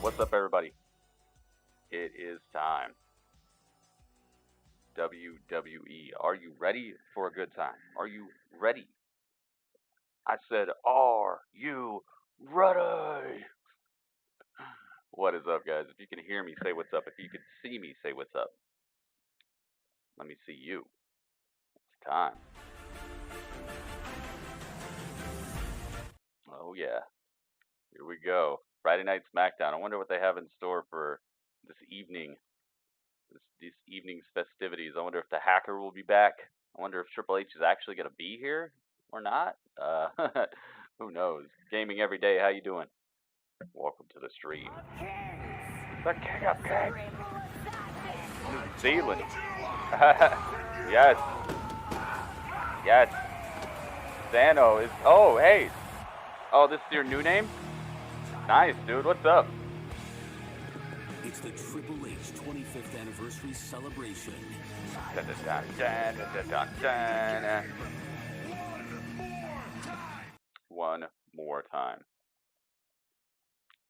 What's up, everybody? It is time. WWE, are you ready for a good time? Are you ready? I said, are you ready? What is up, guys? If you can hear me, say what's up. If you can see me, say what's up. Let me see you. It's time. Oh, yeah. Here we go. Friday Night Smackdown. I wonder what they have in store for this evening. This evening's festivities. I wonder if the hacker will be back. I wonder if Triple H is actually going to be here or not. Who knows? Gaming every day. How you doing? Welcome to the stream. The King of Kings. New Zealand. Yes. Yes. Zano is... Oh, hey. Oh, this is your new name? Nice, dude. What's up? It's the Triple H 25th anniversary celebration. One more time.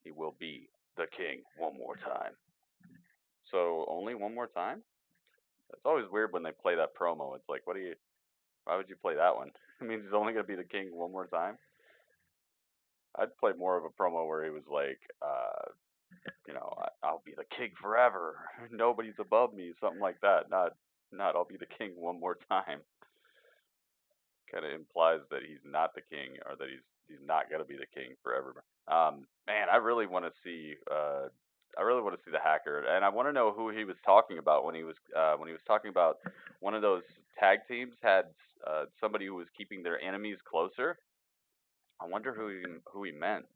He will be the king one more time. So only one more time? It's always weird when they play that promo. It's like, why would you play that one? It means he's only going to be the king one more time? I'd play more of a promo where he was like, I'll be the king forever. Nobody's above me. Something like that. Not I'll be the king one more time. Kind of implies that he's not the king, or that he's not gonna be the king forever. Man, I really want to see the hacker, and I want to know who he was talking about when he was talking about one of those tag teams had somebody who was keeping their enemies closer. I wonder who he meant.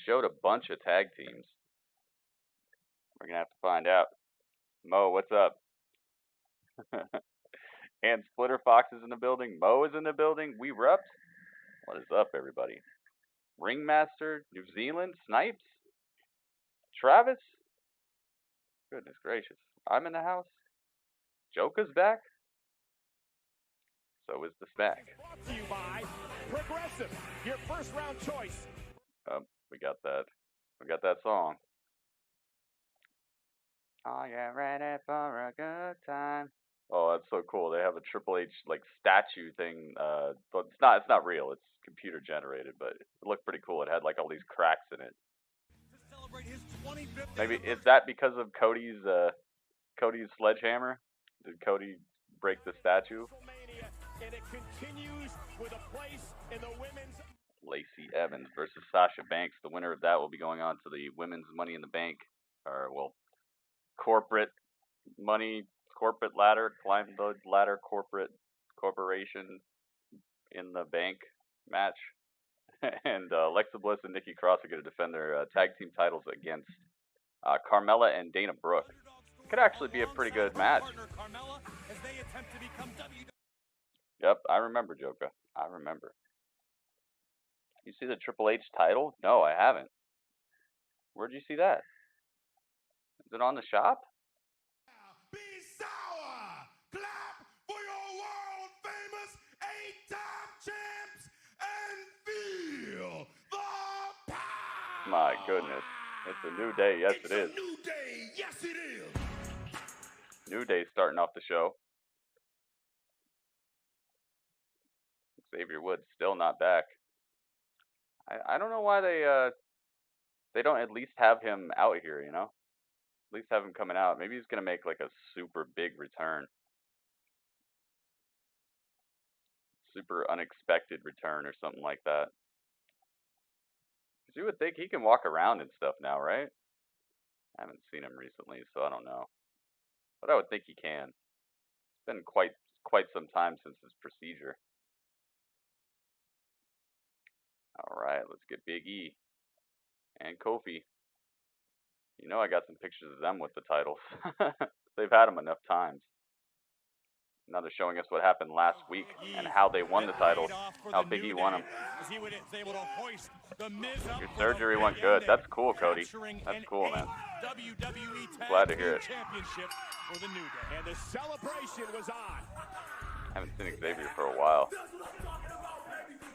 Showed a bunch of tag teams. We're gonna have to find out. Mo, what's up? And Splitter Fox is in the building. Mo is in the building. We Rupt. What is up, everybody? Ringmaster, New Zealand, Snipes, Travis. Goodness gracious. I'm in the house. Joker's back. So is the Smack. Brought to you by Progressive, your first round choice. We got that. We got that song. Are you ready for a good time? Oh, that's so cool. They have a Triple H like statue thing. But it's not real. It's computer generated, but it looked pretty cool. It had like all these cracks in it. Maybe is that because of Cody's sledgehammer? Did Cody break the statue? And it continues with a place in the women's. Lacey Evans versus Sasha Banks. The winner of that will be going on to the women's Money in the Bank, or well, corporate ladder, climb the ladder, corporation in the bank match. And Alexa Bliss and Nikki Cross are going to defend their tag team titles against Carmela and Dana Brooke. Could actually be a pretty good match. Yep, I remember, Joker. I remember. You see the Triple H title? No, I haven't. Where'd you see that? Is it on the shop? Be sour! Clap for your world famous 8-time champs and feel the power! My goodness. It's a new day. Yes, it is. It's a new day. Yes, it is. New day starting off the show. Xavier Woods still not back. I don't know why they don't at least have him out here, you know? At least have him coming out. Maybe he's gonna make like a super big return. Super unexpected return or something like that. Because you would think he can walk around and stuff now, right? I haven't seen him recently, so I don't know. But I would think he can. It's been quite some time since his procedure. Alright, let's get Big E and Kofi. You know I got some pictures of them with the titles. They've had them enough times. Now they're showing us what happened last week and how they won the titles. How Big E won them. Your surgery went good. That's cool, Cody. That's cool, man. Glad to hear it. And the celebration was on. I haven't seen Xavier for a while.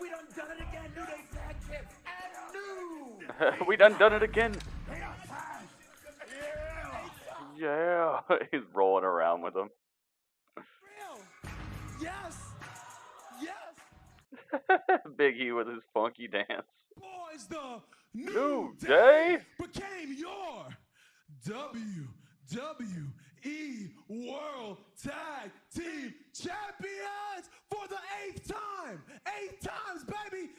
We done it again, New Day Tag Champs and new. We done it again. Yeah. He's rolling around with them. Real. Yes. Yes. Big E with his funky dance. Boys, the New New Day became your WWE World Tag Team Champions for the 8th time. 8 times, baby.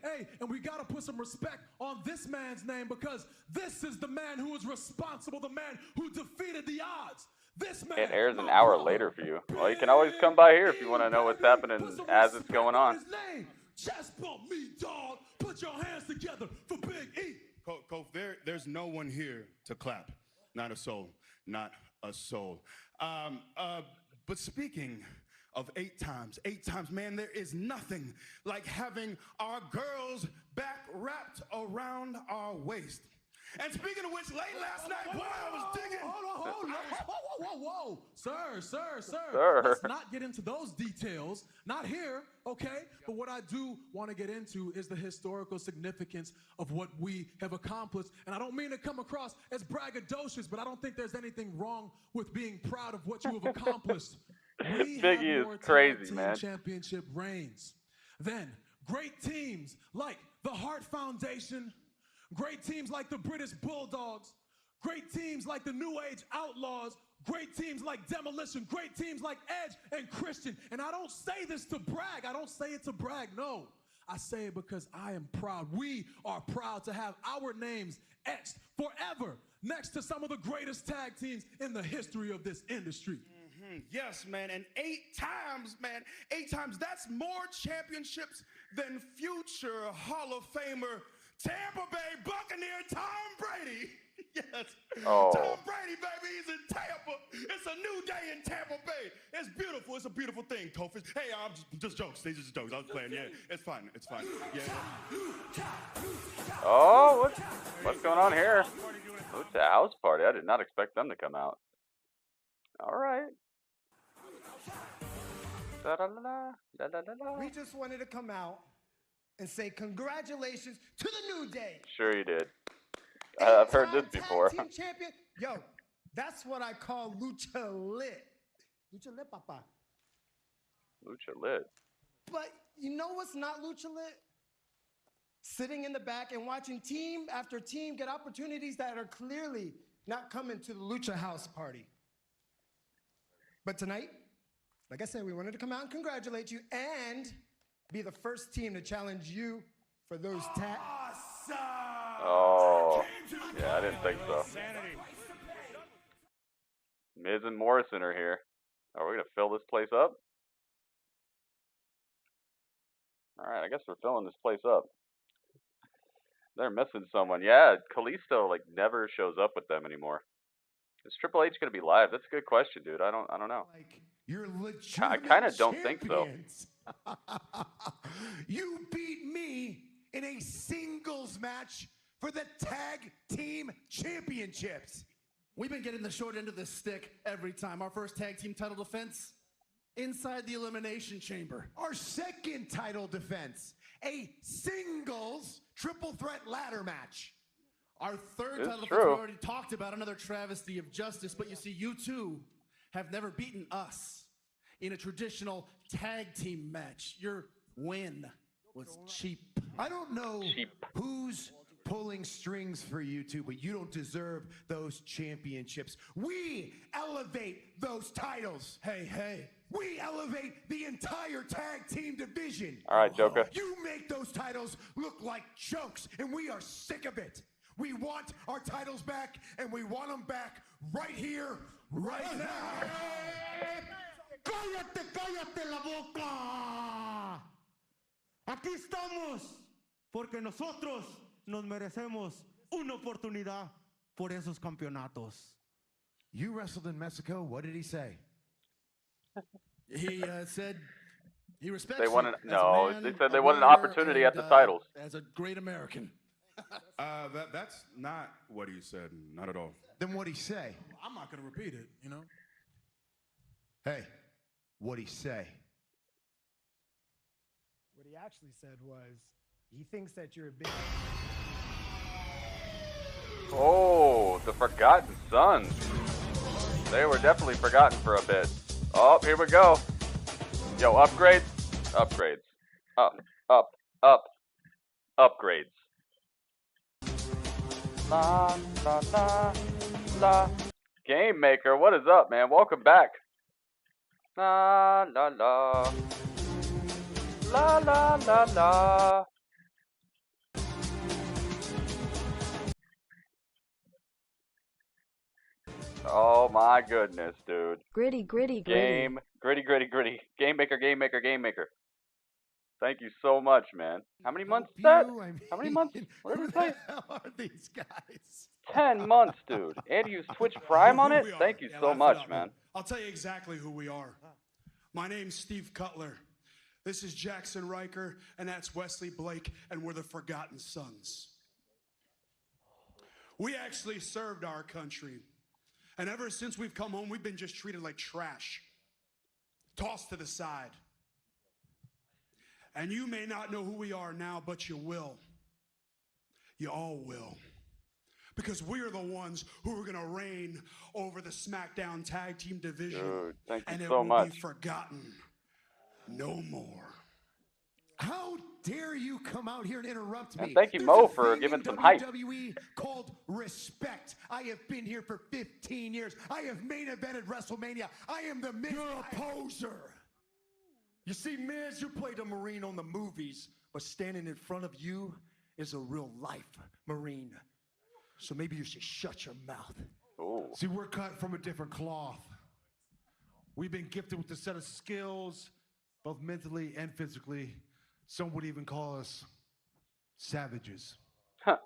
Hey, and we got to put some respect on this man's name because this is the man who is responsible, the man who defeated the odds. This man. It airs an hour later for you. Well, you can always come by here if you want to know what's happening as it's going on. His name. Chest bump me, dog. Put your hands together for Big E. Kof, there's no one here to clap. Not a soul. Not a soul. But speaking of 8 times, man, there is nothing like having our girls back wrapped around our waist. And speaking of which, late last night, boy, I was digging. Whoa. Sir. Let's not get into those details. Not here, okay? But what I do want to get into is the historical significance of what we have accomplished. And I don't mean to come across as braggadocious, but I don't think there's anything wrong with being proud of what you have accomplished. We Big have E is more crazy, tag team man. championship reigns. Then, great teams like the Hart Foundation, great teams like the British Bulldogs, great teams like the New Age Outlaws, great teams like Demolition, great teams like Edge and Christian. And I don't say this to brag. I don't say it to brag, no. I say it because I am proud. We are proud to have our names etched forever next to some of the greatest tag teams in the history of this industry. Yes, man, and 8 times, man. 8 times, that's more championships than future Hall of Famer Tampa Bay Buccaneer Tom Brady. Yes. Oh. Tom Brady, baby, he's in Tampa. It's a new day in Tampa Bay. It's beautiful. It's a beautiful thing, Kofi. Hey, I'm just jokes. These are just jokes. I was playing. Yeah, it's fine. It's fine. Yeah. Oh, what's going on here? It's a house party. I did not expect them to come out. All right. We just wanted to come out and say congratulations to the New Day. Sure you did. I've heard this Eight-time before. Tag team champion. Yo, that's what I call Lucha lit. Lucha lit, papa. Lucha lit. But you know what's not Lucha lit? Sitting in the back and watching team after team get opportunities that are clearly not coming to the Lucha House party. But tonight, like I said, we wanted to come out and congratulate you and be the first team to challenge you for those tag. Oh, yeah, I didn't think so. Miz and Morrison are here. Are we going to fill this place up? All right, I guess we're filling this place up. They're missing someone. Yeah, Kalisto like never shows up with them anymore. Is Triple H going to be live? That's a good question, dude. I don't know. Like you're I kind of don't think so. You beat me in a singles match for the Tag Team Championships. We've been getting the short end of the stick every time. Our first tag team title defense inside the Elimination Chamber. Our second title defense, a singles triple threat ladder match. Our third It's title defense, true. we already talked about, another travesty of justice. But you see, you two have never beaten us in a traditional tag team match. Your win was cheap. I don't know Cheap. who's pulling strings for you two, but you don't deserve those championships. We elevate those titles. Hey. We elevate the entire tag team division. All right, Joker. You make those titles look like jokes, and we are sick of it. We want our titles back, and we want them back right here, right now. Cállate la boca. Aquí estamos porque nosotros nos merecemos una oportunidad por esos campeonatos. You wrestled in Mexico. What did he say? He said he respects They want you an- as a no, man, they said a they want an warrior, opportunity at the and, titles. As a great American. That's not what he said. Not at all. Then what'd he say? I'm not going to repeat it, you know? Hey, what'd he say? What he actually said was, he thinks that you're a big... Oh, the Forgotten Sons. They were definitely forgotten for a bit. Oh, here we go. Yo, upgrades. Upgrades. Up. Upgrades. La, la, la, la. Game Maker, what is up, man? Welcome back. La, la, la. La, la, la, la. Oh my goodness, dude. Gritty. Gritty. Game Maker. Thank you so much, man. How many months is that? How many months? What did it say? How are these guys? 10 months, dude. And you use Twitch Prime on it? Thank you so much, man. I'll tell you exactly who we are. My name's Steve Cutler. This is Jackson Riker, and that's Wesley Blake, and we're the Forgotten Sons. We actually served our country. And ever since we've come home, we've been just treated like trash. Tossed to the side. And you may not know who we are now, but you will. You all will. Because we are the ones who are going to reign over the Smackdown Tag Team Division. Dude, thank you and so it much. will be forgotten no more. How dare you come out here and interrupt me? And thank you, There's Mo, a for thing giving in some hype. WWE called respect. I have been here for 15 years. I have main evented WrestleMania. I am the Miz. You're a poser. You see, Miz, you played a Marine on the movies, but standing in front of you is a real life Marine. So maybe you should shut your mouth. Ooh. See, we're cut from a different cloth. We've been gifted with a set of skills, both mentally and physically. Some would even call us savages. Huh.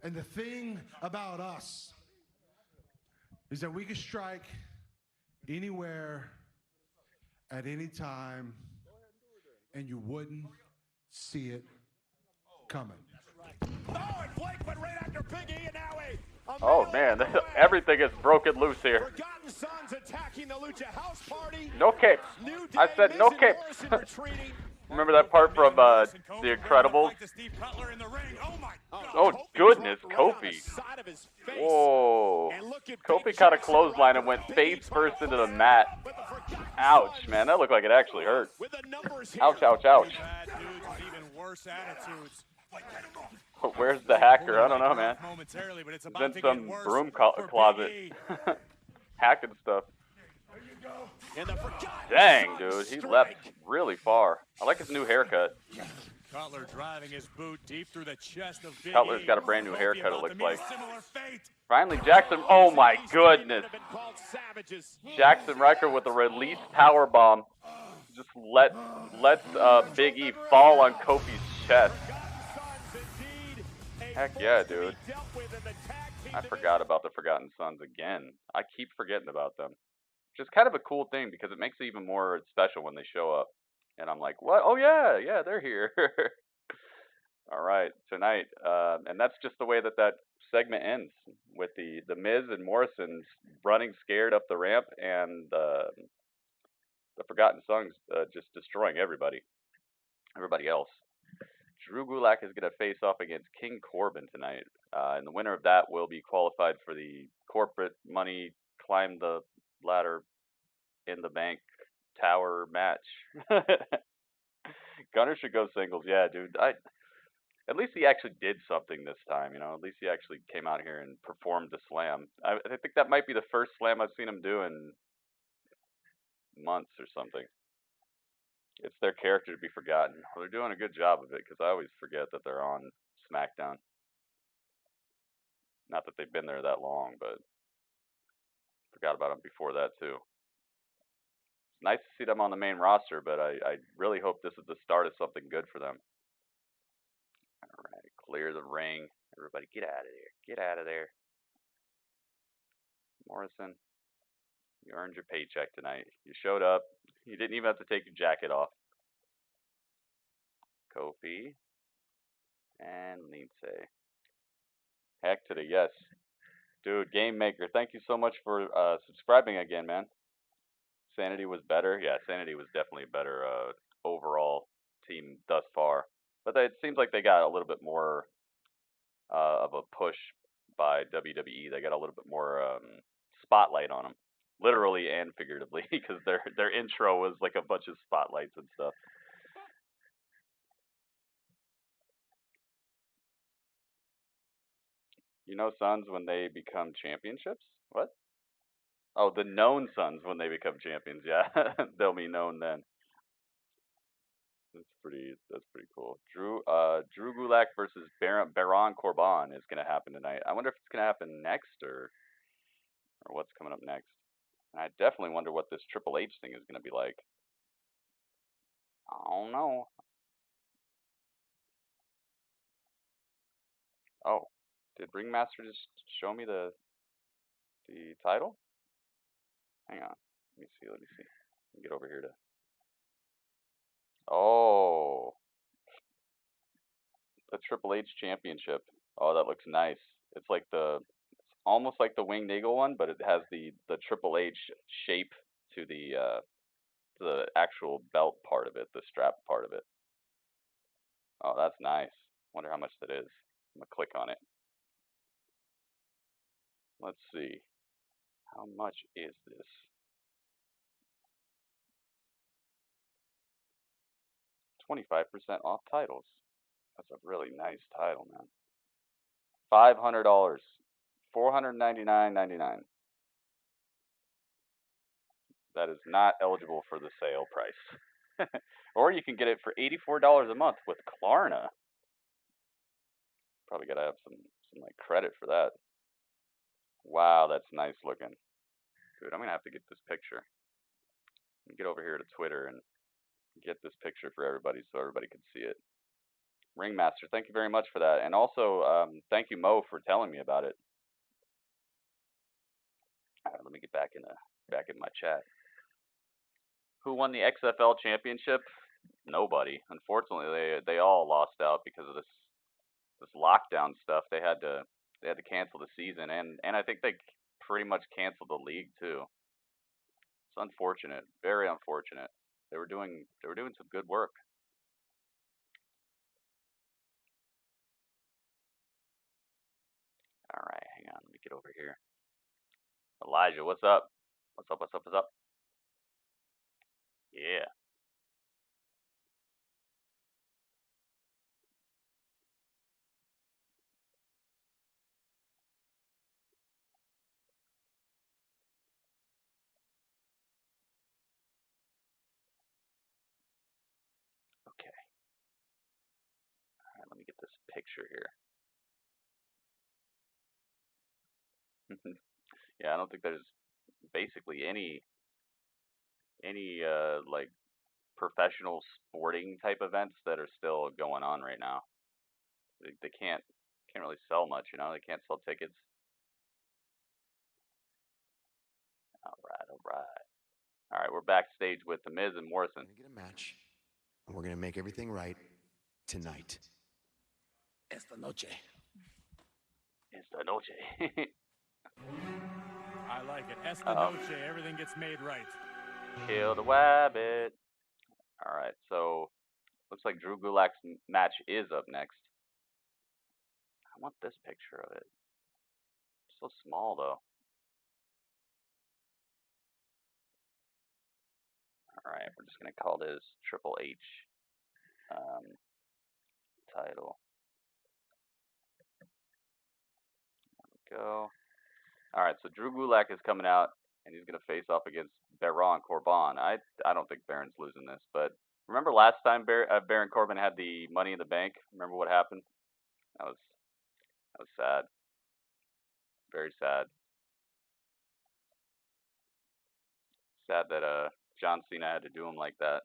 And the thing about us is that we can strike anywhere, at any time, and you wouldn't see it coming. Oh, and Blake went right after Big E, and now Oh man, everything is broken loose here. Forgotten Sons attacking the Lucha House Party. No capes. I said no capes. Remember that part from The Incredibles? Oh goodness, Kofi. Whoa. Kofi caught a clothesline and went face first into the mat. Ouch, man, that looked like it actually hurt. Ouch, ouch, ouch. Where's the hacker? I don't know, man. He's in some broom closet. Hacking stuff. Dang, dude, he left really far. I like his new haircut. Cutler driving his boot deep through the chest of Big Cutler's E. got a brand new haircut, it looks like. Similar fate. Finally, Jackson. Oh my goodness. Jackson Riker with a release power bomb. Just lets Big E fall on Kofi's chest. Heck yeah, dude. I forgot about the Forgotten Sons again. I keep forgetting about them. Which is kind of a cool thing because it makes it even more special when they show up. And I'm like, what? Oh yeah, yeah, they're here. All right, tonight. And that's just the way that segment ends, with the Miz and Morrison running scared up the ramp, and the Forgotten Sons just destroying everybody else. Drew Gulak is going to face off against King Corbin tonight. And the winner of that will be qualified for the corporate money climb the ladder in the bank tower match. Gunner should go singles. Yeah, dude. At least he actually did something this time, you know. At least he actually came out here and performed the slam. I think that might be the first slam I've seen him do in months or something. It's their character to be forgotten. Well, they're doing a good job of it because I always forget that they're on SmackDown. Not that they've been there that long, but forgot about them before that too. It's nice to see them on the main roster, but I really hope this is the start of something good for them. All right, clear the ring. Everybody get out of there. Get out of there. Morrison, you earned your paycheck tonight. You showed up. You didn't even have to take your jacket off. Kofi and Lindsay. Heck to the yes. Dude, Game Maker, thank you so much for subscribing again, man. Sanity was better. Yeah, Sanity was definitely a better overall team thus far. But it seems like they got a little bit more of a push by WWE. They got a little bit more spotlight on them, literally and figuratively, because their intro was like a bunch of spotlights and stuff. You know, Suns when they become championships? What? Oh, the known Suns when they become champions. Yeah, they'll be known then. That's pretty cool. Drew Gulak versus Braun Corbin is gonna happen tonight. I wonder if it's gonna happen next or what's coming up next. And I definitely wonder what this Triple H thing is gonna be like. I don't know. Oh, did Ringmaster just show me the title? Hang on. Let me see. Let me see. Let me get over here to. Oh, the Triple H Championship. Oh, that looks nice. It's like it's almost like the Winged Eagle one, but it has the Triple H shape to the actual belt part of it, the strap part of it. Oh, that's nice. Wonder how much that is. I'm gonna click on it. Let's see. How much is this? 25% off titles. That's a really nice title, man. $500. $499.99. That is not eligible for the sale price. Or you can get it for $84 a month with Klarna. Probably gotta have some like credit for that. Wow, that's nice looking. Dude, I'm gonna have to get this picture. Get over here to Twitter and get this picture for everybody so everybody can see it. Ringmaster, thank you very much for that. And also, thank you, Mo, for telling me about it. Alright, let me get back in my chat. Who won the XFL championship? Nobody. Unfortunately, they all lost out because of this lockdown stuff. They had to cancel the season, and I think they pretty much canceled the league too. It's unfortunate, very unfortunate. They were doing some good work. All right, hang on, let me get over here. Elijah, what's up? What's up? What's up? What's up? Yeah. Okay. All right, let me get this picture here. Yeah, I don't think there's basically any like professional sporting type events that are still going on right now. They can't really sell much, you know. They can't sell tickets. All right, all right. All right, we're backstage with the Miz and Morrison. We're gonna get a match, and we're gonna make everything right tonight. Esta noche. Esta noche. I like it. Esta noche, everything gets made right. Kill the wabbit. All right, so looks like Drew Gulak's match is up next. I want this picture of it. It's so small though. All right, we're just gonna call this Triple H title. There we go. All right, so Drew Gulak is coming out, and he's gonna face off against Baron Corbin. I don't think Baron's losing this, but remember last time Baron Corbin had the Money in the Bank? Remember what happened? That was sad. Very sad. Sad that John Cena had to do him like that.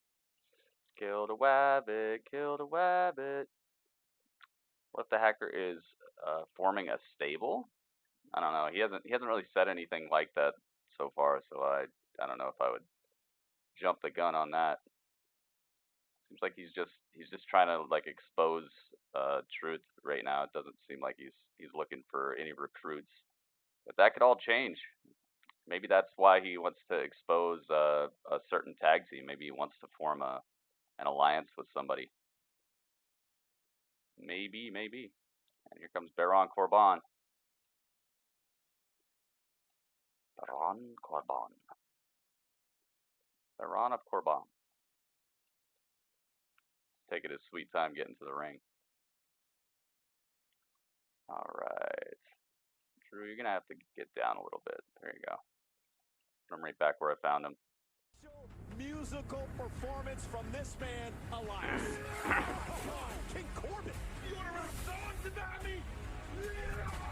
Kill the wabbit, kill the wabbit. What if the hacker is forming a stable? I don't know. He hasn't really said anything like that so far, so I don't know if I would jump the gun on that. Seems like he's just trying to like expose truth right now. It doesn't seem like he's looking for any recruits. But that could all change. Maybe that's why he wants to expose a certain tag team. Maybe he wants to form an alliance with somebody. Maybe. And here comes Baron Corbin. Baron Corbin. Baron of Corbin. Taking his sweet time getting to the ring. Alright. Drew, you're going to have to get down a little bit. There you go. I'm right back where I found him. Musical performance from this man, Elias. King Corbin. You want to run songs about me?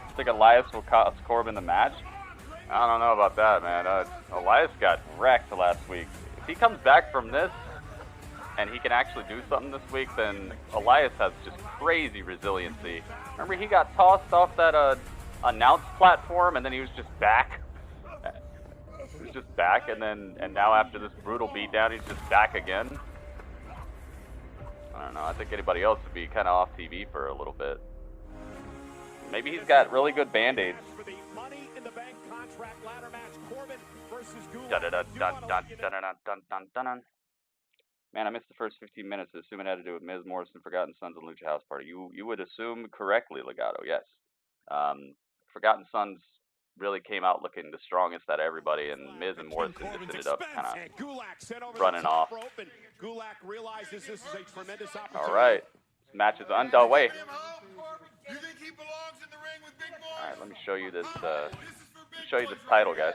I think Elias will cost Corbin the match. I don't know about that, man. Elias got wrecked last week. If he comes back from this and he can actually do something this week, then Elias has just crazy resiliency. Remember, he got tossed off that announce platform, and then he was just back. He was just back, and now after this brutal beatdown, he's just back again. I don't know. I think anybody else would be kind of off TV for a little bit. Maybe he's got really good band-aids. For the Money in the Bank contract ladder match, Corbin versus Gulak. Man, I missed the first 15 minutes. I assume it had to do with Miz, Morrison, Forgotten Sons, and Lucha House Party. You would assume correctly, Legato, yes. Forgotten Sons really came out looking the strongest out of everybody, and Miz and Morrison just ended up kind of running off. Gulak realizes this is a tremendous opportunity. All right, this match is underway. All right, let me show you this. Title, guys.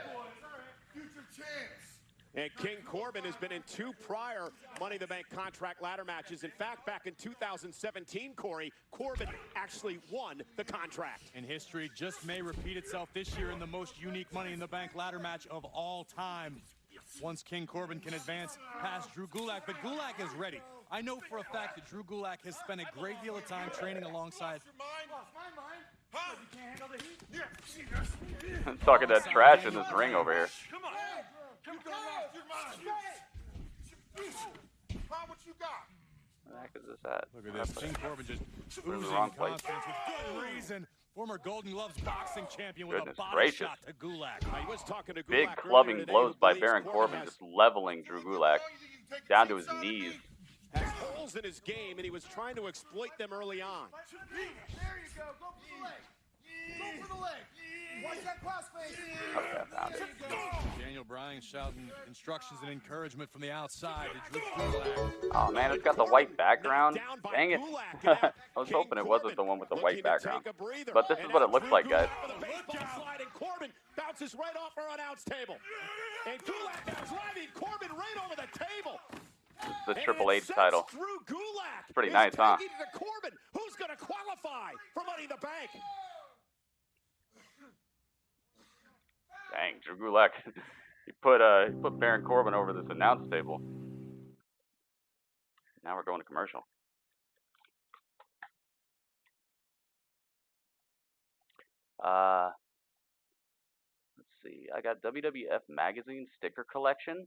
And King Corbin has been in 2 prior Money in the Bank contract ladder matches. In fact, back in 2017, Corey, Corbin actually won the contract. And history just may repeat itself this year in the most unique Money in the Bank ladder match of all time. Once King Corbin can advance past Drew Gulak, but Gulak is ready. I know for a fact that Drew Gulak has spent a great deal of time training alongside. I'm talking that trash in this ring over here. Come on. What you got? What the heck is this at? Look at this. King Corbin just We're in the oozing wrong place. confidence with good reason. Former Golden Gloves boxing champion with Goodness a body gracious. shot to Gulak. He was talking to Gulak Big earlier clubbing today, blows who by believes Baron Corbin, has just leveling Drew Gulak down to his knees. holes in his game, and he was trying to exploit them early on. There you go. Go for the leg. Go for the leg. Watch that crossface. Okay, I found it. Daniel Bryan shouting instructions and encouragement from the outside to Drew Gulak. Oh man, it's got the white background. Dang it. I was hoping it wasn't the one with the white background. But this is what it looks like, guys. Corbin bounces right off our announce table. And Gulak now driving Corbin right over the table. This is the Triple H title. It's pretty nice, huh? Corbin, who's going to qualify for Money in the Bank? Dang, Drew Gulak. He put Baron Corbin over this announce table. Now we're going to commercial. Let's see. I got WWF Magazine sticker collection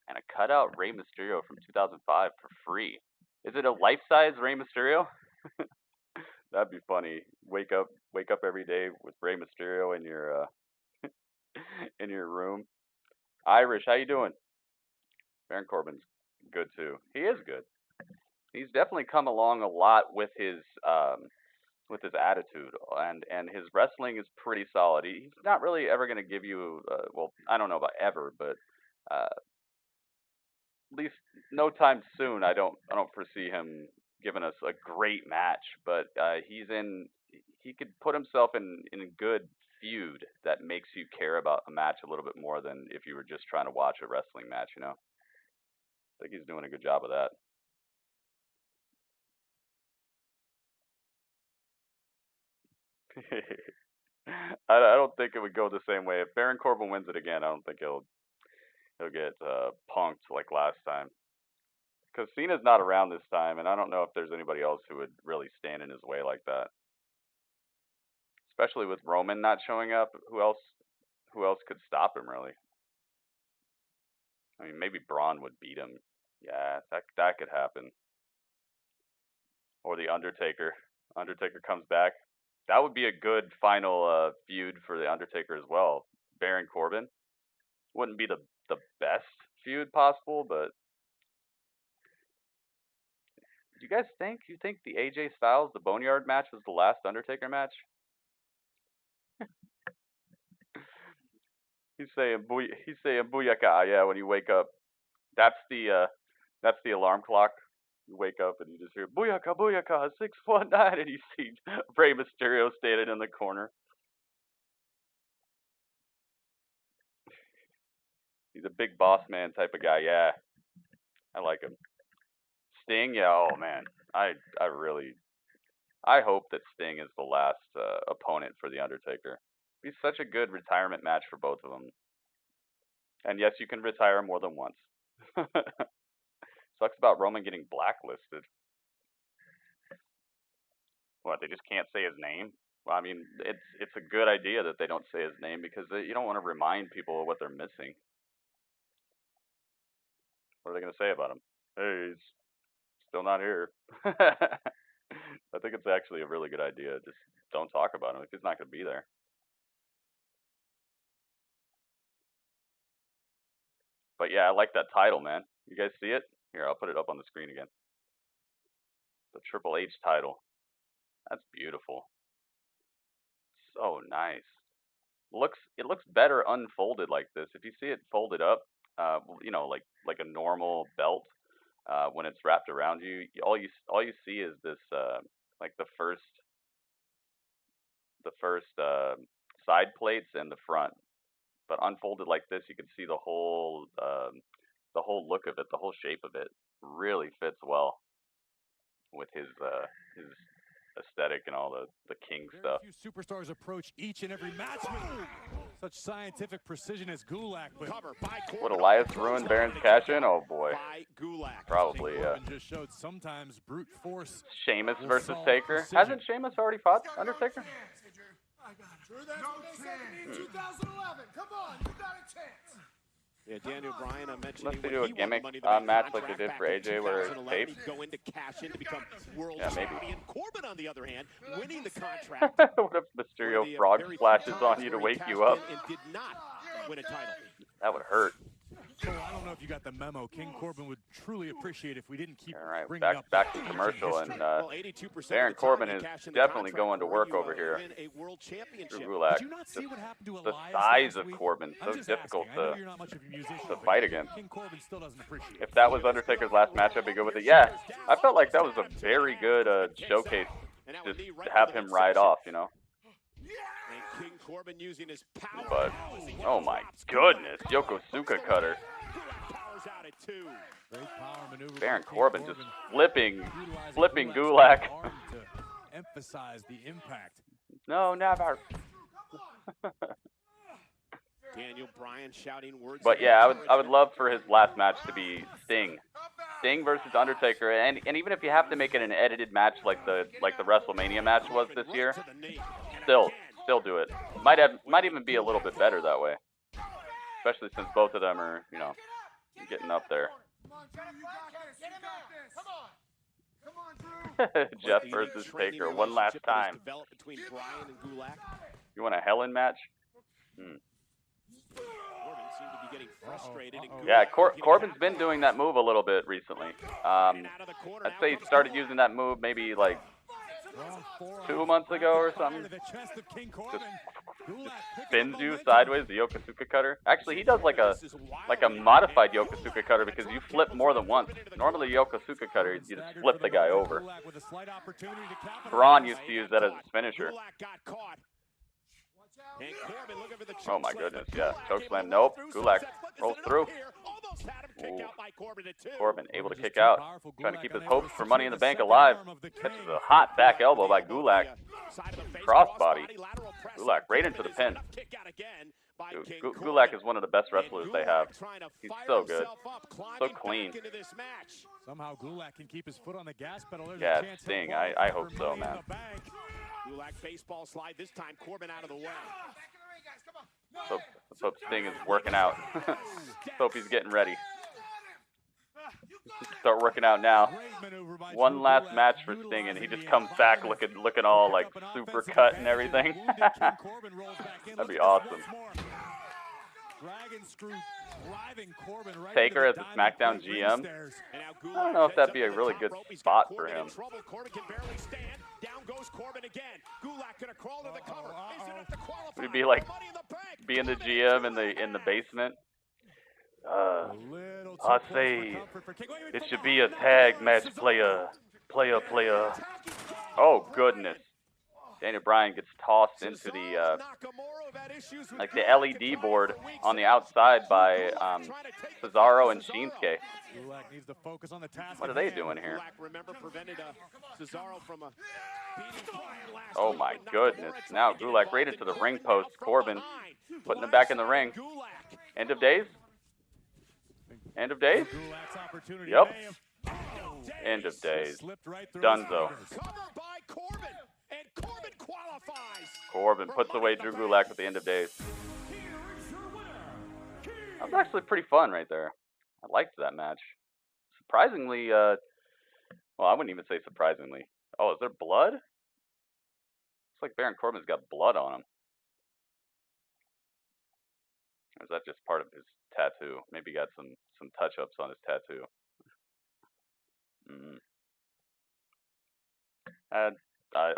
and a cutout Rey Mysterio from 2005 for free. Is it a life-size Rey Mysterio? That'd be funny. Wake up every day with Rey Mysterio in your in your room. Irish, how you doing? Baron Corbin's good too. He is good. He's definitely come along a lot with his attitude, and his wrestling is pretty solid. He's not really ever going to give you well, I don't know about ever, but at least no time soon. I don't foresee him giving us a great match, but he could put himself in a good feud that makes you care about a match a little bit more than if you were just trying to watch a wrestling match, you know. I think he's doing a good job of that. I don't think it would go the same way. If Baron Corbin wins it again, I don't think he'll get punked like last time. Because Cena's not around this time, and I don't know if there's anybody else who would really stand in his way like that. Especially with Roman not showing up, who else could stop him really? I mean, maybe Braun would beat him. Yeah, that could happen. Or the Undertaker. Undertaker comes back. That would be a good final feud for the Undertaker as well. Baron Corbin. Wouldn't be the best feud possible, but do you guys think the AJ Styles, the Boneyard match was the last Undertaker match? He's saying booyaka, yeah, when you wake up. That's the alarm clock. You wake up and you just hear booyaka, booyaka, 619, and you see Rey Mysterio standing in the corner. He's a big boss man type of guy, yeah. I like him. Sting, yeah, oh man. I hope that Sting is the last opponent for The Undertaker. He's such a good retirement match for both of them. And yes, you can retire more than once. Sucks about Roman getting blacklisted. What, they just can't say his name? Well, I mean, it's a good idea that they don't say his name because you don't want to remind people of what they're missing. What are they going to say about him? Hey, he's still not here. I think it's actually a really good idea. Just don't talk about him if he's not going to be there. But yeah, I like that title, man. You guys see it? Here, I'll put it up on the screen again. The Triple H title. That's beautiful. So nice. It looks better unfolded like this. If you see it folded up, you know, like a normal belt, when it's wrapped around you, all you see is this like the first side plates and the front. But unfolded like this, you can see the whole look of it, the whole shape of it. Really fits well with his aesthetic and all the king stuff. Very few superstars approach each and every match with such scientific precision as Gulak. Would Elias ruin Baron's cash in? Oh boy, probably. Just showed sometimes brute force. Sheamus versus Taker. Hasn't Sheamus already fought Undertaker? In 2011. Come on, you got a chance. Yeah, Daniel Bryan mentioned Unless they do a gimmick match like they did for AJ where it's taped. Go into cash in to become world yeah, maybe. champion. Corbin, on the other hand, winning the contract. What if Mysterio frog splashes on you to wake you up? And did not win a title. That would hurt. So I don't know if you got the memo. King Corbin would truly appreciate if we didn't keep bringing up back to commercial, and Baron Corbin is definitely going to work over here. Drew Gulak. The size of Corbin, so difficult to fight against. If that was Undertaker's last match, I'd be good with it. Yeah, I felt like that was a very good showcase. Just to have him ride off, you know. King Corbin using his power. But oh my goodness, Yokosuka cutter. Baron Corbin just flipping Gulak. Emphasize the impact. No, never. Daniel Bryan shouting words. But yeah, I would love for his last match to be Sting versus Undertaker, and even if you have to make it an edited match like the WrestleMania match was this year, still do it. Might even be a little bit better that way, especially since both of them are, you know, getting up there. Jeff versus Taker one last time. You want a Hell in match? Yeah, Corbin's been doing that move a little bit recently. I'd say he started using that move maybe like 2 months ago or something. Just spins you sideways, the Yokosuka cutter. Actually, he does like a modified Yokosuka cutter because you flip more than once. Normally, Yokosuka cutter, you just flip the guy over. Braun used to use that as a finisher. Oh my goodness, yeah. Chokeslam, nope. Gulak rolls through. Ooh. Corbin able to kick out. Trying to keep his hopes for Money in the Bank alive. Catches a hot back elbow by Gulak. Crossbody. Gulak right into the pin. Dude, Gulak is one of the best wrestlers they have. He's so good. So clean. Somehow Gulak can keep his foot on the gas pedal. Yeah, Sting. I hope so, man. Gulak baseball slide, this time Corbin out of the way. Let's hope Sting is working out. Let's hope he's getting ready. Start working out now. One last match for Sting, and he just comes back looking all like super cut and everything. That'd be awesome. Taker as the Smackdown GM. I don't know if that'd be a really good spot for him. Down goes Corbin again. Gulak gonna crawl to the cover. Is it enough to qualify? Would it be like For Money in the Bank? being the GM in the basement? I say it should be a tag match, player. Oh goodness. Daniel Bryan gets tossed into the like the LED board on the outside by Cesaro and Shinsuke. Gulak needs to focus on the task. What are they doing here? Remember, prevented Cesaro from a beating Bryan last Oh week my when not goodness. Now Gulak right into the ring post. Corbin putting him back in the ring. End of days? End of days? Yep. End of days. Dunzo. Covered by Corbin, and Corbin qualifies. Corbin puts away Drew Gulak with the end of days. That was actually pretty fun right there. I liked that match. Surprisingly, well, I wouldn't even say surprisingly. Oh, is there blood? Looks like Baron Corbin's got blood on him. Or is that just part of his tattoo? Maybe he got some touch-ups on his tattoo.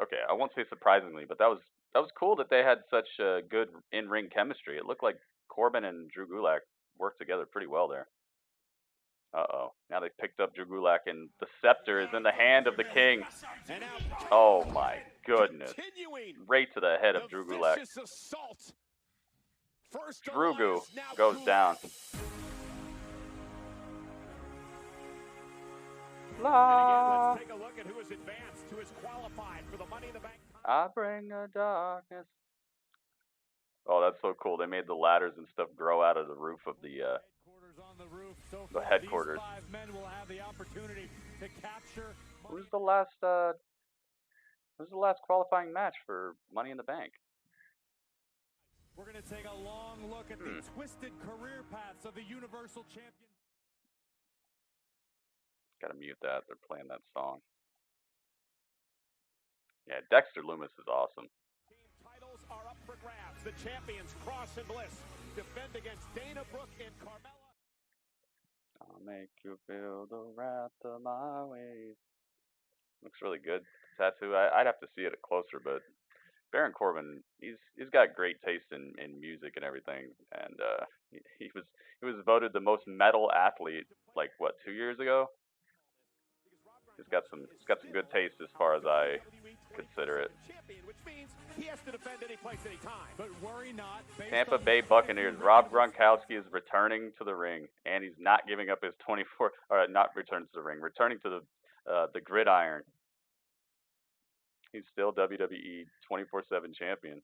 Okay, I won't say surprisingly, but that was cool that they had such good in-ring chemistry. It looked like Corbin and Drew Gulak worked together pretty well there. Uh-oh. Now they picked up Drew Gulak, and the scepter is in the hand of the king. Oh my goodness. Right to the head of Drew Gulak. Drew Goo goes down. La. Let's take a look at who has advanced, who has qualified for the Money in the Bank. I bring the darkness. Oh, that's so cool. They made the ladders and stuff grow out of the roof of the headquarters. Who's the last qualifying match for Money in the Bank? We're going to take a long look at the twisted career paths of the Universal Champion. Gotta mute that. They're playing that song. Yeah, Dexter Lumis is awesome. Team titles are up for grabs. The champions, Cross and Bliss, defend against Dana Brooke and Carmela. I'll make you feel the wrath of my ways. Looks really good. Tattoo. I'd have to see it closer, but Baron Corbin, he's got great taste in music and everything, and he was voted the most metal athlete like what 2 years ago. He's got some good taste as far as I consider it. Tampa Bay Buccaneers. Rob Gronkowski is returning to the ring, and he's not giving up his not returning to the ring, returning to the gridiron. He's still WWE 24/7 champion.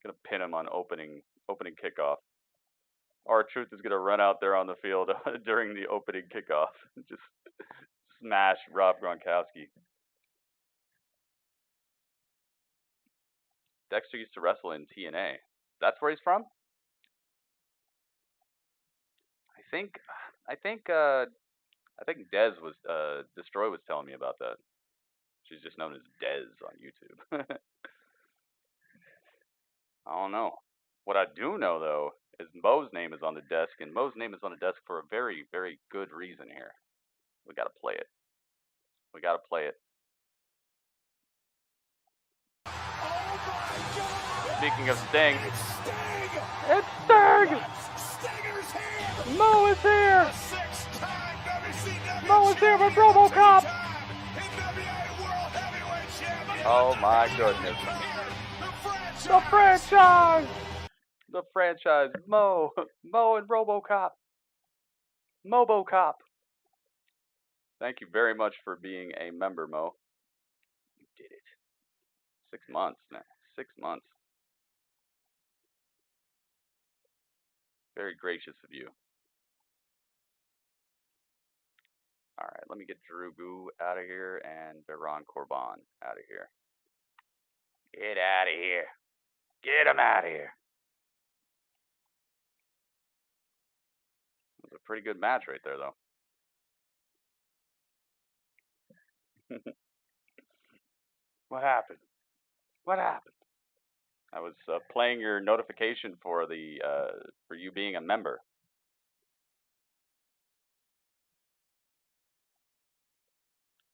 Gonna pin him on opening kickoff. R-Truth is gonna run out there on the field during the opening kickoff. Just smash Rob Gronkowski. Dexter used to wrestle in TNA. That's where he's from? I think Dez was Destroy was telling me about that. She's just known as Dez on YouTube. I don't know. What I do know though is Mo's name is on the desk, and Mo's name is on the desk for a very, very good reason here. We gotta play it. We gotta play it. Speaking of Sting, it's Sting! Mo is here! Mo is here with RoboCop! Oh my goodness. The franchise! The franchise, Mo and RoboCop. MoboCop. Thank you very much for being a member, Mo. You did it. 6 months now. 6 months. Very gracious of you. Alright, let me get Drew Goo out of here and Baron Corbin out of here. Get out of here. Get him out of here. It was a pretty good match right there, though. What happened? What happened? I was playing your notification for you being a member.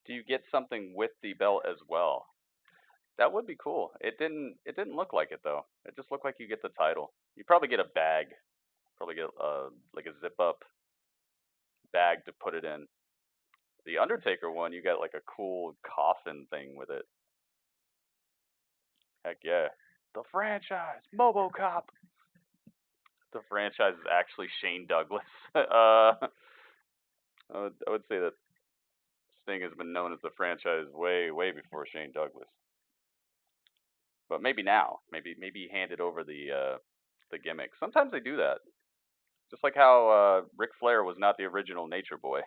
Do you get something with the belt as well? That would be cool. It didn't look like it though. It just looked like you get the title. You probably get a bag. Probably get like a zip up bag to put it in. The Undertaker one, you got like a cool coffin thing with it. Heck yeah. The franchise, MoboCop. The franchise is actually Shane Douglas. I would say that Sting has been known as the franchise way before Shane Douglas. But maybe now, maybe he handed over the gimmick. Sometimes they do that. Just like how Ric Flair was not the original Nature Boy,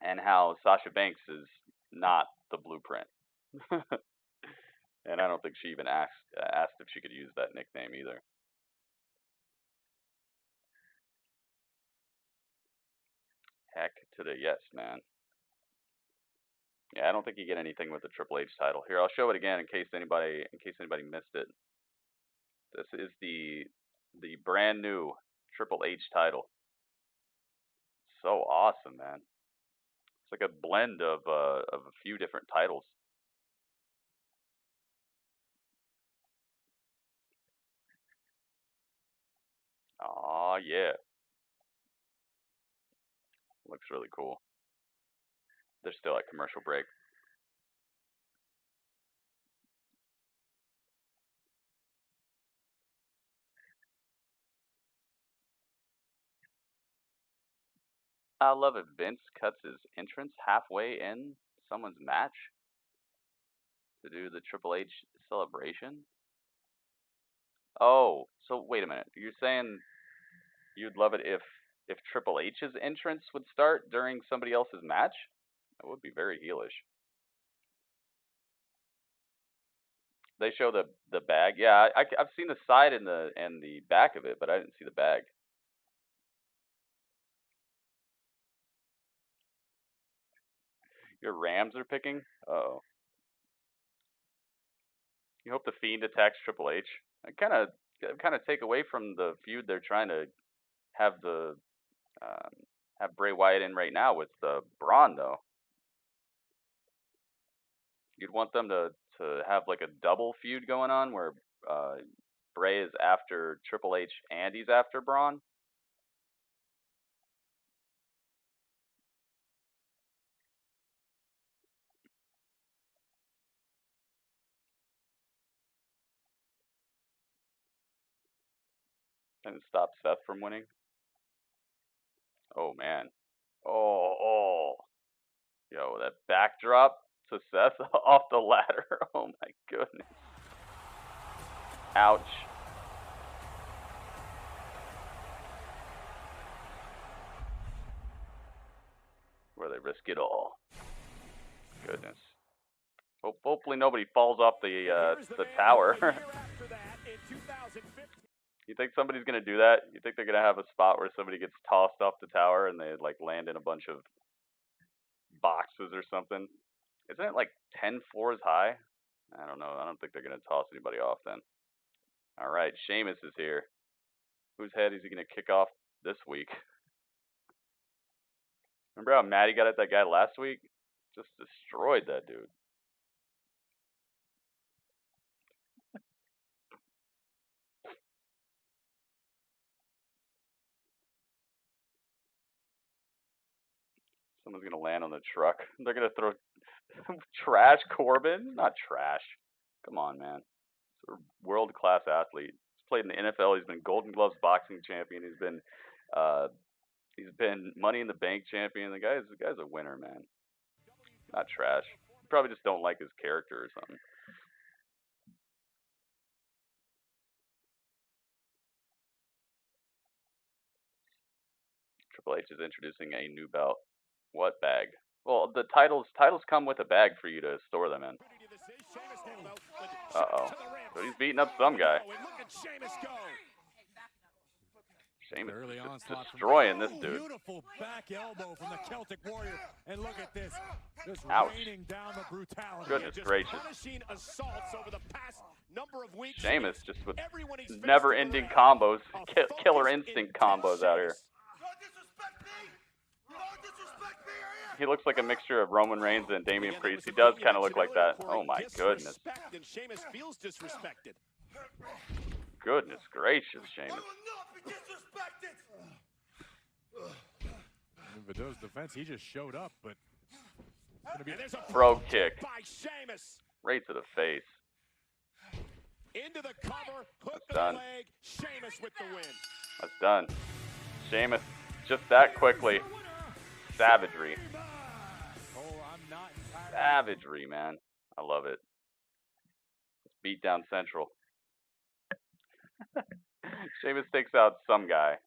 and how Sasha Banks is not the Blueprint. And I don't think she even asked if she could use that nickname either. Heck to the yes, man. Yeah, I don't think you get anything with the Triple H title. Here, I'll show it again in case anybody missed it. This is the brand new Triple H title. So awesome, man. It's like a blend of a few different titles. Oh yeah. Looks really cool. They're still at commercial break. I love it. Vince cuts his entrance halfway in someone's match to do the Triple H celebration. Oh, so wait a minute. You're saying you'd love it if Triple H's entrance would start during somebody else's match? That would be very heelish. They show the bag. Yeah, I've seen the side and the back of it, but I didn't see the bag. Your Rams are picking? Uh-oh. You hope the Fiend attacks Triple H. I kind of take away from the feud they're trying to have have Bray Wyatt in right now with Braun though. You'd want them to have like a double feud going on where Bray is after Triple H and he's after Braun. And stop Seth from winning. Oh man. Oh. Yo, that backdrop to Seth off the ladder. Oh my goodness. Ouch. Where they risk it all. Goodness. Hopefully nobody falls off the tower. You think somebody's gonna do that? You think they're gonna have a spot where somebody gets tossed off the tower and they like land in a bunch of boxes or something? Isn't it like 10 floors high? I don't know. I don't think they're gonna toss anybody off then. All right, Sheamus is here. Whose head is he gonna kick off this week? Remember how mad he got at that guy last week? Just destroyed that dude. Someone's gonna land on the truck. They're gonna throw trash Corbin? Not trash. Come on, man. He's a world-class athlete. He's played in the NFL. He's been Golden Gloves boxing champion. He's been Money in the Bank champion. The guy's a winner, man. Not trash. You probably just don't like his character or something. Triple H is introducing a new belt. What bag? Well, the titles come with a bag for you to store them in. Uh-oh. So he's beating up some guy. Sheamus is just destroying this dude. Beautiful back elbow from the Celtic Warrior. And look at this. Just Ouch. raining down the brutality. Goodness gracious. Over the past number of weeks. Sheamus just with never-ending combos, killer instinct combos out here. He looks like a mixture of Roman Reigns and Damian Priest. He does kind of look like that. Oh my goodness. And Sheamus feels disrespected. Goodness gracious, Sheamus. In Vidal's defense, he just showed up, but there's a Bro kick. by Sheamus. Right to the face. Into the cover, hook That's to done. the leg. Sheamus with the win. That's done. Sheamus, just that quickly. Savagery. Savagery, man. I love it. It's beat down central. Sheamus takes out some guy.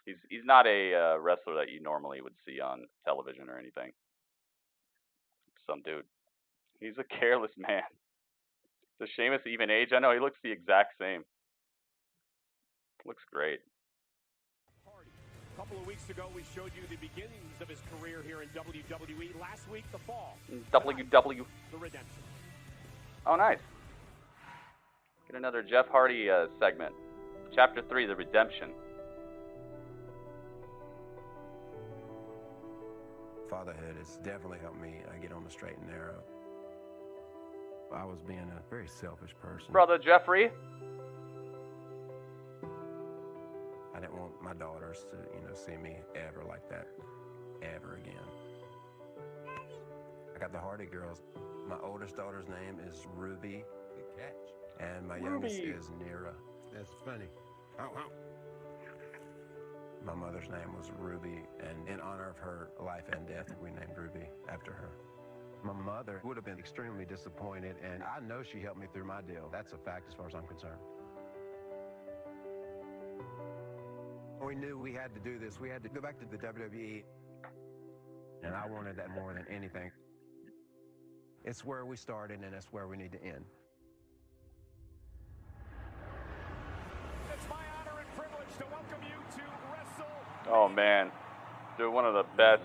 He's not a wrestler that you normally would see on television or anything. Some dude. He's a careless man. Does Sheamus even age? I know he looks the exact same. Looks great. A couple of weeks ago, we showed you the beginnings of his career here in WWE. Last week, the fall. WW. The redemption. Oh, nice. Get another Jeff Hardy segment. Chapter 3, The Redemption. Fatherhood has definitely helped me get on the straight and narrow. I was being a very selfish person. Brother Jeffrey. I didn't want my daughters to, see me ever like that, ever again. I got the Hardy girls. My oldest daughter's name is Ruby. Good catch. And my youngest is Nira. That's funny. Oh. My mother's name was Ruby, and in honor of her life and death, we named Ruby after her. My mother would have been extremely disappointed, and I know she helped me through my deal. That's a fact as far as I'm concerned. We knew we had to do this. We had to go back to the WWE, and I wanted that more than anything. It's where we started, and it's where we need to end. It's my honor and privilege to welcome you to Wrestle. Oh man, dude, one of the best.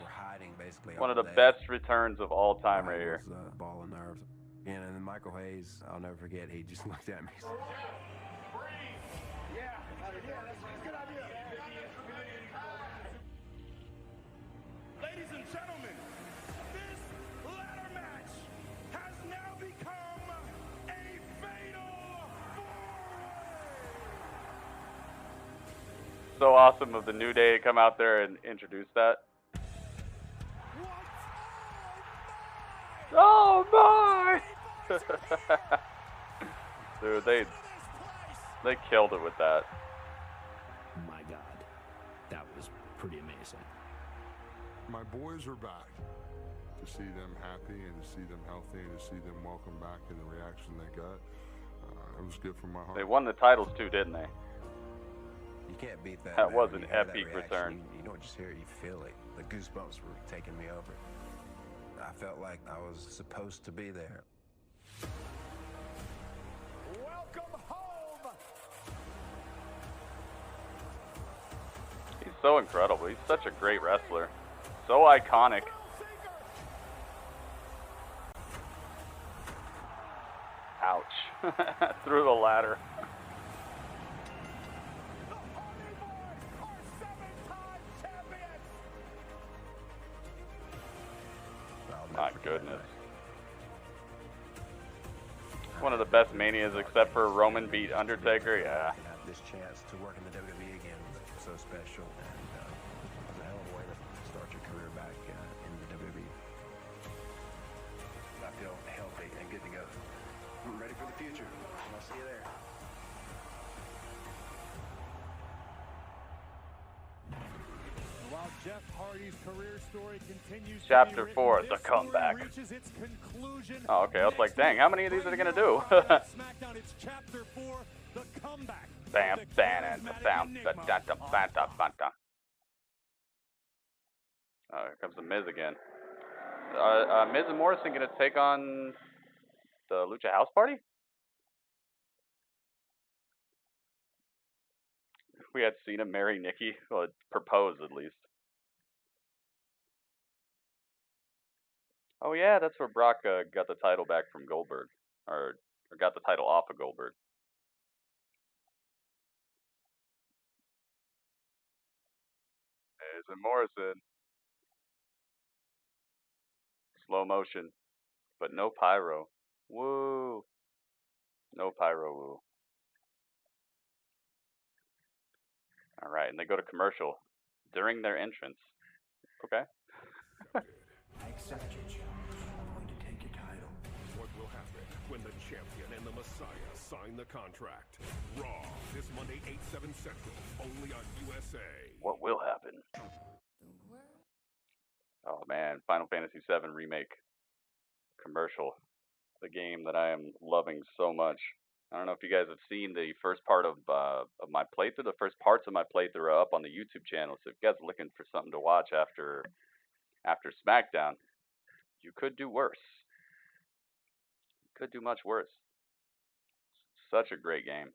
One of the best returns of all time right here. A ball of nerves. And then Michael Hayes, I'll never forget, he just looked at me. Yeah, that's a good idea. Ladies and gentlemen, this ladder match has now become a fatal four-way. So awesome of the New Day to come out there and introduce that. Oh my! Dude, they killed it with that. My God, that was pretty amazing. My boys are back. To see them happy and to see them healthy and to see them welcome back and the reaction they got, it was good for my heart. They won the titles too, didn't they? You can't beat that. That man. was When an you hear that epic reaction, return. You don't just hear it, you feel it. The goosebumps were taking me over. I felt like I was supposed to be there. Welcome home. He's so incredible. He's such a great wrestler. So iconic. Ouch. Through the ladder. My goodness. One of the best manias except for Roman beat Undertaker, yeah. Have this chance to work in the WWE again was so special, and it was a hell of a way to start your career back in the WWE. I feel healthy and good to go. I'm ready for the future, and I'll see you there. While Jeff Hardy's career story continues Chapter to be 4, written, The this story Comeback. reaches its conclusion. Oh, okay. I was like, dang, how many of these are they going to do? Smackdown, it's Chapter 4, The Comeback. Bam, bam, bam, bam. Oh, here comes the Miz again. Miz and Morrison going to take on the Lucha House Party? We had Cena marry Nikki. Well, propose at least. Oh yeah, that's where Brock got the title back from Goldberg, or got the title off of Goldberg. Miz and Morrison. Slow motion, but no pyro. Woo! No pyro woo. All right, and they go to commercial during their entrance. Okay. I accept your challenge. I'm going to take your title. What will happen when the champion and the Messiah sign the contract? Raw, this Monday, 8/7 Central, only on USA. What will happen? Oh man, Final Fantasy VII Remake commercial. The game that I am loving so much. I don't know if you guys have seen the first part of my playthrough. The first parts of my playthrough are up on the YouTube channel. So if you guys are looking for something to watch after Smackdown, you could do worse. You could do much worse. Such a great game.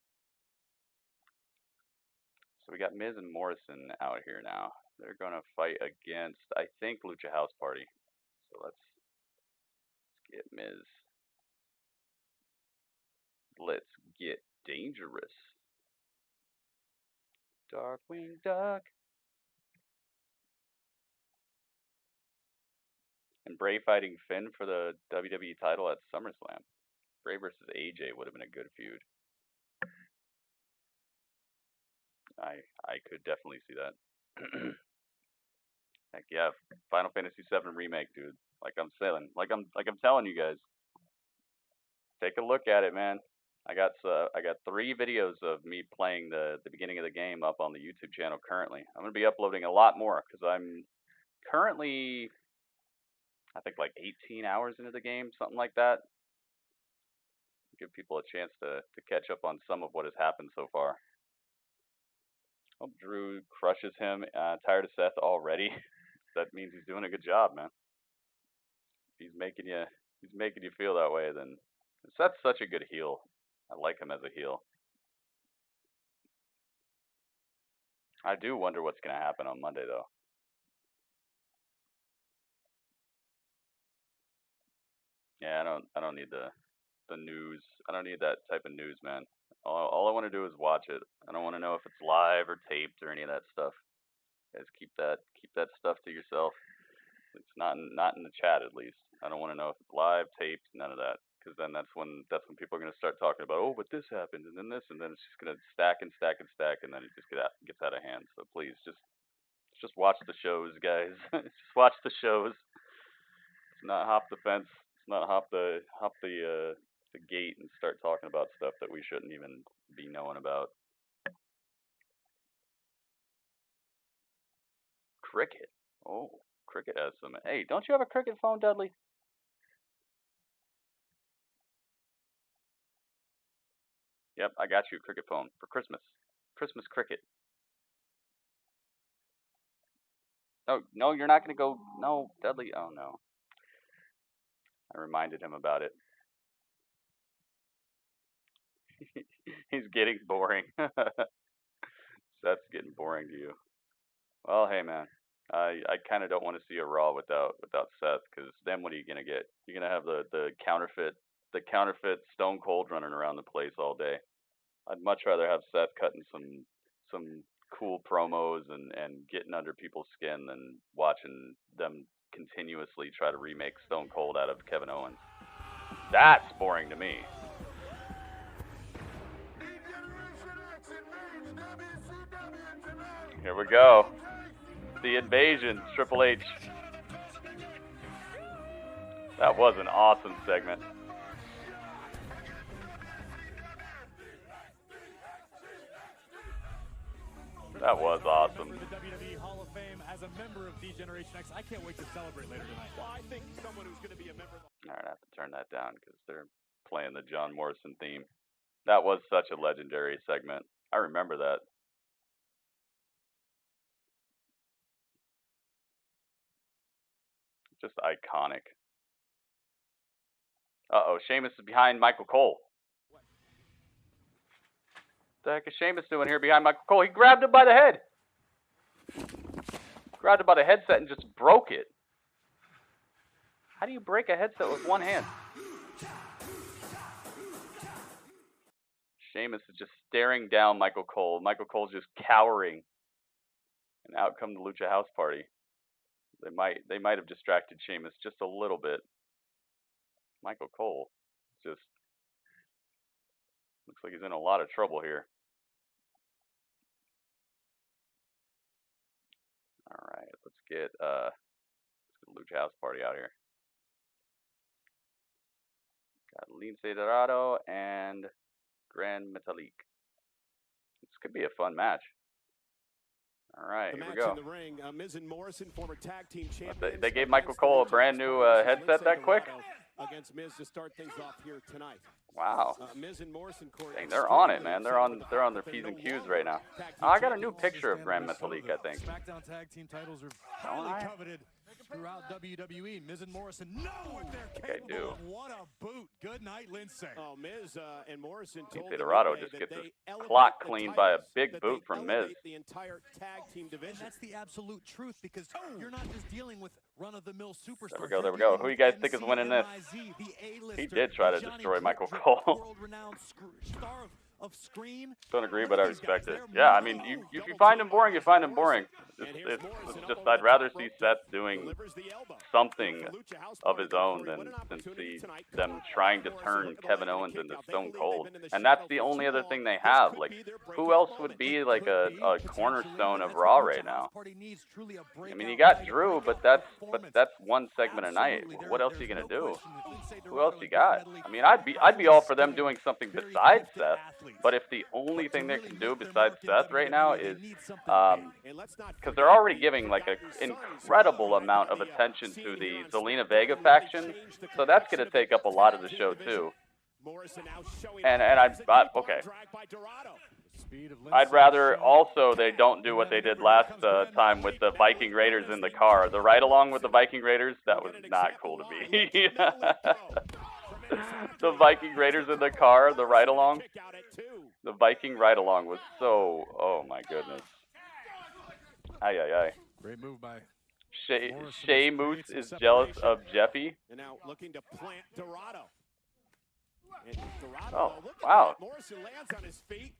So we got Miz and Morrison out here now. They're gonna fight against, I think, Lucha House Party. So let's get Miz. Let's get dangerous. Darkwing Duck. And Bray fighting Finn for the WWE title at SummerSlam. Bray versus AJ would have been a good feud. I could definitely see that. Heck yeah, Final Fantasy VII Remake, dude. Like I'm saying, like I'm telling you guys. Take a look at it, man. I got 3 videos of me playing the beginning of the game up on the YouTube channel currently. I'm gonna be uploading a lot more because I'm currently, I think, like 18 hours into the game, something like that. Give people a chance to catch up on some of what has happened so far. Hope Drew crushes him. Tired of Seth already. That means he's doing a good job, man. If he's making you feel that way, then Seth's such a good heel. I like him as a heel. I do wonder what's gonna happen on Monday though. Yeah, I don't need the news. I don't need that type of news, man. All I want to do is watch it. I don't want to know if it's live or taped or any of that stuff. Guys, keep that stuff to yourself. It's not in the chat at least. I don't want to know if it's live, taped, none of that. Because then that's when people are gonna start talking about, oh, but this happened and then this, and then it's just gonna stack and stack and stack, and then it just gets out of hand. So please just watch the shows, guys. Just watch the shows. It's not hop the fence. It's not hop the gate and start talking about stuff that we shouldn't even be knowing about. Cricket. Oh, Cricket has some. Hey, don't you have a Cricket phone, Dudley? Yep, I got you a Cricket phone for Christmas. Christmas Cricket. No, you're not gonna go. No, Dudley. Oh no. I reminded him about it. He's getting boring. That's getting boring to you. Well, hey man, I kind of don't want to see a Raw without Seth, because then what are you gonna get? You're gonna have the counterfeit Stone Cold running around the place all day. I'd much rather have Seth cutting some cool promos and getting under people's skin than watching them continuously try to remake Stone Cold out of Kevin Owens. That's boring to me. Here we go. The invasion, Triple H. That was an awesome segment. That was awesome. The WWE Hall of Fame as a member of D-Generation X. I can't wait to celebrate later tonight. Well, I think someone who's going to be a member of... All right, I have to turn that down because they're playing the John Morrison theme. That was such a legendary segment. I remember that. Just iconic. Uh-oh, Sheamus is behind Michael Cole. What the heck is Sheamus doing here behind Michael Cole? He grabbed him by the head. Grabbed him by the headset and just broke it. How do you break a headset with one hand? Sheamus is just staring down Michael Cole. Michael Cole's just cowering. And out come the Lucha House Party. They might have distracted Sheamus just a little bit. Michael Cole just looks like he's in a lot of trouble here. All right, let's get Lucha House Party out here. Got Lince Dorado and Gran Metalik. This could be a fun match. All right, here we go. In the ring, Miz and Morrison, former tag team champions. They gave Michael Cole a brand new headset that quick? Against Miz to start things off here tonight. Wow. Miz and Morrison, dang, they're on it, man. They're on their P's and Q's right now. Oh, I got a new picture of Gran Metalik, I think. Smackdown tag team titles are highly coveted throughout WWE. Miz and Morrison know what they're capable of. What a boot. Good night, Lince. Oh, Miz and Morrison told Lince Dorado just gets his clock cleaned by a big boot from Miz. The entire tag team division. And that's the absolute truth, because you're not just dealing with run-of-the-mill superstars. There we go. Who you guys think is winning this? He did try to destroy Michael Cole. Don't agree, but I respect it. Yeah, I mean, if you find him boring, you find him boring. It's just I'd rather see Seth doing something of his own than see them trying to turn Kevin Owens into Stone Cold. And that's the only other thing they have. Like, who else would be like a cornerstone of Raw right now? I mean, you got Drew, but that's one segment a night. What else are you gonna do? Who else you got? I mean, I'd be all for them doing something besides Seth. But if the only thing they can do besides Seth right now is, because they're already giving like an incredible amount of attention to the Zelina Vega faction, so that's going to take up a lot of the show too. And okay. I'd rather also they don't do what they did last time with the Viking Raiders in the car. The ride along with the Viking Raiders, that was not cool to me. The Viking Raiders in the car, the ride-along. The Viking ride-along was so... Oh, my goodness. Ay, ay, ay. Great move by... Sheamus is jealous of Jeffy. And now looking to plant Dorado. Oh, wow. Morrison lands on his feet.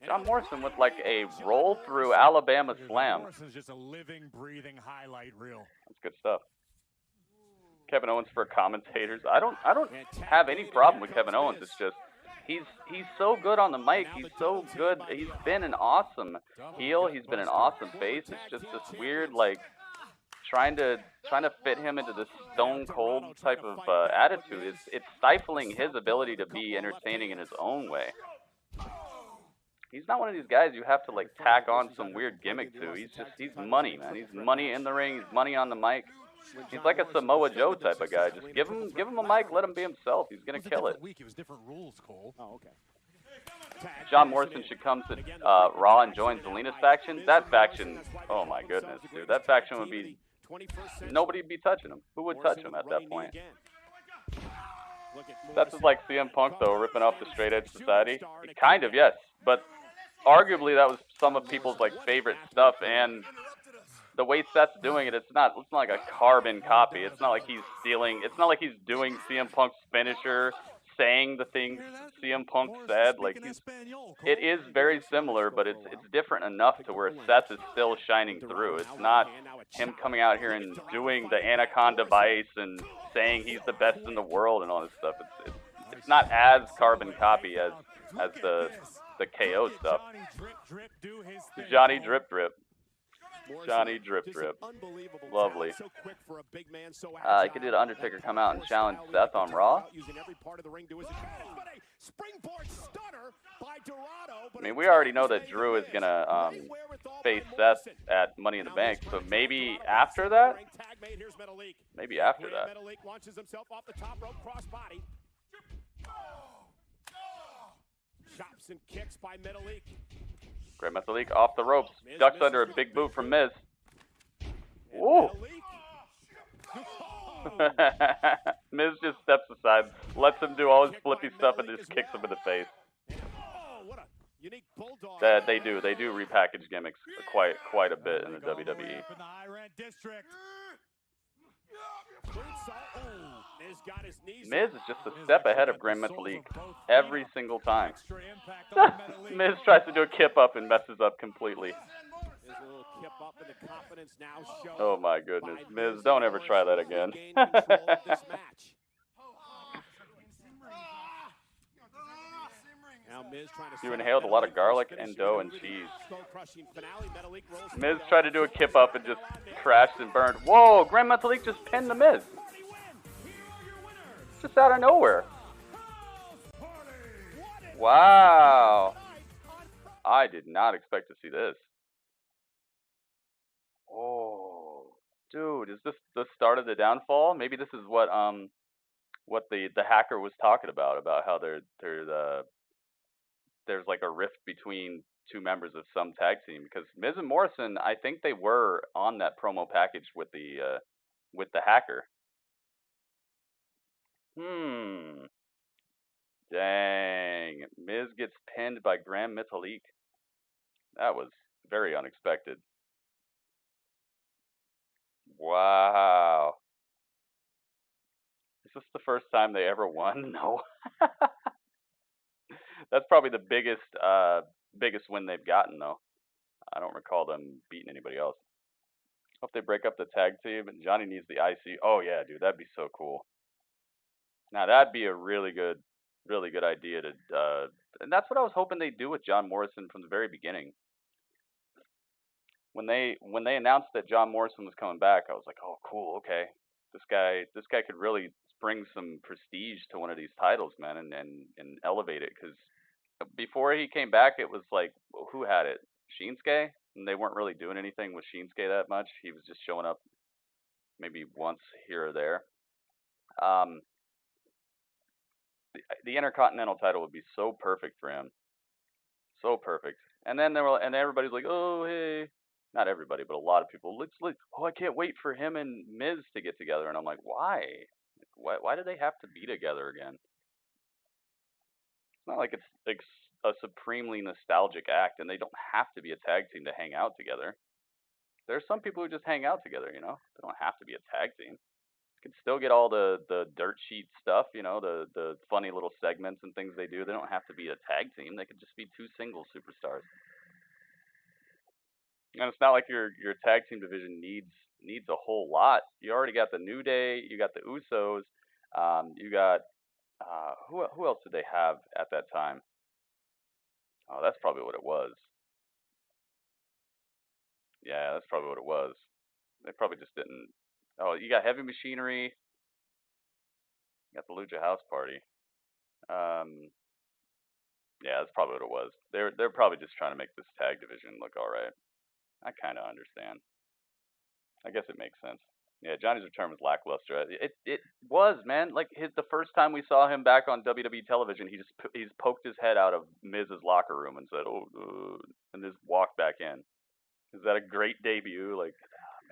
John Morrison with like a roll-through Alabama slam. Morrison's just a living, breathing highlight reel. That's good stuff. Kevin Owens for commentators. I don't have any problem with Kevin Owens. It's just he's so good on the mic. He's so good. He's been an awesome heel. He's been an awesome face. It's just this weird like trying to fit him into this Stone Cold type of attitude. It's stifling his ability to be entertaining in his own way. He's not one of these guys you have to like tack on some weird gimmick to. He's money, man. He's money in the ring. He's money on the mic. He's like a Samoa Joe type of guy. Just give him a mic, let him be himself. He's gonna kill it. It was different rules, Cole. Oh, okay. John Morrison should come to Raw and join Zelina's faction. That faction, oh my goodness, dude. That faction would be nobody would be touching him. Who would touch him at that point? That's just like CM Punk though, ripping off the Straight Edge Society. Kind of, yes, but arguably that was some of people's like favorite stuff. And the way Seth's doing it, it's not like a carbon copy. It's not like he's stealing. It's not like he's doing CM Punk's finisher, saying the things CM Punk said. Like it is very similar, but it's different enough to where Seth is still shining through. It's not him coming out here and doing the Anaconda Vice and saying he's the best in the world and all this stuff. It's not as carbon copy as the KO stuff. Johnny Drip Drip. Johnny Drip Drip. Lovely. I could do the Undertaker come out and challenge Seth on Raw. I mean, we already know that Drew is going to face Seth at Money in the Bank, so maybe after that? Maybe after that. Chops and kicks by Metalik. Great Metalik off the ropes. Ducks under a big boot from Miz. Ooh. Miz just steps aside, lets him do all his flippy stuff, and just kicks him in the face. They do repackage gimmicks quite a bit in the WWE. Miz is just a step ahead of Gran Metalik every single time. Miz tries to do a kip up and messes up completely. kip up and the confidence now shown. Oh my goodness, by Miz, Miz don't and ever try that Morrison again. to gain control of this match. Now Miz trying to You set up inhaled a lot of Metalik for garlic his and finishing dough and maneuver. cheese. Skull-crushing finale. Metalik rolls to Miz the tried to do a kip up and just crashed and burned. Whoa, Grand Metalik just pinned the Miz. Just out of nowhere. Wow. I did not expect to see this. Oh, dude, is this the start of the downfall? Maybe this is what the hacker was talking about how there's like a rift between two members of some tag team, because Miz and Morrison, I think they were on that promo package with the hacker. Dang, Miz gets pinned by Grand Metalik. That was very unexpected. Wow. Is this the first time they ever won? No. That's probably the biggest win they've gotten, though. I don't recall them beating anybody else. Hope they break up the tag team and Johnny needs the IC. Oh yeah, dude, that'd be so cool. Now that'd be a really good idea to, and that's what I was hoping they'd do with John Morrison from the very beginning. When they announced that John Morrison was coming back, I was like, oh cool, okay, this guy could really bring some prestige to one of these titles, man, and elevate it. Because before he came back, it was like, who had it? Shinsuke, and they weren't really doing anything with Shinsuke that much. He was just showing up maybe once here or there. The Intercontinental title would be so perfect for him, so perfect. And then everybody's like, oh hey, not everybody, but a lot of people. Oh, I can't wait for him and Miz to get together. And I'm like, why? Why do they have to be together again? It's not like it's a supremely nostalgic act, and they don't have to be a tag team to hang out together. There's some people who just hang out together, you know? They don't have to be a tag team. You can still get all the dirt sheet stuff, you know, the funny little segments and things they do. They don't have to be a tag team. They could just be two single superstars. And it's not like your tag team division needs a whole lot. You already got the New Day, you got the Usos, you got who else did they have at that time? Oh, that's probably what it was. Yeah, that's probably what it was. They probably just didn't. Oh, you got Heavy Machinery. You got the Lucha House Party. Yeah, that's probably what it was. They're probably just trying to make this tag division look all right. I kind of understand. I guess it makes sense. Yeah, Johnny's return was lackluster. It was, man. Like the first time we saw him back on WWE television, he's poked his head out of Miz's locker room and said, "Oh," and just walked back in. Is that a great debut? Like,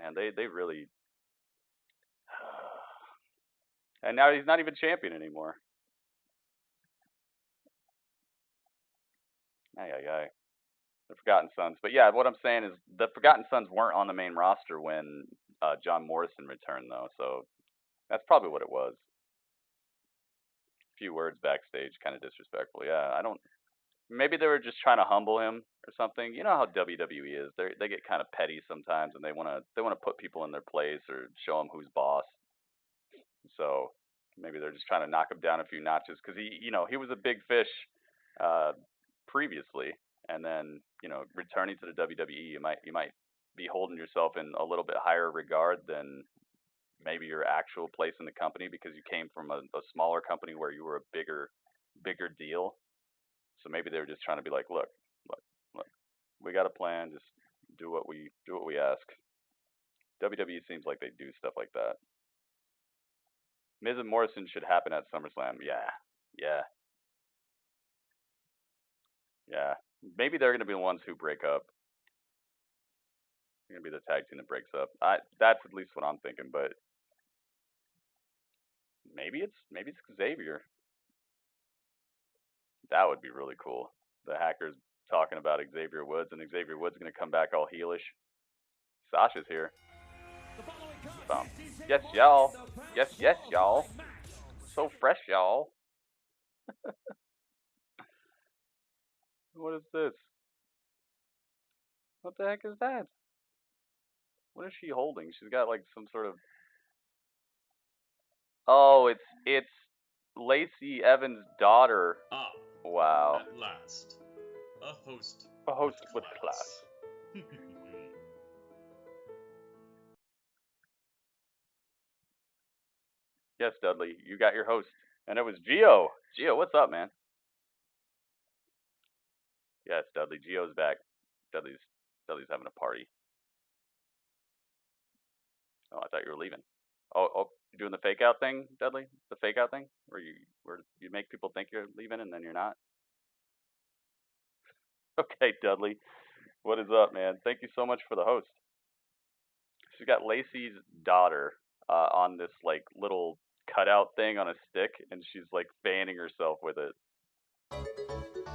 man, they really. And now he's not even champion anymore. Ay. The Forgotten Sons. But yeah, what I'm saying is the Forgotten Sons weren't on the main roster when John Morrison returned, though. So that's probably what it was. A few words backstage, kind of disrespectful. Yeah, I don't. Maybe they were just trying to humble him or something. You know how WWE is. They get kind of petty sometimes, and they wanna put people in their place or show them who's boss. So maybe they're just trying to knock him down a few notches because he was a big fish previously, and then returning to the WWE, you might be holding yourself in a little bit higher regard than maybe your actual place in the company because you came from a smaller company where you were a bigger deal. So maybe they were just trying to be like, look, we got a plan. Just do what we ask. WWE seems like they do stuff like that. Miz and Morrison should happen at SummerSlam. Yeah. Maybe they're gonna be the ones who break up. They're gonna be the tag team that breaks up. That's at least what I'm thinking. But maybe it's Xavier. That would be really cool. The hackers talking about Xavier Woods, and Xavier Woods gonna come back all heelish. Sasha's here. Yes, y'all. Yes, y'all. So fresh, y'all. What is this? What the heck is that? What is she holding? She's got like some sort of. Oh, it's Lacey Evans' daughter. Ah. Wow. At last, a host. A host with class. Yes, Dudley, you got your host, and it was Gio. Gio, what's up, man? Yes, Dudley, Gio's back. Dudley's having a party. Oh, I thought you were leaving. Oh, you're doing the fake out thing, Dudley? The fake out thing, where you make people think you're leaving and then you're not. Okay, Dudley, what is up, man? Thank you so much for the host. She's got Lacey's daughter on this like little cutout thing on a stick, and she's like fanning herself with it.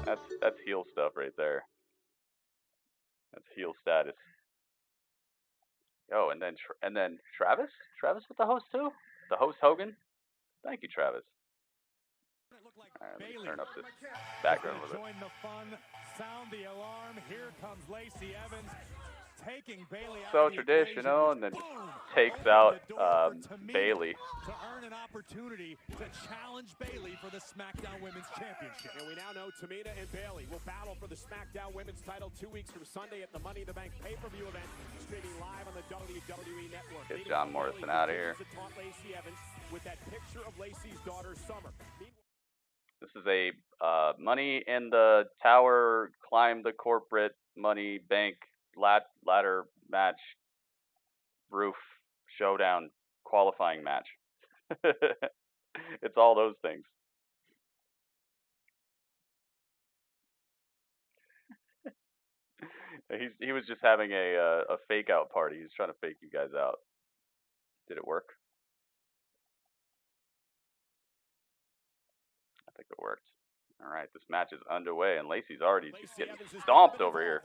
That's heel stuff right there. That's heel status. Oh, and then Travis with the host too. The host Hogan. Thank you, Travis. All right, let me turn up this background a little bit. Join the fun. Sound the alarm. Here comes Lacey Evans. Taking Bailey out So traditional, and then just takes out Bailey. To earn an opportunity to challenge Bailey for the SmackDown Women's Championship. And we now know Tamina and Bailey will battle for the SmackDown Women's title 2 weeks from Sunday at the Money in the Bank pay-per-view event, streaming live on the WWE Network. Get John Morrison out of here. Lacey Evans with that picture of Lacey's daughter Summer. This is a Money in the Tower, climb the corporate Money Bank ladder match, roof showdown qualifying match. It's all those things. He was just having a fake out party. He's trying to fake you guys out. Did it work? I think it worked. All right, this match is underway, and Lacey's already getting stomped over here.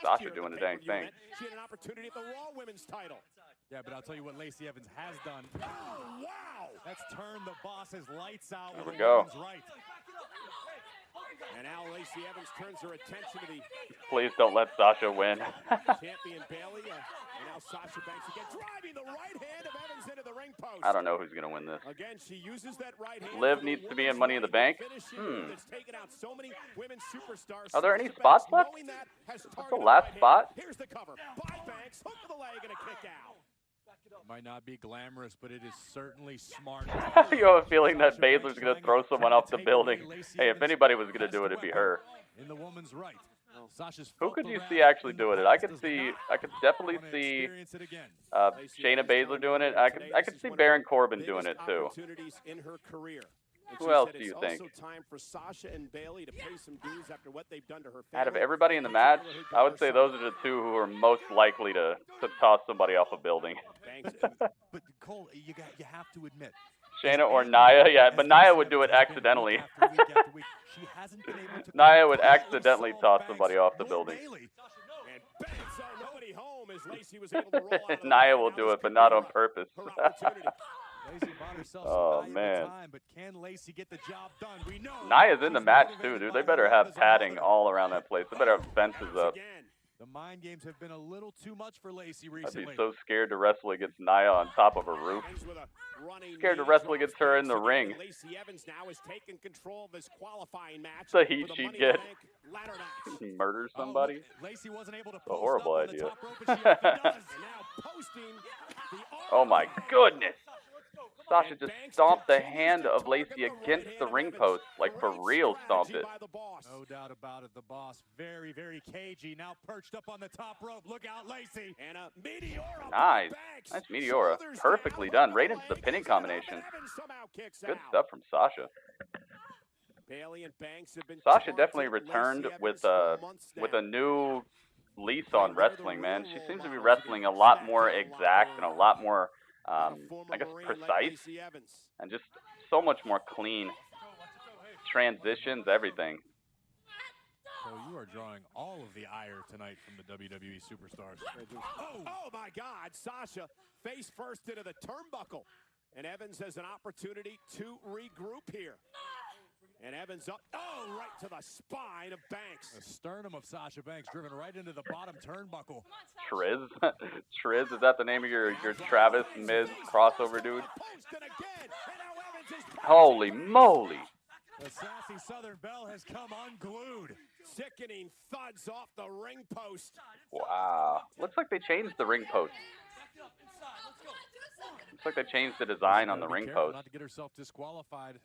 Sasha doing the dang thing. She had an opportunity at the Raw Women's title. Yeah, but I'll tell you what Lacey Evans has done. Oh, wow! That's turned the boss's lights out. There we go. Right. And now Lacey Evans turns her attention to the Please don't let Sasha win. champion Bailey. And now Sasha Banks again, driving the right hand of Evans into the ring post. I don't know who's gonna win this. Again, she uses that right hand. Liv needs to be in Money in the Bank. That's taken out so many women superstars. Are there any spots left? That's the last spot. Here's the cover by Banks, hook to the leg and a kick out. Might not be glamorous, but it is certainly smart. You have a feeling that Baszler's gonna throw someone off the building. Hey, if anybody was gonna do it, it'd be her. In the woman's right. Who could you see actually doing it? I could definitely see Shayna Baszler doing it. I could see Baron Corbin doing it too. In her career. Who else do you think? Also time for Sasha and Bailey to pay some dues after what they've done to her. Out of everybody in the match, I would say those are the two who are most likely to toss somebody off a building. But Cole, you have to admit, Shayna or Nia, yeah, but Nia would do it accidentally. Nia would accidentally toss somebody off the building. Nia will do it, but not on purpose. Oh man. But can Lacey get the job done? We know Nia's in the match too, dude. They better have padding all around that place. They better have fences up. The mind games have been a little too much for Lacey recently. I'd be so scared to wrestle against Nia on top of a roof. Scared to wrestle against her in the ring. Lacey Evans now is taking control of this qualifying match. The heat she'd get. Murder somebody. Lacey wasn't able to a horrible idea. Oh Oh my goodness. Sasha just stomped the hand of Lacey against the ring post, like for real stomped it. No doubt about it, the boss very, very cagey, now perched up on the top rope. Look out, Lacey. And a Meteora. Nice. Nice Meteora. Perfectly done. Right into the pinning combination. Good stuff from Sasha. Sasha definitely returned with a new lease on wrestling, man. She seems to be wrestling a lot more exact and a lot more I guess precise, and just so much more clean. Transitions, everything. So you are drawing all of the ire tonight from the WWE superstars. Oh my God, Sasha face first into the turnbuckle. And Evans has an opportunity to regroup here. And Evans up, right to the spine of Banks. The sternum of Sasha Banks driven right into the bottom turnbuckle. Triz? Triz, is that the name of your Travis Miz crossover dude? Holy moly. The sassy Southern Belle has come unglued. Sickening thuds off the ring post. Wow. Looks like they changed the ring post. Looks like they changed the design on the ring post. Not to get herself disqualified.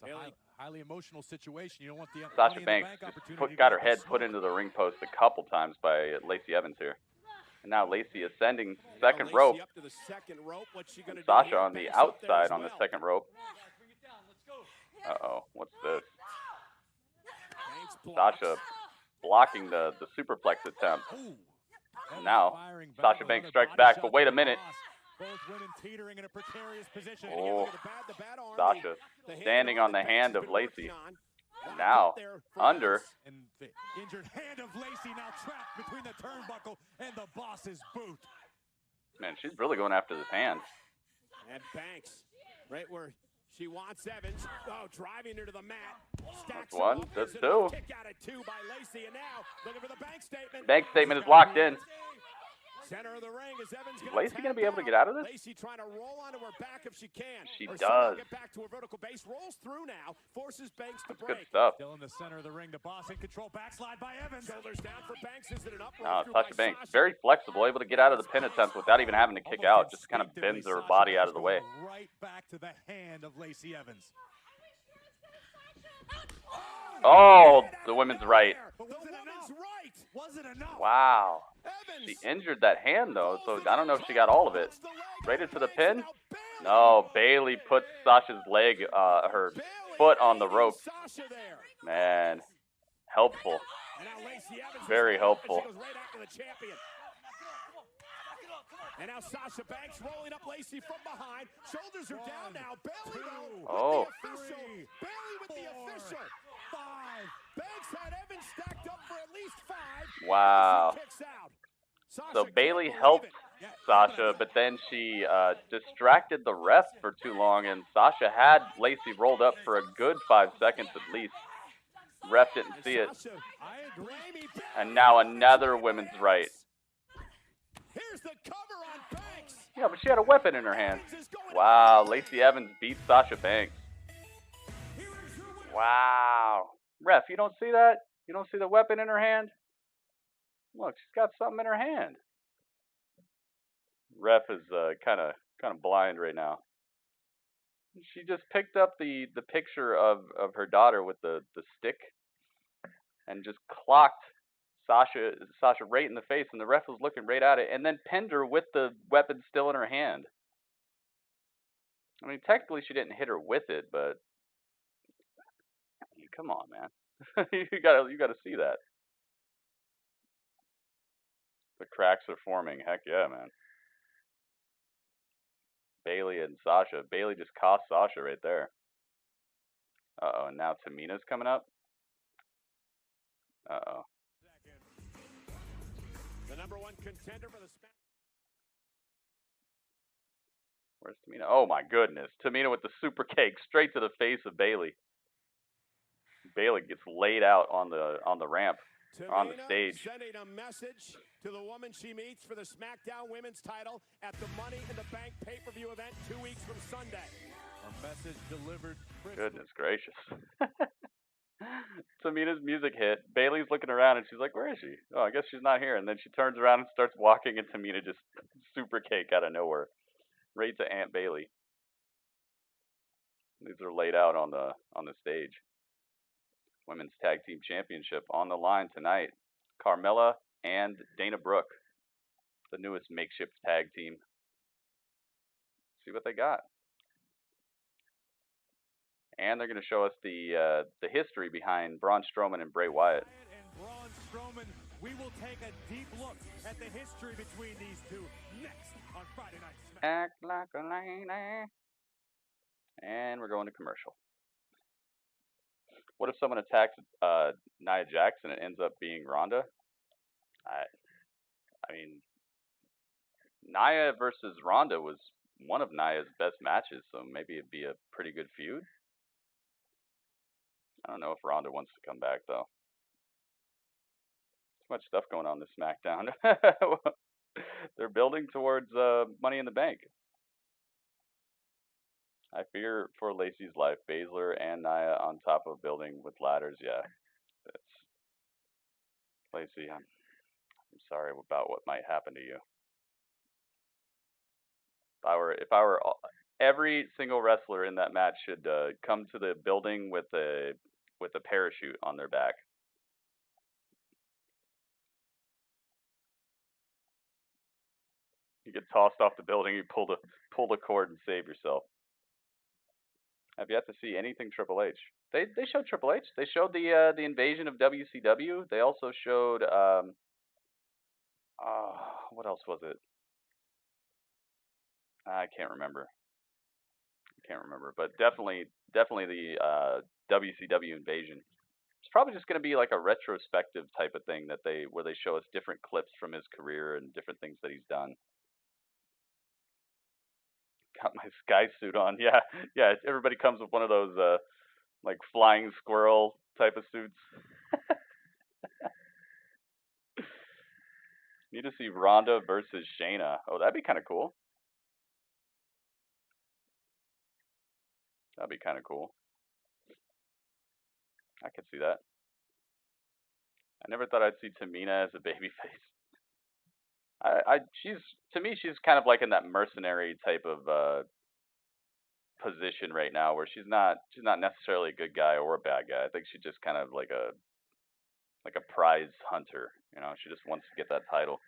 It's a highly emotional situation. You don't want the Sasha Banks got her head put into the ring post a couple times by Lacey Evans here. And now Lacey ascending second rope. And Sasha on the outside on the second rope. Uh-oh, what's this? Sasha blocking the superplex attempt. And now Sasha Banks strikes back, but wait a minute. Both women teetering in a precarious position. Oh, Sasha standing on the hand of Lacey. Now, under. And the injured hand of Lacey now trapped between the turnbuckle and the boss's boot. Man, she's really going after this hand. And Banks, right where she wants Evans. Oh, driving her to the mat. That's one, that's two. Kick out at two by Lacey, and now looking for the bank statement. Bank statement is locked in. Center of the ring is Evans. Is Lacey going to be able to get out of this? Lacey trying to roll onto her back if she can. She does. Get back to her vertical base. Rolls through now. Forces Banks to That's break. good stuff. Still in the center of the ring. The boss in control. Backslide by Evans. Shoulders down for Banks. Is it an up? Sasha Banks, very flexible, able to get out of the pin attempt without even having to kick out. Just kind of bends her body out of the way. Right back to the hand of Lacey Evans. Oh, the women's right. The women's right. Was it enough? Wow. She injured that hand, though, so I don't know if she got all of it. Right into the pin? No, Bailey puts Sasha's leg, her foot on the rope. Man, helpful. Very helpful. And now Sasha Banks rolling up Lacey from behind. Shoulders are down now. Bailey oh. with the official. Bailey with the official. 5. Banks had Evans stacked up for at least 5. Wow. So Bailey helped Sasha, but then she distracted the ref for too long, and Sasha had Lacey rolled up for a good 5 seconds at least. Ref didn't see it. And now another women's right. Here's the cover on Banks. Yeah, but she had a weapon in her hand. Wow, Lacey Evans beats Sasha Banks. Wow. Ref, you don't see that? You don't see the weapon in her hand? Look, she's got something in her hand. Ref is kind of blind right now. She just picked up the picture of her daughter with the stick and just clocked Sasha right in the face, and the ref was looking right at it, and then pinned her with the weapon still in her hand. I mean, technically she didn't hit her with it, but come on, man. you gotta see that. The cracks are forming. Heck yeah, man. Bailey and Sasha. Bailey just cost Sasha right there. Uh-oh, and now Tamina's coming up. Uh-oh. The number 1 contender for the Where's Tamina? Oh my goodness. Tamina with the super cake straight to the face of Bailey. Bailey gets laid out on the ramp, on the stage. Sending a message to the woman she meets for the SmackDown Women's title at the Money in the Bank pay-per-view event 2 weeks from Sunday. A message delivered. Goodness gracious. Tamina's music hit. Bailey's looking around and she's like, where is she? Oh, I guess she's not here. And then she turns around and starts walking, and Tamina just super cake out of nowhere. Right to Aunt Bailey. These are laid out on the stage. Women's Tag Team Championship on the line tonight. Carmela and Dana Brooke, the newest makeshift tag team. See what they got. And they're going to show us the history behind Braun Strowman and Bray Wyatt. And Braun Strowman, we will take a deep look at the history between these two next on Friday Night Smackdown. Act like a lady. And we're going to commercial. What if someone attacks Nia Jax and it ends up being Ronda? I mean, Nia versus Ronda was one of Nia's best matches, so maybe it'd be a pretty good feud. I don't know if Ronda wants to come back though. Too much stuff going on this SmackDown. They're building towards Money in the Bank. I fear for Lacey's life. Baszler and Nia on top of building with ladders. Yeah, that's Lacey. I'm sorry about what might happen to you. If I were every single wrestler in that match should come to the building with a parachute on their back. You get tossed off the building, you pull the cord and save yourself. I've yet to see anything Triple H. They showed Triple H. They showed the invasion of WCW. They also showed what else was it? I can't remember. But definitely the WCW invasion. It's probably just going to be like a retrospective type of thing where they show us different clips from his career and different things that he's done. Got my sky suit on. Yeah. Everybody comes with one of those like flying squirrel type of suits. Need to see Ronda versus Shayna. Oh, that'd be kind of cool. That'd be kind of cool. I could see that. I never thought I'd see Tamina as a babyface. To me she's kind of like in that mercenary type of position right now, where she's not necessarily a good guy or a bad guy. I think she's just kind of like a prize hunter. You know, she just wants to get that title.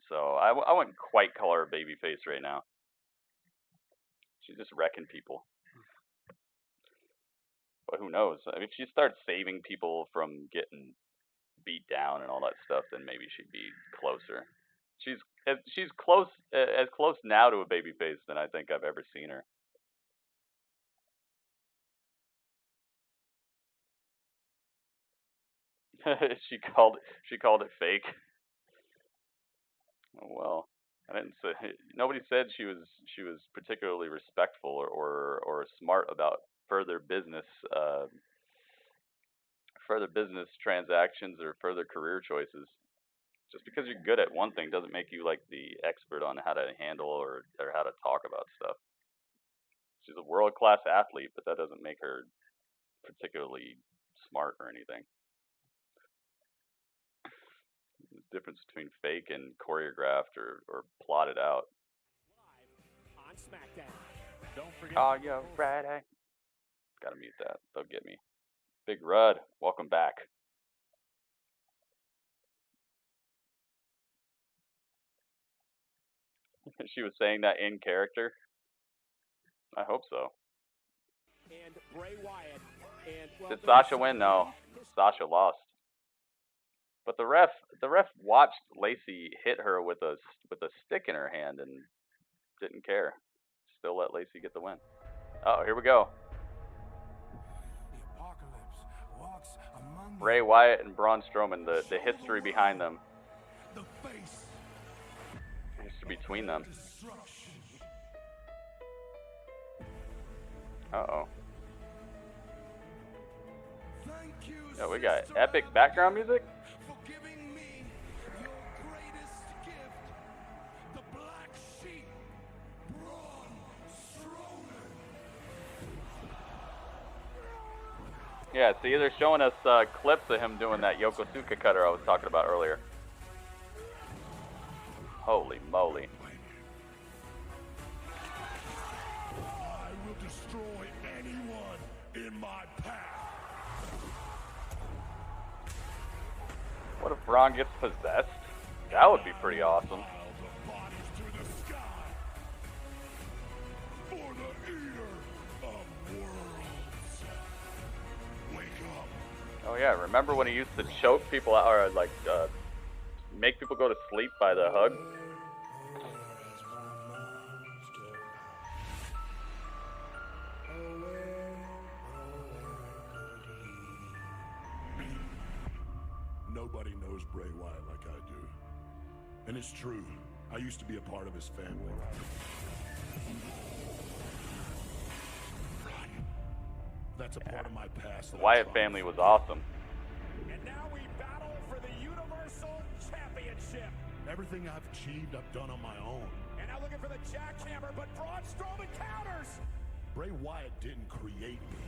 So I wouldn't quite call her a babyface right now. She's just wrecking people. But who knows? I mean, if she starts saving people from getting beat down and all that stuff, then maybe she'd be closer. She's close, as close now to a babyface than I think I've ever seen her. She called it fake. Oh, well, I didn't say. Nobody said she was particularly respectful or smart about further business transactions or further career choices. Just because you're good at one thing doesn't make you like the expert on how to handle or how to talk about stuff. She's a world-class athlete, but that doesn't make her particularly smart or anything. There's a difference between fake and choreographed or plotted out. Live on SmackDown. Don't forget. Oh, yeah, Friday. Gotta mute that. They'll get me. Big Rudd, welcome back. She was saying that in character. I hope so. And Bray Wyatt. And, well, did Sasha win? No, Sasha lost. But the ref watched Lacey hit her with a stick in her hand and didn't care. Still let Lacey get the win. Oh, here we go. Bray Wyatt and Braun Strowman, the history behind them. The history between them. Uh-oh. Oh, we got epic background music? Yeah, see, they're showing us clips of him doing that Yokosuka cutter I was talking about earlier. Holy moly. I will destroy anyone in my path. What if Braun gets possessed? That would be pretty awesome. Oh yeah, remember when he used to choke people out, or like make people go to sleep by the hug? Nobody knows Bray Wyatt like I do. And it's true. I used to be a part of his family. That That's a part of my past. The Wyatt family was awesome. And now we battle for the Universal Championship. Everything I've achieved, I've done on my own. And now looking for the jackhammer, but Braun Strowman counters. Bray Wyatt didn't create me.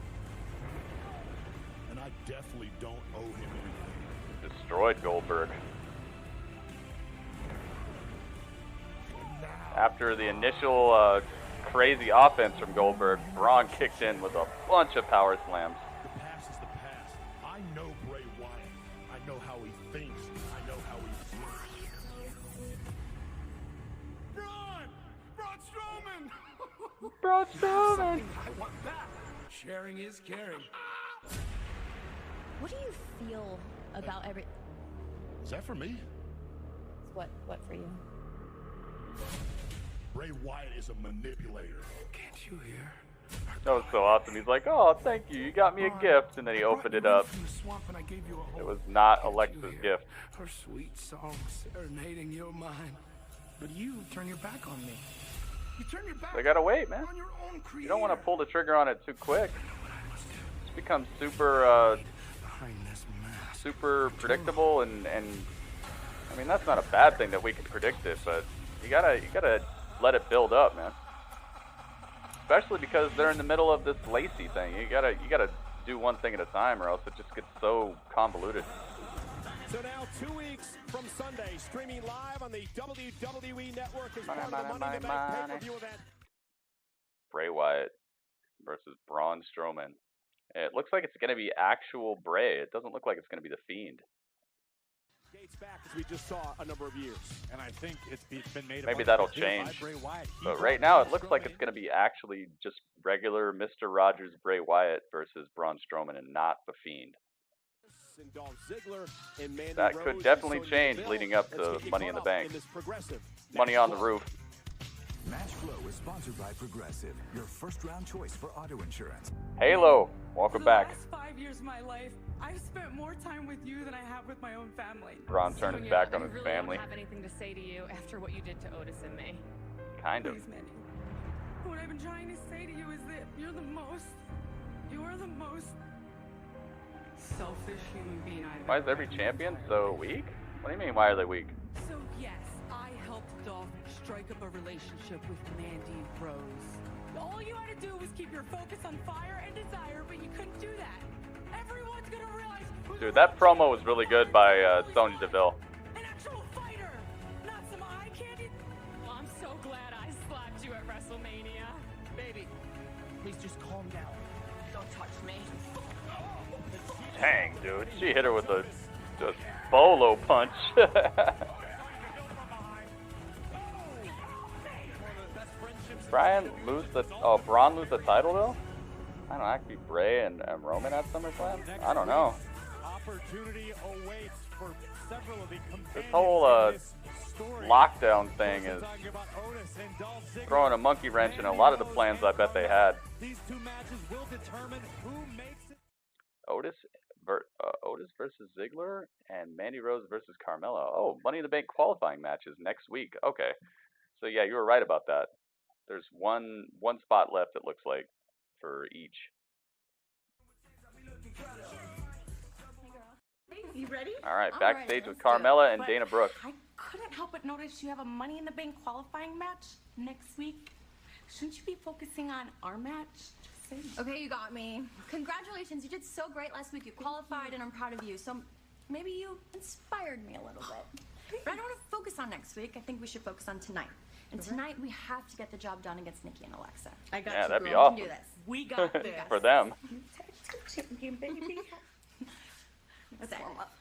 And I definitely don't owe him anything. Destroyed Goldberg. After the initial crazy offense from Goldberg, Braun kicked in with a bunch of power slams. The past is the past. I know Bray Wyatt. I know how he thinks. I know how he feels. Braun Strowman! I want that. Sharing is caring. What do you feel about every... Is that for me? What for you? Bray Wyatt is a manipulator. Can't you hear? That was so awesome. He's like, oh, thank you. You got me a gift. And then he opened it up. It was not Alexa's gift. Her sweet song serenading your mind. But you turn your back on me. You turn your back. They gotta wait, man. On your own creator. You don't want to pull the trigger on it too quick. It's become super, super predictable, and I mean, that's not a bad thing that we can predict it, but you gotta let it build up, man. Especially because they're in the middle of this Lacey thing. You gotta do one thing at a time, or else it just gets so convoluted. So now 2 weeks from Sunday, streaming live on the WWE Network as part of the Money in the Bank pay-per-view event. Bray Wyatt versus Braun Strowman. It looks like it's going to be actual Bray. It doesn't look like it's going to be the Fiend. Dates back as we just saw a number of years. And I think it's been made. Maybe that'll change. But right now it looks like it's going to be actually just regular Mr. Rogers Bray Wyatt versus Braun Strowman and not the Fiend. And Dolph Ziggler and Mandy That Rose could and definitely Sonya change Deville. leading up Let's to get you Money in caught the up Bank. in this progressive Money on the roof. Match Flow is sponsored by Progressive, your first round choice for auto insurance. Halo, welcome back. For the last 5 years of my life, I've spent more time with you than I have with my own family. Braun turned his back on his really family. don't have anything to say to you after what you did to Otis and me. Kind of. Please, Mandy. What I've been trying to say to you is that you're the most selfish human being I've Why is every champion so weak? What do you mean, why are they weak? So yes, I helped Dolph strike up a relationship with Mandy Rose. All you had to do was keep your focus on fire and desire, but you couldn't do that. Everyone's gonna realize who Dude, that promo was really good by Sonya Deville. an actual fighter, not some eye candy. Well, I'm so glad I slapped you at WrestleMania. Baby, please just calm down. Don't touch me. Dang, dude. She hit her with a just bolo punch. Braun lose the title though? I don't know, that could be Bray and Roman at SummerSlam? I don't know. Opportunity awaits for several of the This whole lockdown thing is throwing a monkey wrench in a lot of the plans I bet they had. These two matches will determine who makes it. Otis versus Ziggler and Mandy Rose versus Carmela. Oh, Money in the Bank qualifying matches next week. Okay. So yeah, you were right about that. There's one spot left, it looks like, for each. Hey, you ready? All right, All backstage right, with let's do it. Carmela and But Dana Brooke. I couldn't help but notice you have a Money in the Bank qualifying match next week. Shouldn't you be focusing on our match? Just saying. Okay, you got me. Congratulations, you did so great last week. You qualified, and I'm proud of you. So maybe you inspired me a little bit. But I don't want to focus on next week. I think we should focus on tonight. And tonight we have to get the job done against Nikki and Alexa. I got Yeah, you, that'd be girl. awesome. We can do this. We got this. For them. baby. Let's warm up.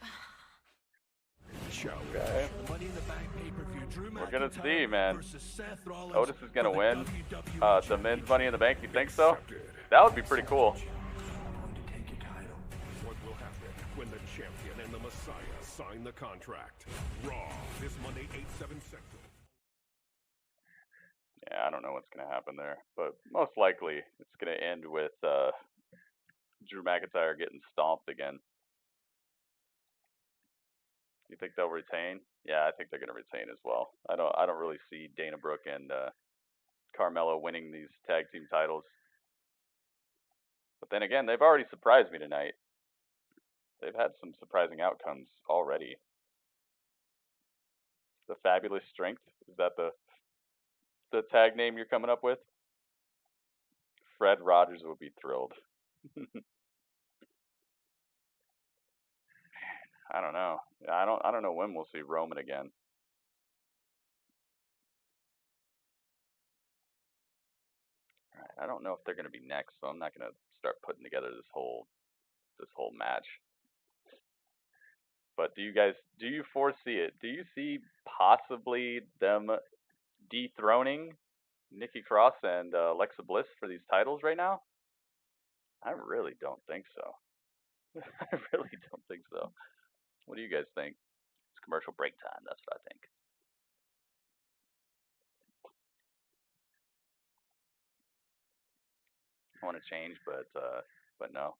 Okay. Money in the Bank pay-per-view. Drew We're gonna McIntyre see, man. versus Seth Rollins Otis is gonna for the win WWE the men's Money in the Bank. You think so? That would be pretty cool. What will happen when the champion and the Messiah sign the contract? Raw, this Monday, 8/7 Central. Yeah, I don't know what's gonna happen there, but most likely it's gonna end with Drew McIntyre getting stomped again. You think they'll retain? Yeah, I think they're gonna retain as well. I don't really see Dana Brooke and Carmella winning these tag team titles. But then again, they've already surprised me tonight. They've had some surprising outcomes already. The Fabulous Strength, is that the tag name you're coming up with? Fred Rogers would be thrilled. I don't know. I don't know when we'll see Roman again. Alright, I don't know if they're gonna be next, so I'm not gonna start putting together this whole match. But do you foresee it? Do you see possibly them dethroning Nikki Cross and Alexa Bliss for these titles right now? I really don't think so. I really don't think so. What do you guys think? It's commercial break time. That's what I think. I want to change, but no.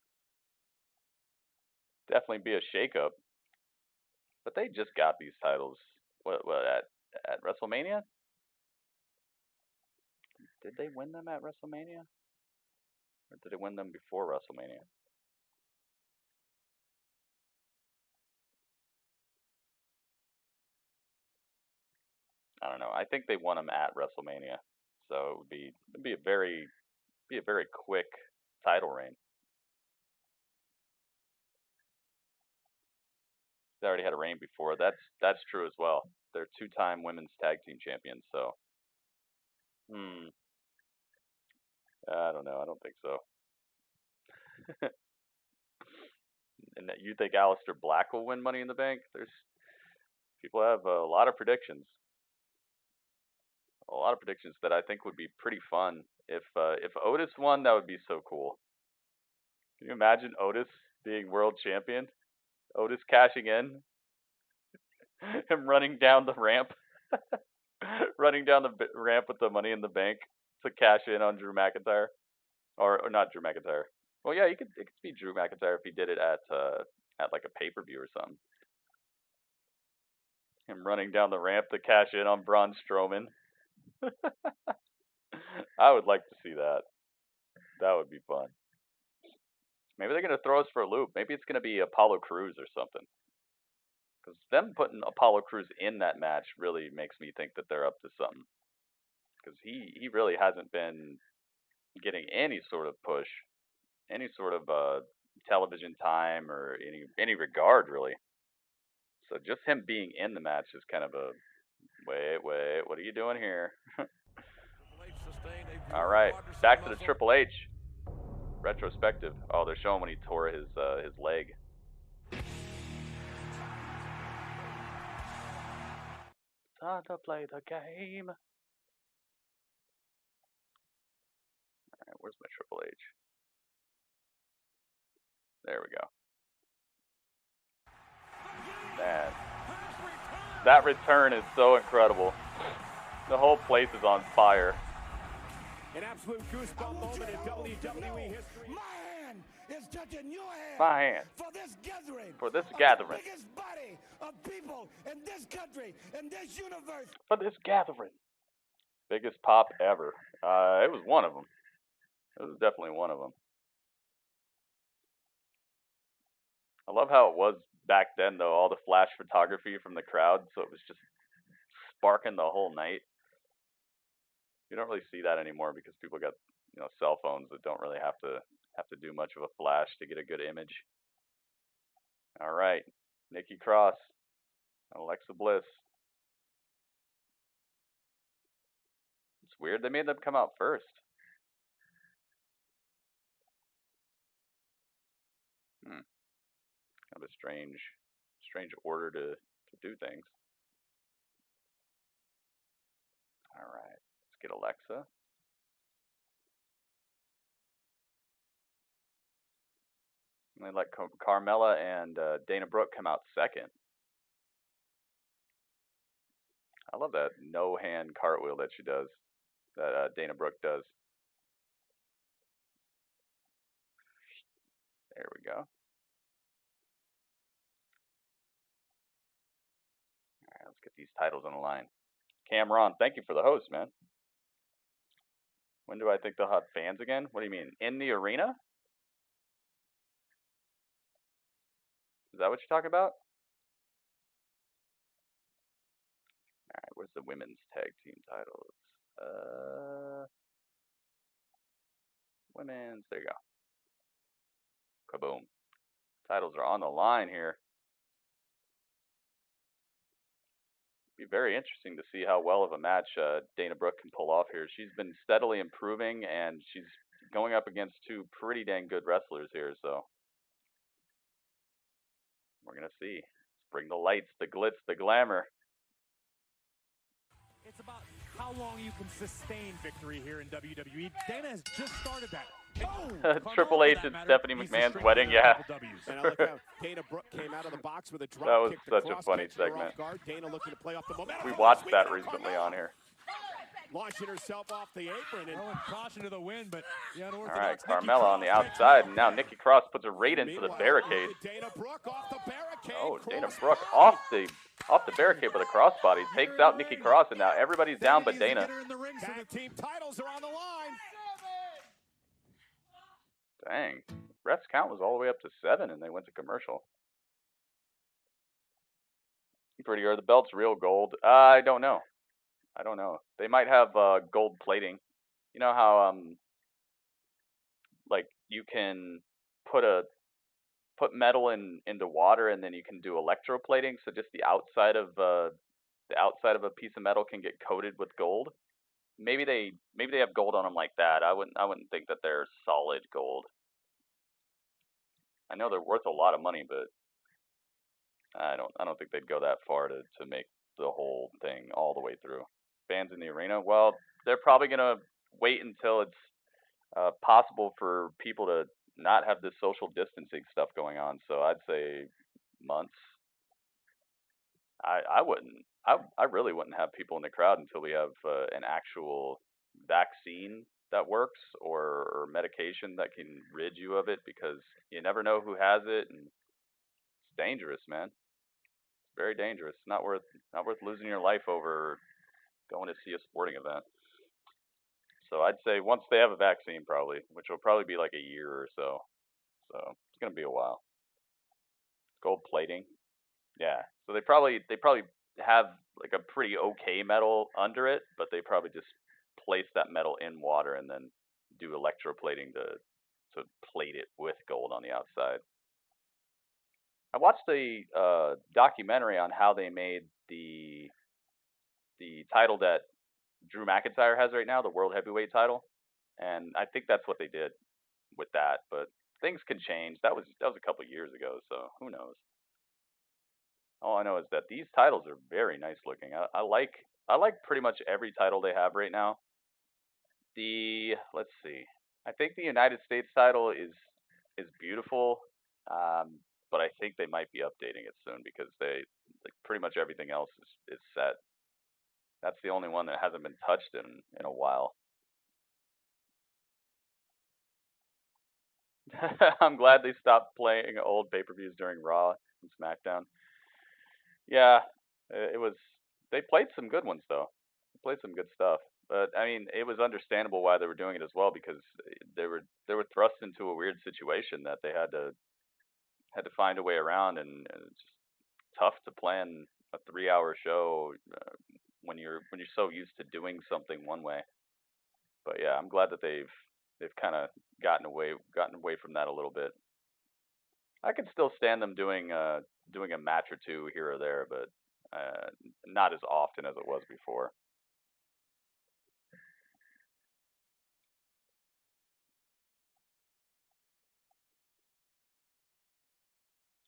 Definitely be a shakeup. But they just got these titles. What at WrestleMania? Did they win them at WrestleMania? Or did they win them before WrestleMania? I don't know. I think they won them at WrestleMania. So it'd be a very quick title reign. They already had a reign before. That's true as well. They're two-time women's tag team champions, so I don't know. I don't think so. And that you think Aleister Black will win Money in the Bank? There's people have a lot of predictions. A lot of predictions that I think would be pretty fun. If Otis won, that would be so cool. Can you imagine Otis being world champion? Otis cashing in, him running down the ramp, running down the ramp with the Money in the Bank to cash in on Drew McIntyre, or not Drew McIntyre. Well, yeah, it could be Drew McIntyre if he did it at like a pay-per-view or something. Him running down the ramp to cash in on Braun Strowman. I would like to see that. That would be fun. Maybe they're gonna throw us for a loop. Maybe it's gonna be Apollo Crews or something. Because them putting Apollo Crews in that match really makes me think that they're up to something. Because he really hasn't been getting any sort of push, any sort of television time or any regard really. So just him being in the match is kind of a wait, what are you doing here? All right, back to the Triple H retrospective. Oh, they're showing when he tore his leg. Time to play the game. Alright, where's my Triple H? There we go. Man, that return is so incredible. The whole place is on fire. An absolute goosebump moment in WWE history. My hand is touching your hand. My hand. For this gathering. For this gathering. The biggest body of people in this country, in this universe. For this gathering. Biggest pop ever. It was one of them. It was definitely one of them. I love how it was back then, though, all the flash photography from the crowd, so it was just sparking the whole night. You don't really see that anymore because people got, cell phones that don't really have to do much of a flash to get a good image. All right, Nikki Cross, Alexa Bliss. It's weird they made them come out first. Kind of a strange order to do things. All right, let's get Alexa. And they let Carmela and Dana Brooke come out second. I love that no-hand cartwheel that she does, that Dana Brooke does. There we go. Alright, let's get these titles on the line. Cameron, thank you for the host, man. When do I think they'll have fans again? What do you mean? In the arena? Is that what you're talking about? All right, where's the women's tag team titles? Women's. There you go. Kaboom. Titles are on the line here. Be very interesting to see how well of a match Dana Brooke can pull off here. She's been steadily improving, and she's going up against two pretty dang good wrestlers here, so we're going to see. Let's bring the lights, the glitz, the glamour. It's about how long you can sustain victory here in WWE. Dana has just started that. Triple H and Stephanie McMahon's wedding, yeah. And I like how Dana Brooke came out of the box with a drop That was kick. such a funny segment. Dana looking to play off the momentum. We watched that recently on here. Launching herself off the apron and caution to the wind, but the all right, Carmela on the outside, and now Nikki Cross puts her right into the barricade. Dana Brooke off the barricade. Oh, Dana Brooke off the barricade with a crossbody, takes out Nikki Cross, and now everybody's down but Dana. Tag team titles are on the line. Dang, ref's count was all the way up to 7, and they went to commercial. Pretty sure the belt's real gold. I don't know. They might have gold plating. You know how like you can put metal into water and then you can do electroplating. So just the outside of a piece of metal can get coated with gold. Maybe they have gold on them like that. I wouldn't think that they're solid gold. I know they're worth a lot of money, but I don't think they'd go that far to make the whole thing all the way through. Fans in the arena, well, they're probably gonna wait until it's possible for people to not have this social distancing stuff going on. So I'd say months. I really wouldn't have people in the crowd until we have an actual vaccine that works or medication that can rid you of it, because you never know who has it, and it's dangerous, man. It's very dangerous. Not worth losing your life over going to see a sporting event. So I'd say once they have a vaccine, probably, which will probably be like a year or so. So it's gonna be a while. Gold plating, yeah. So they probably have like a pretty okay metal under it, but they probably just place that metal in water and then do electroplating to plate it with gold on the outside. I watched a documentary on how they made the title that Drew McIntyre has right now, the World Heavyweight title, and I think that's what they did with that. But things can change. That was a couple years ago, so who knows? All I know is that these titles are very nice looking. I like pretty much every title they have right now. Let's see. I think the United States title is beautiful, but I think they might be updating it soon because pretty much everything else is set. That's the only one that hasn't been touched in a while. I'm glad they stopped playing old pay-per-views during Raw and SmackDown. Yeah, it was. They played some good ones though. They played some good stuff. But I mean, it was understandable why they were doing it as well, because they were thrust into a weird situation that they had to find a way around, and it's just tough to plan a 3-hour show when you're so used to doing something one way. But yeah, I'm glad that they've kind of gotten away from that a little bit. I could still stand them doing a match or two here or there, but not as often as it was before.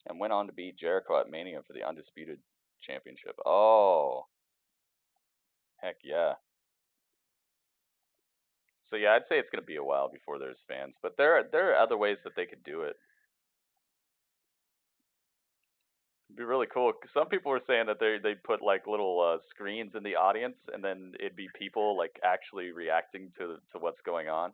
And went on to beat Jericho at Mania for the Undisputed Championship. Oh, heck yeah. So yeah, I'd say it's going to be a while before there's fans, but there are other ways that they could do it. It'd be really cool. Some people were saying that they put like little screens in the audience, and then it'd be people like actually reacting to what's going on.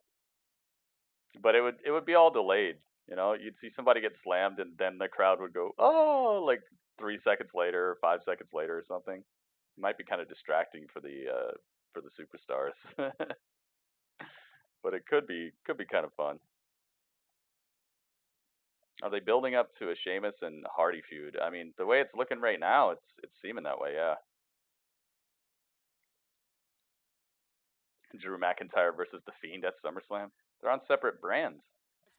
But it would be all delayed. You know, you'd see somebody get slammed, and then the crowd would go, "Oh!" like 3 seconds later, or 5 seconds later, or something. It might be kind of distracting for the superstars, but it could be kind of fun. Are they building up to a Sheamus and Hardy feud? I mean, the way it's looking right now, it's seeming that way, yeah. Drew McIntyre versus The Fiend at SummerSlam. They're on separate brands.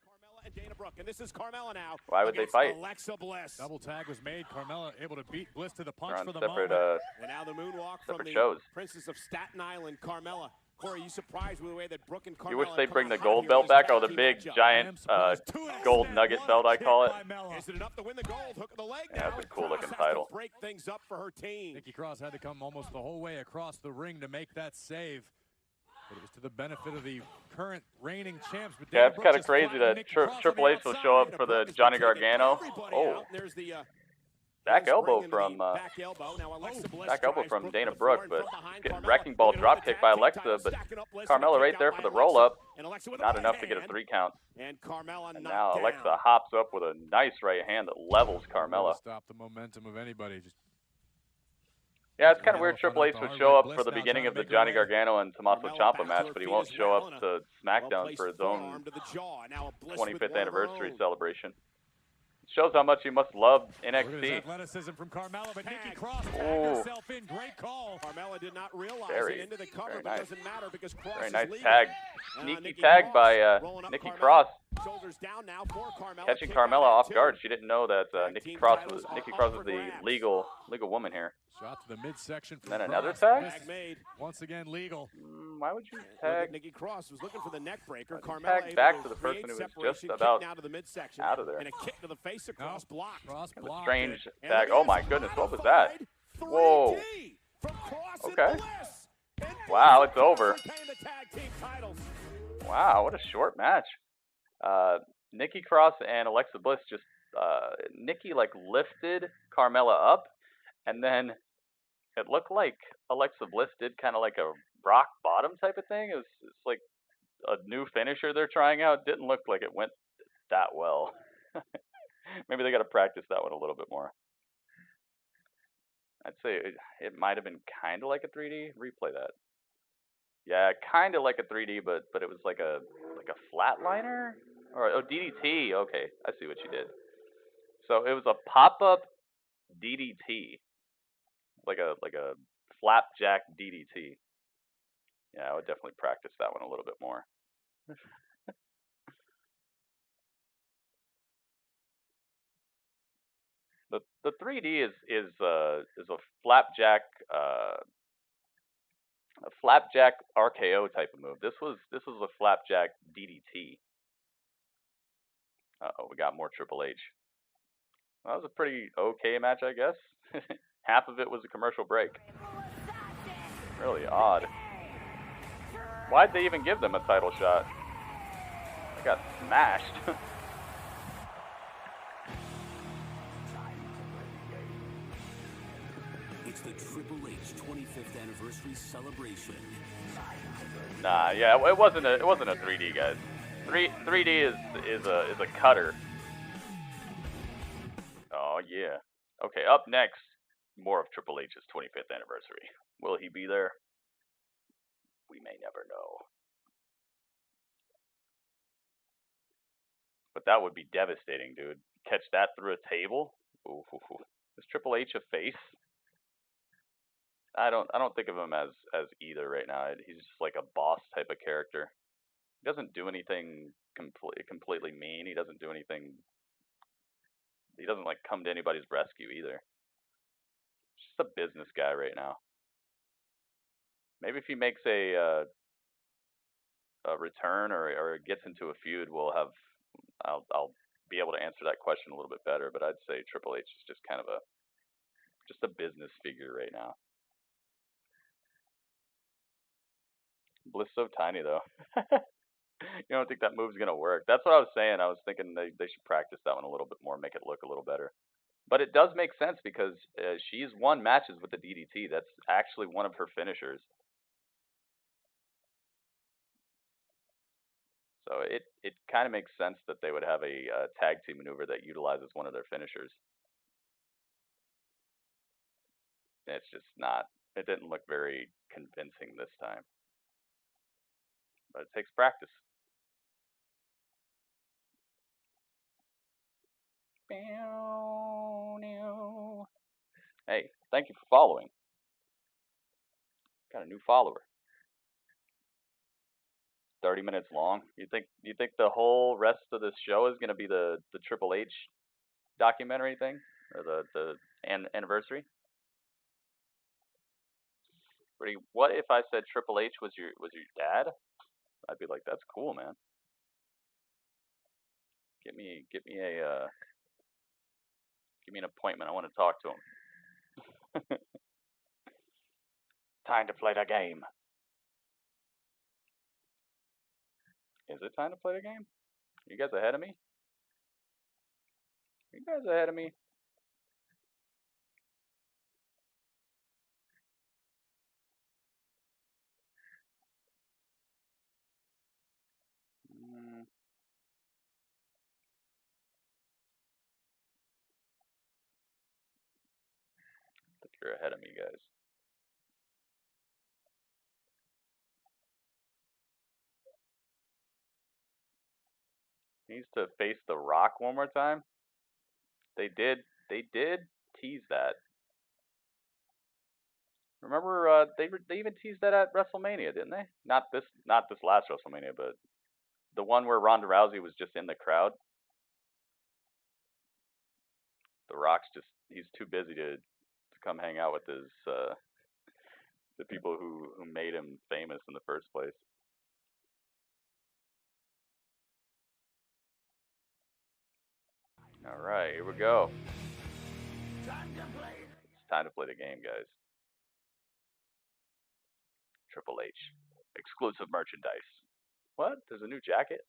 Carmela and Dana Brooke, and this is Carmela now. Why would they fight? Alexa Bliss. Double tag was made. Carmela able to beat Bliss to the punch They're for on the separate, moment. And now the moonwalk from the shows. Princess of Staten Island, Carmela. Corey, you surprised with the way that Brooke and You Carmela wish they bring the come out gold here belt in back? this Oh, the tag big team matchup. giant gold nugget belt, I call it. Is it enough to win the gold? Hook of the leg Yeah, now. that's a cool looking Cross has title. to break things up for her team. Nikki Cross had to come almost the whole way across the ring to make that save. But it was to the benefit of the current reigning champs. But Yeah, Dana it's Brooke kind of just crazy flattened that Nikki Cross on Triple the H will outside. show up for the Johnny Gargano. Oh, There's the back elbow from back elbow. Now Alexa Bliss back elbow drives from Brooke Dana to the Brooke, floor, and but from behind, getting Carmela wrecking ball looking drop at the kick by tag team Alexa, titles, but stacking up Bliss, Carmela and a right kick there out for by the roll Alexa. up. And Alexa with a Not right enough to get a hand. 3 count. And Carmela And knocked now down. Alexa hops up with a nice right hand that levels Carmela. Stop the momentum of anybody. Just Yeah, it's kind of weird Triple H would show up for the beginning of the Johnny Gargano and Tommaso Ciampa match, but he won't show up to SmackDown for his own 25th anniversary celebration. It shows how much he must love look at his NXT. athleticism from Carmela, but Nikki Cross tagged Ooh. herself in. Great call. Carmela did not realize Very, it into the cover, very but nice. doesn't matter because Cross Very is nice leading. tag. Sneaky tag by rolling up Nikki Carmela. Cross. Shoulders down now for Carmela. Catching Kick Carmela out off at guard. two. She didn't know that Tag Nikki team Cross titles was are up for the grabs. legal woman here. Shot to the midsection from Then another Cross. tag? Tag made. Once again legal. Why would you Look at tag? Nikki Cross was looking for the neck breaker. Carmela Tag able back to to the create person who was separation, just kick about now to the midsection, out of there. and a kick to the face of Cross blocked. Cross Kind of a blocked strange it. tag. Oh my goodness, what was that? Whoa. Okay. Wow, it's over. Wow, what a short match. Nikki Cross and Alexa Bliss just Nikki like lifted Carmela up, and then it looked like Alexa Bliss did kind of like a rock bottom type of thing. It's like a new finisher they're trying out. Didn't look like it went that well. Maybe they got to practice that one a little bit more. I'd say it might have been kind of like a 3D. Replay that. Yeah, kind of like a 3D, but it was like a flatliner or DDT. Okay, I see what you did. So it was a pop-up DDT, like a flapjack DDT. Yeah, I would definitely practice that one a little bit more. The 3D is a flapjack RKO type of move. This was a flapjack DDT. Uh-oh, we got more Triple H. That was a pretty okay match, I guess. Half of it was a commercial break. Really odd. Why'd they even give them a title shot? They got smashed. It's the Triple H 25th anniversary celebration. Nah, yeah, it wasn't a 3D, guys. 3D is a cutter. Oh yeah. Okay, up next, more of Triple H's 25th anniversary. Will he be there? We may never know. But that would be devastating, dude. Catch that through a table? Ooh. Is Triple H a face? I don't think of him as either right now. He's just like a boss type of character. He doesn't do anything completely mean. He doesn't do anything. He doesn't like come to anybody's rescue either. He's just a business guy right now. Maybe if he makes a return or gets into a feud, I'll be able to answer that question a little bit better. But I'd say Triple H is just kind of a business figure right now. Bliss so tiny though. You don't think that move's gonna work? That's what I was saying. I was thinking they should practice that one a little bit more, make it look a little better. But it does make sense because she's won matches with the DDT. That's actually one of her finishers. So it kind of makes sense that they would have a tag team maneuver that utilizes one of their finishers. It's just not. It didn't look very convincing this time. But it takes practice. Hey, thank you for following. Got a new follower. 30 minutes long. You think the whole rest of this show is gonna be the Triple H documentary thing or the anniversary? What if I said Triple H was your dad? I'd be like, that's cool, man. Get me an appointment. I want to talk to him. Time to play the game. Is it time to play the game? You guys ahead of me? You guys ahead of me? I think you're ahead of me, guys. He needs to face The Rock one more time. They did tease that. Remember, they even teased that at WrestleMania, didn't they? Not this last WrestleMania, but the one where Ronda Rousey was just in the crowd. The Rock's he's too busy to come hang out with his the people who made him famous in the first place. All right, here we go. It's time to play the game, guys. Triple H. Exclusive merchandise. What? There's a new jacket?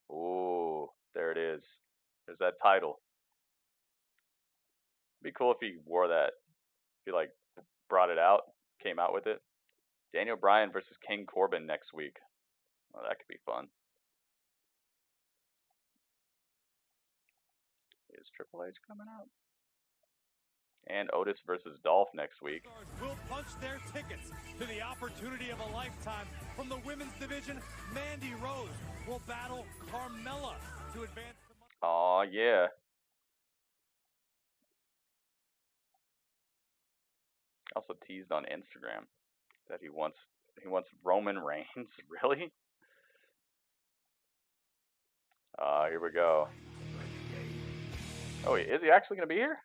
Ooh, there it is. There's that title. It'd be cool if he wore that. If he like brought it out, came out with it. Daniel Bryan versus King Corbin next week. Oh, that could be fun. Is Triple H coming out? And Otis versus Dolph next week. Will punch their tickets to the opportunity of a lifetime. From the women's division, Mandy Rose will battle Carmela to advance the money. Oh yeah. Also teased on Instagram that he wants Roman Reigns. Really? Here we go. Oh, is he actually gonna be here?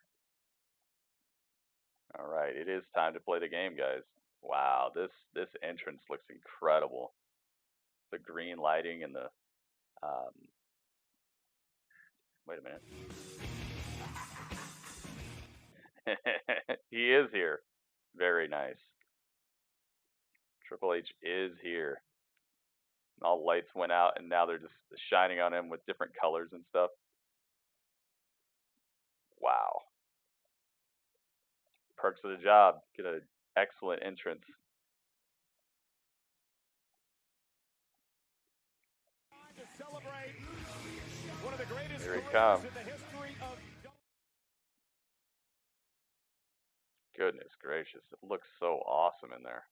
All right, it is time to play the game, guys. Wow, this entrance looks incredible. The green lighting and the wait a minute. He is here. Very nice. Triple H is here. All lights went out and now they're just shining on him with different colors and stuff. Wow. Perks of the job. Get an excellent entrance. Here he comes. Goodness gracious. It looks so awesome in there.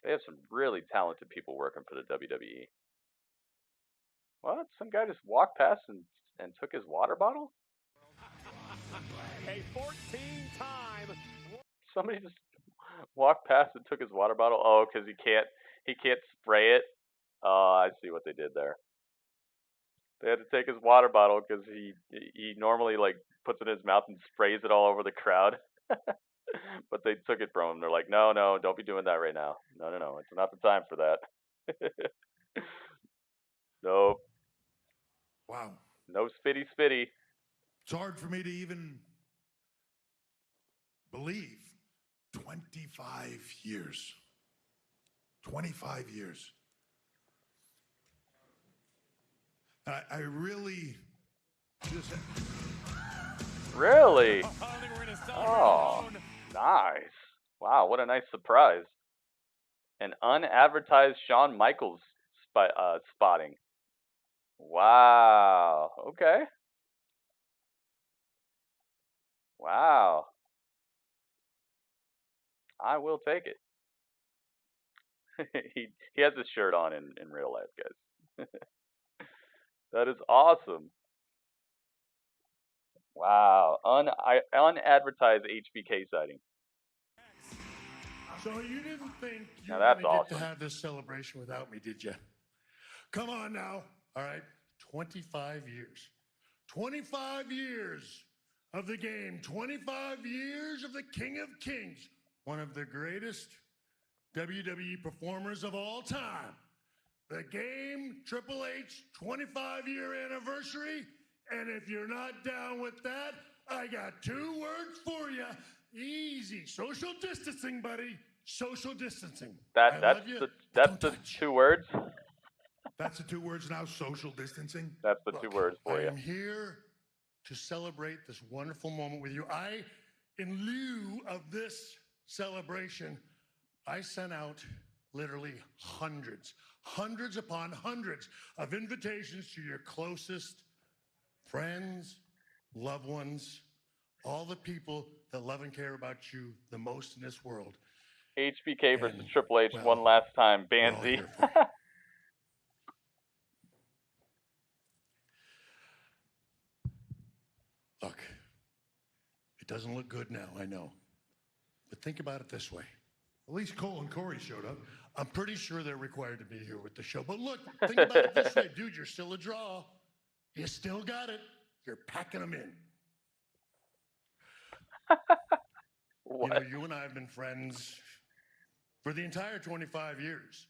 They have some really talented people working for the WWE. What? Some guy just walked past and took his water bottle? A 14-time. Somebody just walked past and took his water bottle? Oh, because he can't spray it? Oh, I see what they did there. They had to take his water bottle because he normally like puts it in his mouth and sprays it all over the crowd. But they took it from him. They're like, no, don't be doing that right now. No, it's not the time for that. Nope. Wow. No spitty spitty. It's hard for me to even believe. 25 years. 25 years. I really just... Really? Oh, nice. Wow, what a nice surprise. An unadvertised Shawn Michaels spotting. Wow. Okay. Wow. I will take it. he has his shirt on in real life, guys. That is awesome. Wow. Unadvertised HBK sighting. So you didn't think you Now were that's going to get to awesome. have this celebration without me, did you? Come on now. All right. 25 years. 25 years of the game. 25 years of the King of Kings. One of the greatest WWE performers of all time. The game, Triple H, 25-year anniversary. And if you're not down with that, I got 2 words for you. Easy. Social distancing, buddy. Social distancing. That's the 2 words. That's the 2 words now, social distancing. That's the 2 words for I you. am here to celebrate this wonderful moment with you. In lieu of this celebration, I sent out literally hundreds upon hundreds of invitations to your closest friends, loved ones, all the people that love and care about you the most in this world. HBK versus Triple H one last time. Banzy. Look, it doesn't look good now, I know. But think about it this way. At least Cole and Corey showed up. I'm pretty sure they're required to be here with the show. But look, think about it this way, dude. You're still a draw. You still got it. You're packing them in. You know, you and I have been friends for the entire 25 years.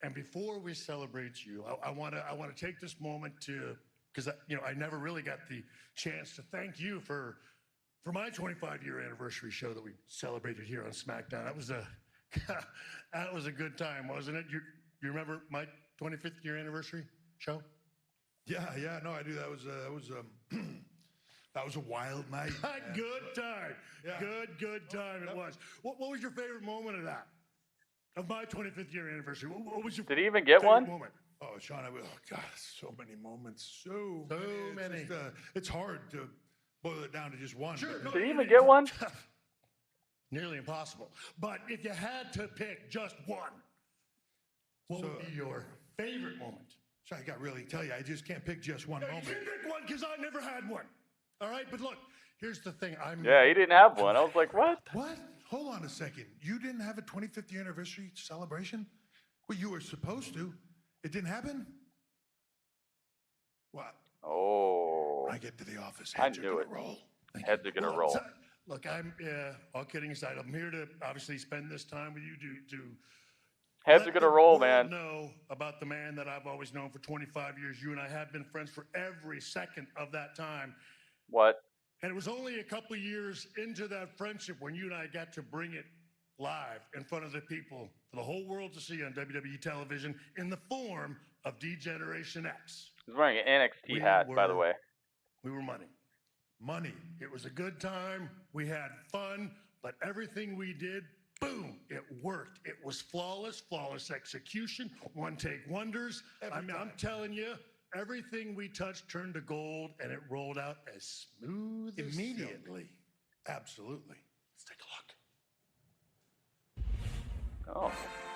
And before we celebrate you, I want to take this moment to, because I never really got the chance to thank you for my 25-year anniversary show that we celebrated here on SmackDown. That was a good time, wasn't it? You remember my 25th year anniversary show? Yeah, no, I do. That was a wild night. Good time. Yeah. Good time it was. What was your favorite moment of that? Of my 25th year anniversary? What was your Did he even get one? moment? Oh, Sean, God, so many moments. So many. It's hard to boil it down to just one. Sure. Did he even get one? Nearly impossible. But if you had to pick just one, what would be your favorite moment? So I got to really tell you, I just can't pick just one moment. You can't pick one because I never had one. All right, but look, here's the thing. Yeah, he didn't have one. I was like, what? What? Hold on a second. You didn't have a 25th year anniversary celebration? Well, you were supposed to. It didn't happen? What? Oh. When I get to the office, I knew it. Roll. Heads are going to roll. Look, all kidding aside, I'm here to obviously spend this time with you to Heads are going to roll, man. Know about the man that I've always known for 25 years. You and I have been friends for every second of that time. What? And it was only a couple of years into that friendship when you and I got to bring it live in front of the people, for the whole world to see on WWE television in the form of D-Generation X. He's wearing an NXT hat, by the way. We were money. Money. It was a good time. We had fun, but everything we did, boom, it worked. It was flawless execution, one-take wonders. I'm telling you, everything we touched turned to gold, and it rolled out as smooth as immediately. silk. Absolutely. Let's take a look. Oh,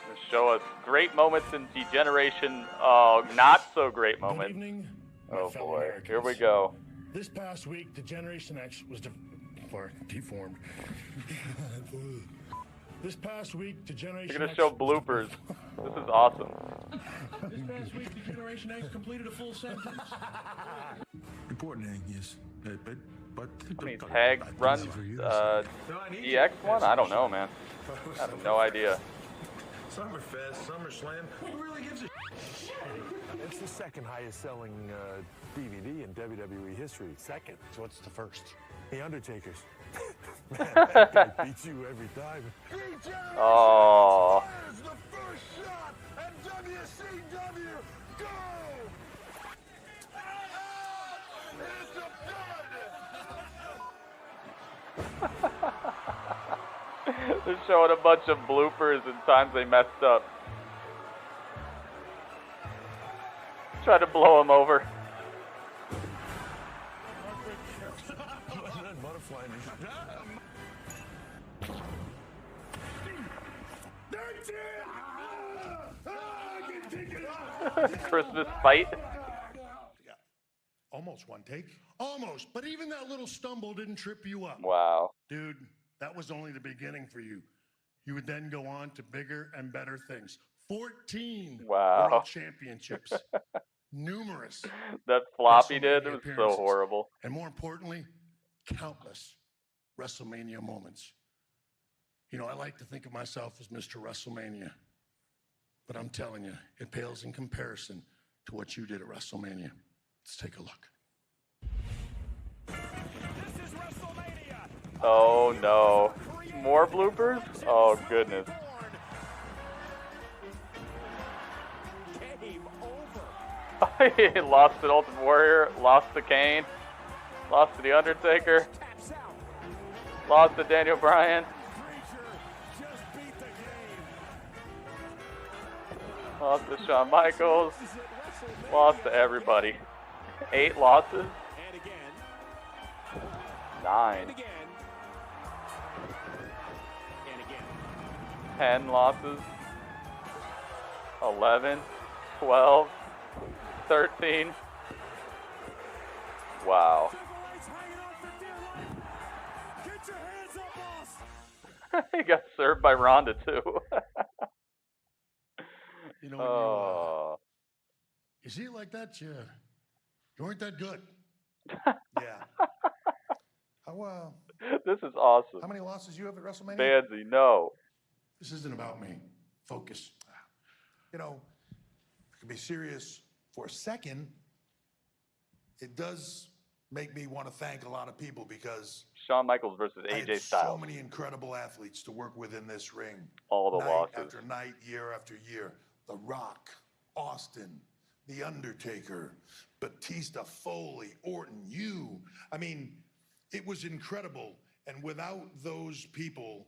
they show us great moments in Degeneration. Oh, not so great moments. Good evening, oh fellow boy, Americans. here we go. This past week, Degeneration X was deformed. This past week, Degeneration They're gonna X show bloopers. This is awesome. This past week, Degeneration X completed a full sentence. Important thing is, but I mean, tag run DX one? I don't know, man. I have no idea. Summerfest, SummerSlam. Who really gives a shit? It's the second highest selling DVD in WWE history. Second. So what's the first? The Undertaker's. Man, that guy beats you every time. Oh. The first shot at WCW. Go! It's a They're showing a bunch of bloopers and times they messed up. Try to blow him over. That's it! I can take it Christmas fight. Almost one take. Almost. But even that little stumble didn't trip you up. Wow. Dude, that was only the beginning for you. You would then go on to bigger and better things. 14 world championships. Numerous. That floppy WrestleMania did, it was so appearances. horrible. And more importantly, countless WrestleMania moments. You know, I like to think of myself as Mr. WrestleMania. But I'm telling you, it pales in comparison to what you did at WrestleMania. Let's take a look. Oh no. More bloopers? Oh goodness. He lost to Ultimate Warrior, lost to Kane, lost to The Undertaker, lost to Daniel Bryan, lost to Shawn Michaels, lost to everybody. 8 losses. 9. 10 losses. 11. 12. 13. Wow. He got served by Ronda too. You know, when you see it like that, you weren't that good. Yeah. This is awesome. How many losses you have at WrestleMania? Banzy, no. This isn't about me. Focus. You know, to be serious for a second, it does make me want to thank a lot of people because Shawn Michaels versus I AJ had Styles. so many incredible athletes to work with in this ring. All the night losses. after night, year after year. The Rock, Austin, The Undertaker, Batista, Foley, Orton, you. I mean, it was incredible. And without those people,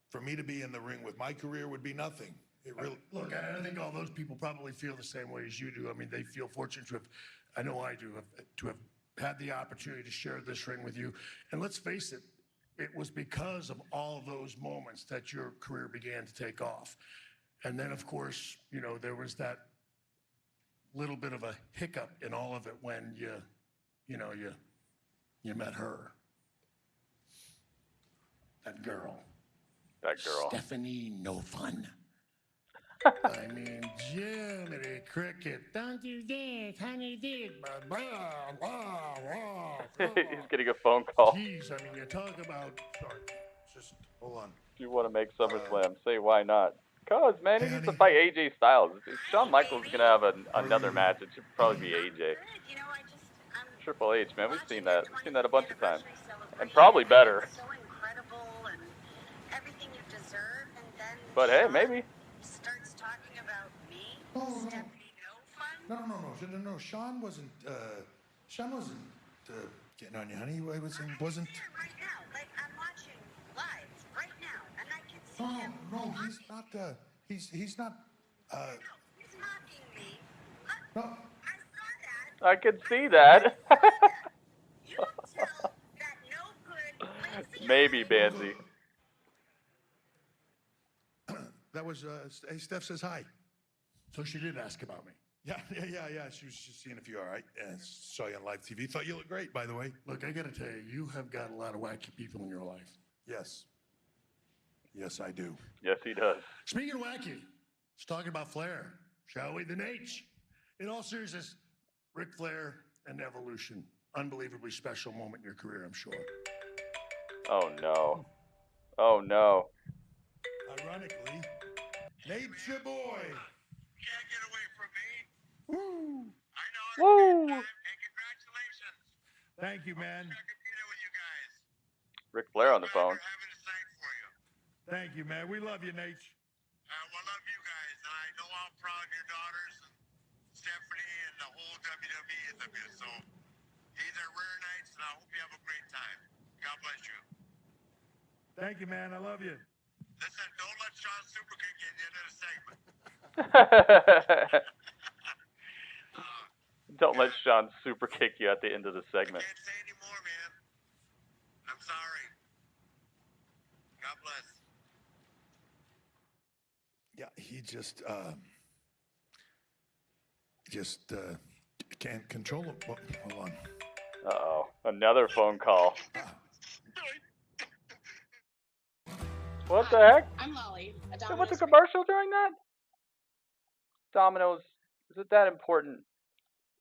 for me to be in the ring with my career would be nothing. It really. Look, I think all those people probably feel the same way as you do. I mean, they feel fortunate to have, I know I do, to have had the opportunity to share this ring with you. And let's face it, it was because of all those moments that your career began to take off. And then, of course, you know, there was that little bit of a hiccup in all of it when you met her. That girl. Stephanie No Fun. I mean, Jiminy Cricket, don't do this, honey, this, blah, blah, blah. He's getting a phone call. Jeez, I mean, you talk about, sorry, just hold on. Do you want to make SummerSlam? Say why not? Cause man, he needs to fight AJ Styles. If Shawn Michaels gonna have another match, it should probably be AJ. Triple H, man, we've seen that. We've seen that a bunch of times, and probably better. But hey, maybe. Oh, no. Sean wasn't getting on you, honey. He wasn't. Right now, like I'm watching live right now, and I can see him. No, he's not. He's not. He's mocking me. No. I saw that. I can see that. You tell that no good. Maybe, Banzy. That was. Hey, Steph says hi. So she did ask about me. Yeah. She was just seeing if you're all right. And saw you on live TV. Thought you looked great, by the way. Look, I got to tell you, you have got a lot of wacky people in your life. Yes. Yes, I do. Yes, he does. Speaking of wacky, let's talk about Flair, shall we? The H. In all seriousness, Ric Flair and Evolution. Unbelievably special moment in your career, I'm sure. Oh, no. Oh, no. Ironically, Nate's your boy. Can't get away from me. Woo! I know. Woo! And congratulations. Thank you, man. With you guys. Ric Flair on the phone. Thank you, man. We love you, Nate. Well, love you guys. I know how proud of your daughters and Stephanie and the whole WWE is of you. So these are rare nights, and I hope you have a great time. God bless you. Thank you, man. I love you. Listen, don't let Sean Superkick get you into the segment. Don't let Sean super kick you at the end of the segment. Can't say anymore, man. I'm sorry. God bless. Yeah, he just, Just can't control it. Hold on. Uh-oh. Another phone call. What the heck? I'm Molly. They went to commercial during that? Domino's. Is it that important?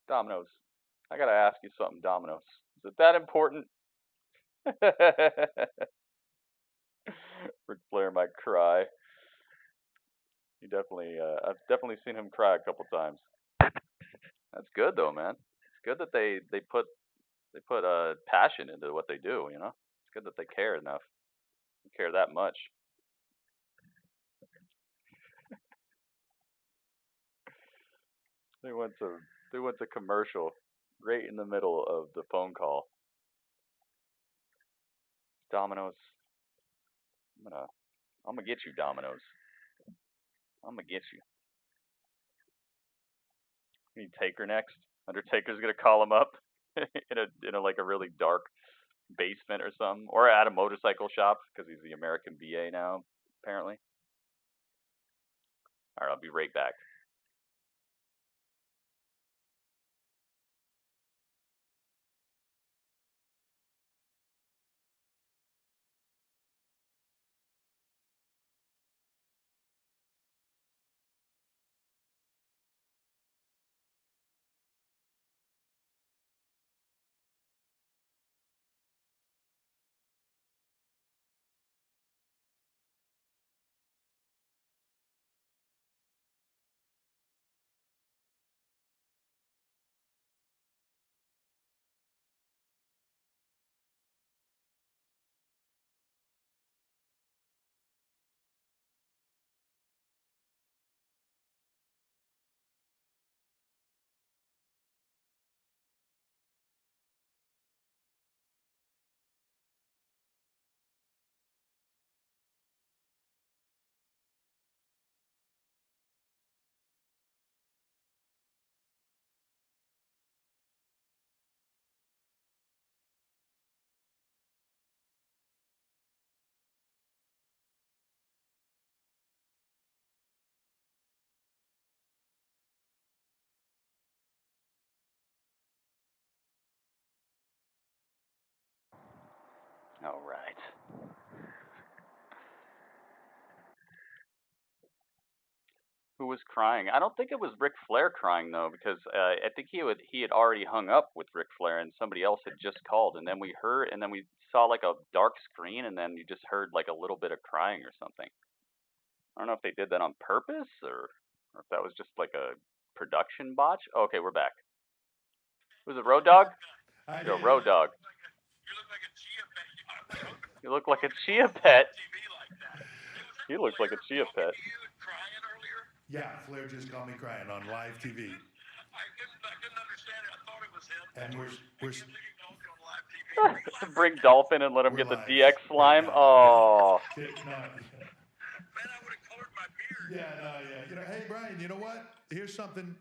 Domino's. I gotta ask you something, Domino's. Is it that important? Ric Flair might cry. He definitely, I've definitely seen him cry a couple times. That's good though, man. It's good that they put passion into what they do. You know, it's good that they care enough. They care that much. They went to commercial right in the middle of the phone call. Domino's. I'm gonna get you, Domino's. I'm gonna get you. You need Taker next. Undertaker's gonna call him up in a like a really dark basement or something, or at a motorcycle shop because he's the American BA now, apparently. All right, I'll be right back. All right. Who was crying? I don't think it was Ric Flair crying though, because I think he had already hung up with Ric Flair, and somebody else had just called, and then we saw like a dark screen, and then you just heard like a little bit of crying or something. I don't know if they did that on purpose or if that was just like a production botch. Oh, okay, we're back. Was it Road Dogg? Yo, Road Dogg. You look like a chia pet. He looks like a chia pet. Yeah, Flair just called me crying on live TV. And we're bring Dolphin and let him get the DX slime. Oh. Yeah. You know, hey Brian, you know what? Here's something.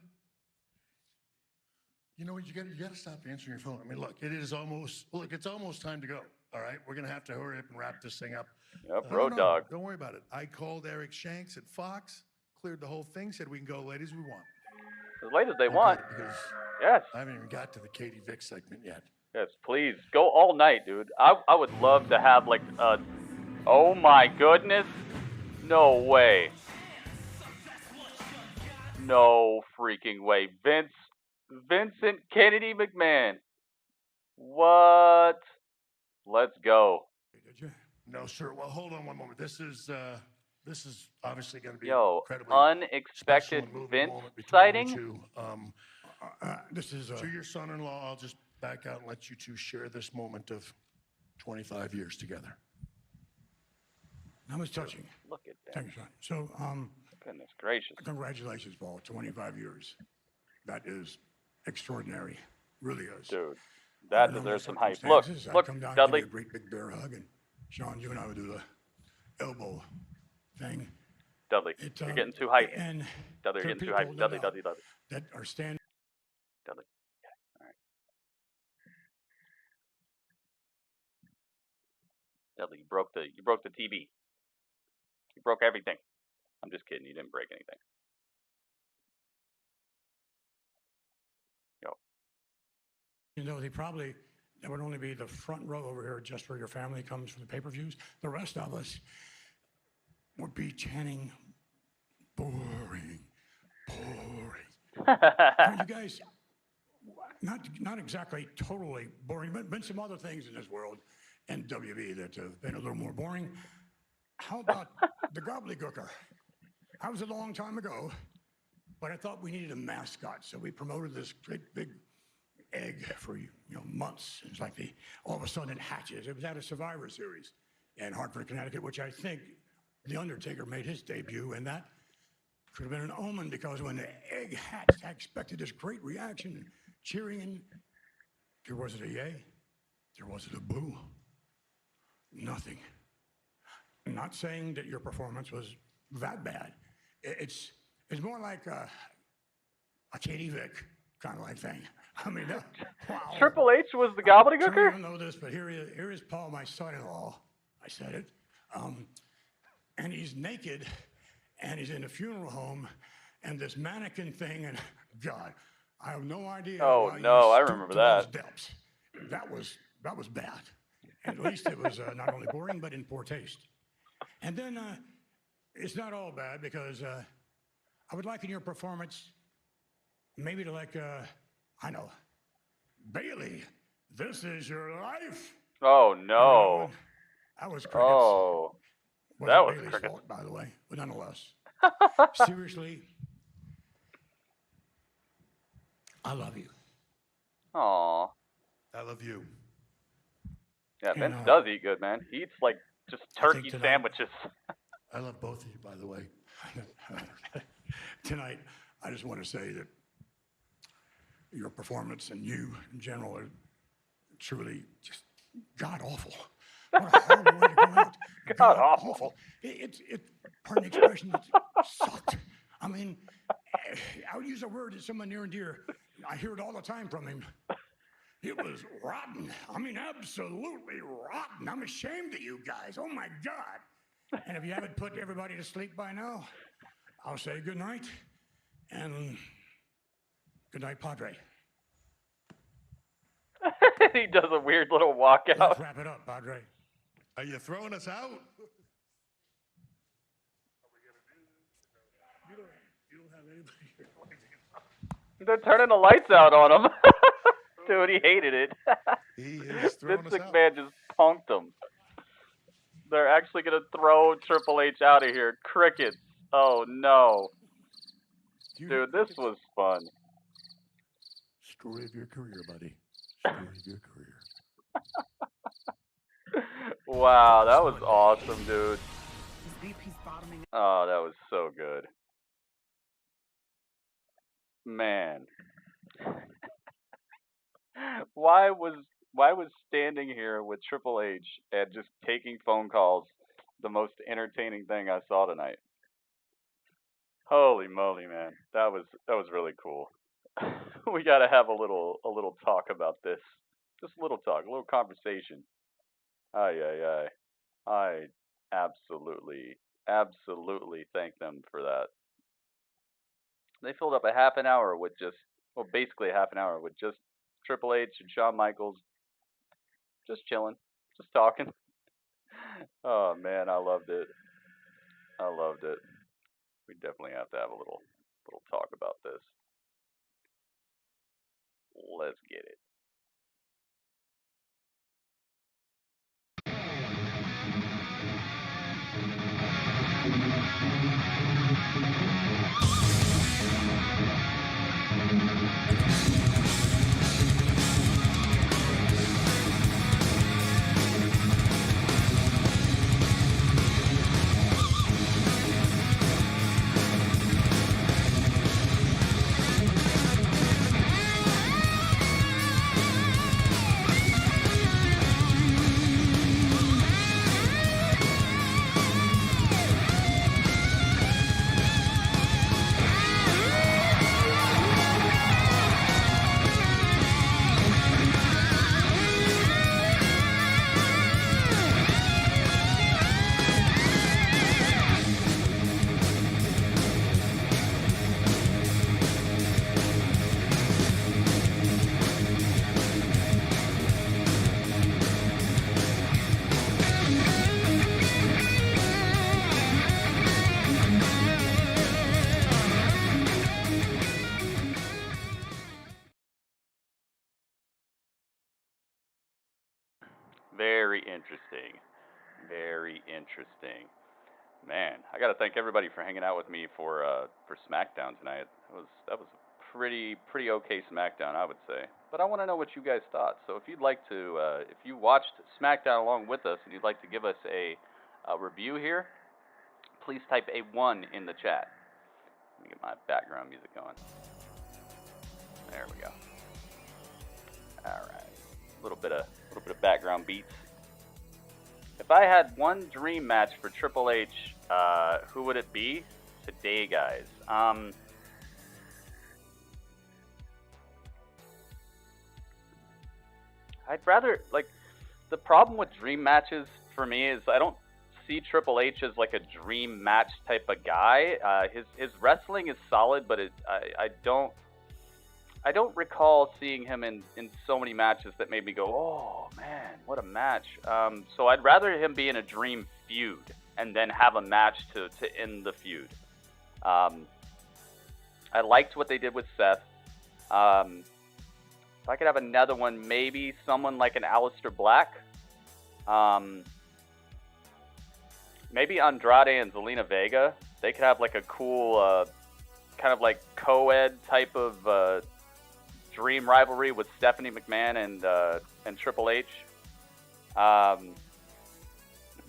You know what? You got to stop answering your phone. I mean, look, it's almost time to go. All right, we're gonna have to hurry up and wrap this thing up. Yep, Road Dogg. Don't worry about it. I called Eric Shanks at Fox, cleared the whole thing, said we can go late as we want. As late as they want. Yes. I haven't even got to the Katie Vick segment yet. Yes, please go all night, dude. I would love to have like oh my goodness, no way, no freaking way, Vincent Kennedy McMahon. What? Let's go. Did you? No, sir. Well, hold on one moment. This is obviously going to be incredibly unexpected Vince sighting. This is to your son-in-law. I'll just back out and let you two share this moment of 25 years together. That was touching. Look at that. Thanks, son. So, goodness gracious. Congratulations, Paul. 25 years. That is extraordinary. Really is. Dude. That deserves some hype. Look, come down Dudley. Give you a great big bear hug, and Sean, you and I would do the elbow thing. Dudley, you're getting too hype. And Dudley, you're getting too hype. Dudley. That are standing. Dudley. Yeah. All right. Dudley, you broke the TV. You broke everything. I'm just kidding. You didn't break anything. You know, that would only be the front row over here just where your family comes from the pay-per-views. The rest of us would be chanting, boring, boring. Now, you guys, not exactly totally boring, but been some other things in this world and WWE that have been a little more boring. How about the gobbledygooker? That was a long time ago, but I thought we needed a mascot, so we promoted this great big egg for months. It's like all of a sudden it hatches. It was at a Survivor Series in Hartford, Connecticut, which I think The Undertaker made his debut, and that could have been an omen because when the egg hatched, I expected this great reaction and cheering, and there wasn't a yay, there wasn't a boo, nothing. I'm not saying that your performance was that bad. It's more like a Katie Vick kind of like thing. I mean, wow. Triple H was the Some gobbledygooker? of you know this, but here is Paul, my son-in-law. I said it. And he's naked, and he's in a funeral home, and this mannequin thing, and God, I have no idea. Oh no, I remember that. Depths. That was bad. At least it was not only boring, but in poor taste. And then it's not all bad because I would liken your performance maybe to like, I know, Bailey, this is your life. Oh no. That was crickets. Oh. That was crickets. Fault, by the way, but nonetheless. Seriously, I love you. Aw. I love you. Yeah, Vince does eat good, man. He eats like just turkey sandwiches. I love both of you, by the way. Tonight, I just want to say that your performance and you in general are truly just god-awful. What a horrible way to come out. God-awful. It pardon the expression, it sucked. I mean, I would use a word that's someone near and dear. I hear it all the time from him. It was rotten. I mean, absolutely rotten. I'm ashamed of you guys. Oh, my God. And if you haven't put everybody to sleep by now, I'll say good night. And good night, Padre. He does a weird little walkout. Let's wrap it up, Padre. Are you throwing us out? You don't have anybody here. They're turning the lights out on him. Dude, he hated it. He is throwing Vince us out. McMahon just punked him. They're actually going to throw Triple H out of here. Crickets. Oh, no. Dude, this was fun. Story of your career, buddy. Story of your career. Wow, that was awesome, dude. Oh, that was so good. Man. Why was standing here with Triple H and just taking phone calls the most entertaining thing I saw tonight? Holy moly, man. That was really cool. We got to have a little talk about this. Just a little talk, a little conversation. I absolutely thank them for that. They filled up a half an hour with basically a half an hour with just Triple H and Shawn Michaels just chilling, just talking. Oh man, I loved it. We definitely have to have a little talk about this. Let's get it. Very interesting. Very interesting. Man, I gotta thank everybody for hanging out with me for SmackDown tonight. That was a pretty okay SmackDown, I would say. But I want to know what you guys thought. So if you'd like to, if you watched SmackDown along with us and you'd like to give us a review here, please type a 1 in the chat. Let me get my background music going. There we go. All right, a little bit of background beats. If I had one dream match for Triple H, who would it be? Today, guys. I'd rather, like, the problem with dream matches for me is I don't see Triple H as like a dream match type of guy. His wrestling is solid, but I don't recall seeing him in so many matches that made me go, oh man, what a match. So I'd rather him be in a dream feud and then have a match to end the feud. I liked what they did with Seth. If I could have another one, maybe someone like an Aleister Black. Maybe Andrade and Zelina Vega. They could have like a cool, kind of like co-ed type of dream rivalry with Stephanie McMahon and Triple H.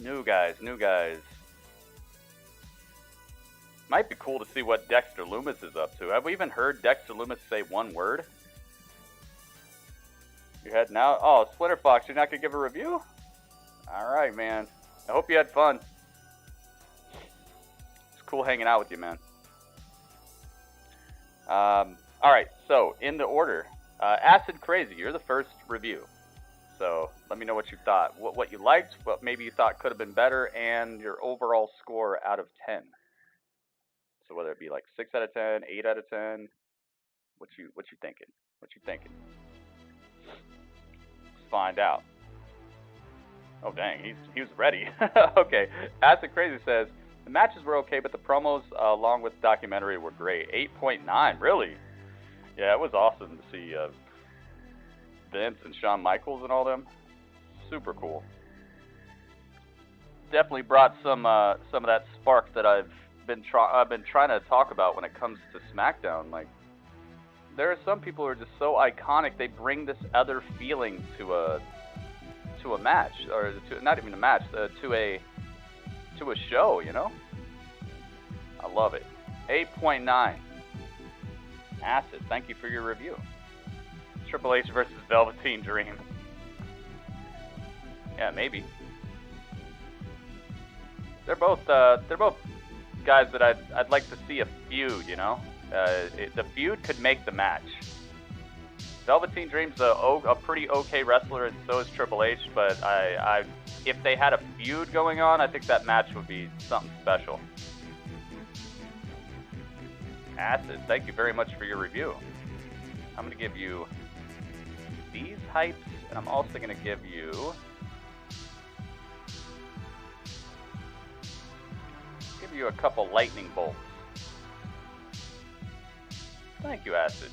New guys. Might be cool to see what Dexter Lumis is up to. Have we even heard Dexter Lumis say one word? You're heading out? Oh, Splinter Fox, you're not going to give a review? Alright, man. I hope you had fun. It's cool hanging out with you, man. Alright, so, in the order. Acid Crazy, you're the first review. So, let me know what you thought. What you liked, what maybe you thought could have been better, and your overall score out of 10. So whether it be like 6 out of 10, 8 out of 10, what you thinking? Let's find out. Oh dang, he was ready. Okay, Acid Crazy says the matches were okay, but the promos along with the documentary were great. 8.9, really? Yeah, it was awesome to see Vince and Shawn Michaels and all them. Super cool. Definitely brought some of that spark that I've been trying to talk about when it comes to SmackDown. Like, there are some people who are just so iconic, they bring this other feeling to a match, or not even a match, to a show, you know? I love it. 8.9. Acid, thank you for your review. Triple H versus Velveteen Dream. Yeah, maybe. They're both guys that I'd like to see a feud, you know? The feud could make the match. Velveteen Dream's a pretty okay wrestler, and so is Triple H, but if they had a feud going on, I think that match would be something special. Acid, thank you very much for your review. I'm going to give you these hypes, and I'm also going to give you a couple lightning bolts. Thank you, Acid.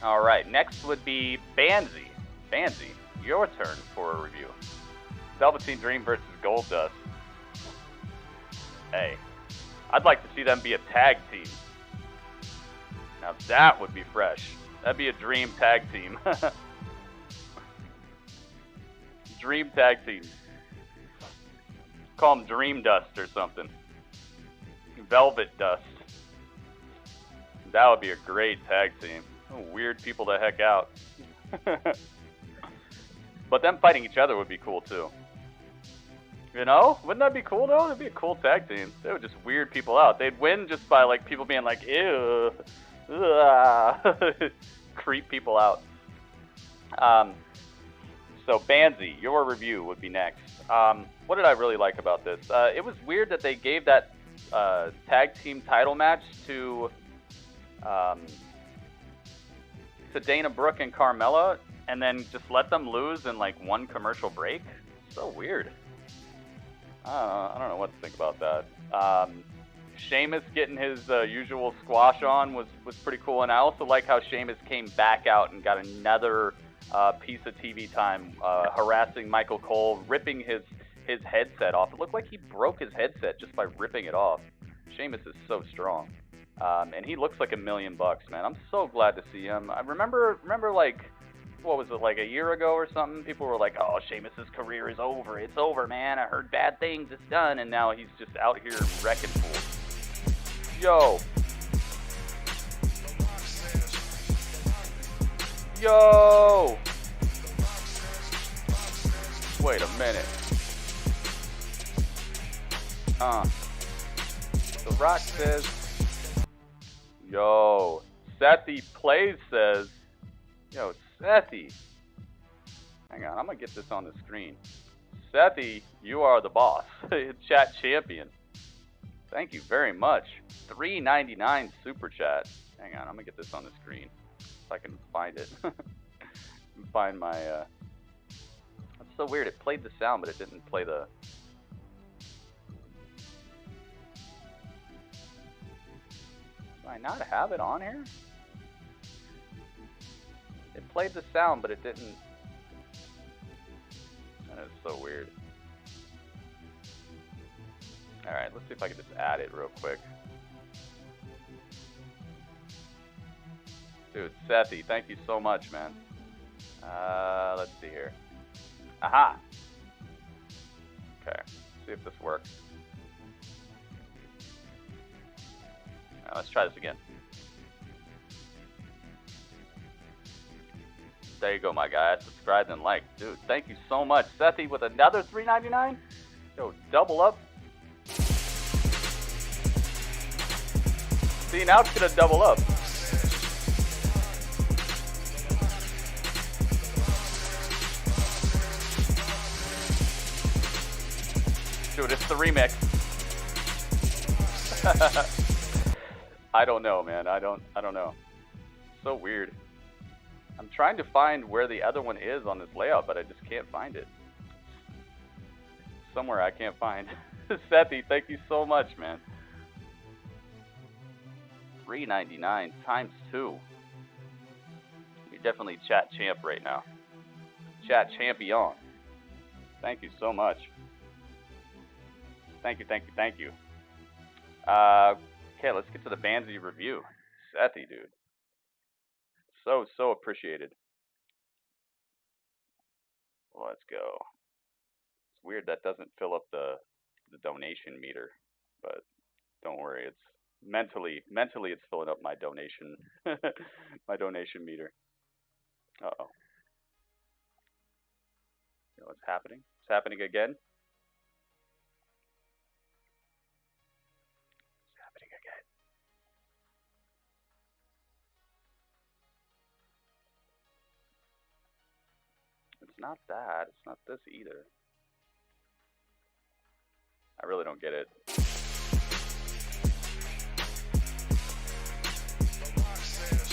Alright, next would be Banzi. Banzi, your turn for a review. Velveteen Dream versus Goldust. Hey, I'd like to see them be a tag team. Now that would be fresh. That'd be a dream tag team. Dream tag team. Call them Dream Dust or something. Velvet Dust. That would be a great tag team. Oh, weird people the heck out. But them fighting each other would be cool too. You know? Wouldn't that be cool though? That'd be a cool tag team. They would just weird people out. They'd win just by like people being like, ew. Creep people out. So Banzi, your review would be next. What did I really like about this? It was weird that they gave that tag team title match to Dana Brooke and Carmela, and then just let them lose in like one commercial break. So weird. I don't know what to think about that. Sheamus getting his usual squash on was pretty cool, and I also like how Sheamus came back out and got another piece of TV time, harassing Michael Cole, ripping his headset off. It looked like he broke his headset just by ripping it off. Sheamus is so strong. And he looks like $1 million, man. I'm so glad to see him. I remember like, what was it, like a year ago or something? People were like, oh, Sheamus' career is over. It's over, man. I heard bad things. It's done. And now he's just out here wrecking fools. Yo. Yo. Wait a minute. The Rock says, yo. Sethy Plays says, yo, Sethy. Hang on, I'm going to get this on the screen. Sethy, you are the boss. Chat champion. Thank you very much. $3.99 super chat. Hang on, I'm going to get this on the screen. If I can find it. Find my... That's so weird. It played the sound, but it didn't play the... Do I not have it on here? It played the sound, but it didn't... That is so weird. Alright, let's see if I can just add it real quick. Dude, Sethy, thank you so much, man. Let's see here. Aha! Okay, see if this works. Let's try this again. There you go, my guy. Subscribe and like. Dude, thank you so much. Sethy with another $3.99? Yo, double up. See, now it's going to double up. Dude, it's the remix. I don't know, man. I don't know. So weird. I'm trying to find where the other one is on this layout, but I just can't find it. Somewhere I can't find. Sethy, thank you so much, man. $3.99 times 2. You're definitely chat champ right now. Chat champion. Thank you so much. Thank you, thank you, thank you. Okay, let's get to the Bandsy review. Sethy, dude. So appreciated. Let's go. It's weird that doesn't fill up the donation meter, but don't worry, it's mentally it's filling up my donation my donation meter. Uh-oh. You know what's happening? It's happening again. It's not that. It's not this either. I really don't get it.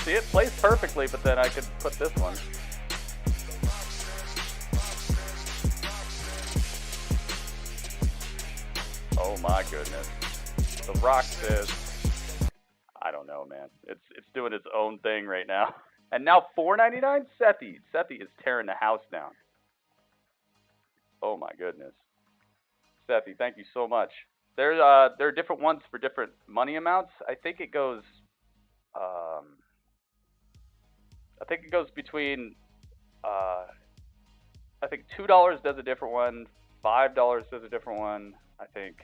See, it plays perfectly, but then I could put this one. Oh my goodness. The Rock says, I don't know, man. It's doing its own thing right now. And now $4.99? Sethy is tearing the house down. Oh my goodness. Sethy, thank you so much. There are different ones for different money amounts. I think it goes between I think $2 does a different one, $5 does a different one, I think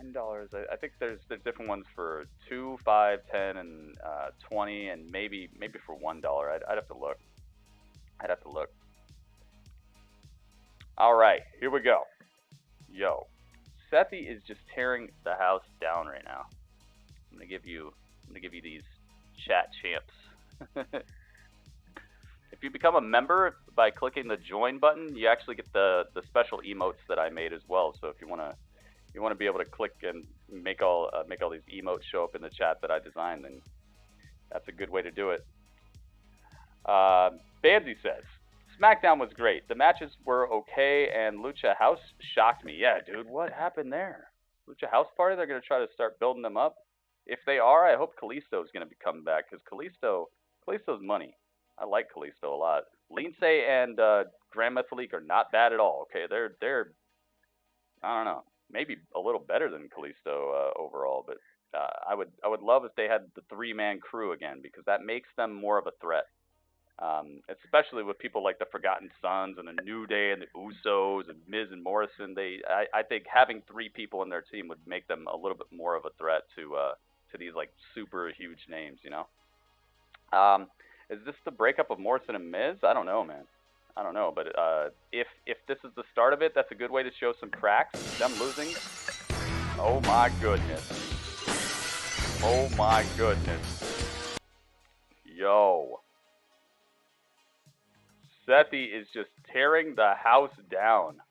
$10. I think there's different ones for $2, $5, $10, and $20, and maybe for $1. I'd have to look. All right, here we go. Yo, Sethy is just tearing the house down right now. I'm gonna give you these chat champs. If you become a member by clicking the join button, you actually get the special emotes that I made as well. So if you wanna be able to click and make all these emotes show up in the chat that I designed, then that's a good way to do it. Bandsy says, Smackdown was great. The matches were okay, and Lucha House shocked me. Yeah, dude, what happened there? Lucha House Party? They're going to try to start building them up? If they are, I hope Kalisto is going to be coming back, because Kalisto Kalisto's money. I like Kalisto a lot. Lindsay and Grand Metalik are not bad at all. Okay, they're I don't know, maybe a little better than Kalisto overall, but I would love if they had the 3-man crew again, because that makes them more of a threat. Especially with people like the Forgotten Sons and the New Day and the Usos and Miz and Morrison. I think having 3 people in their team would make them a little bit more of a threat to these like super huge names, you know. Is this the breakup of Morrison and Miz? I don't know, man. I don't know, but if this is the start of it, that's a good way to show some cracks. Them losing. Oh my goodness. Oh my goodness. Yo. Sethi is just tearing the house down.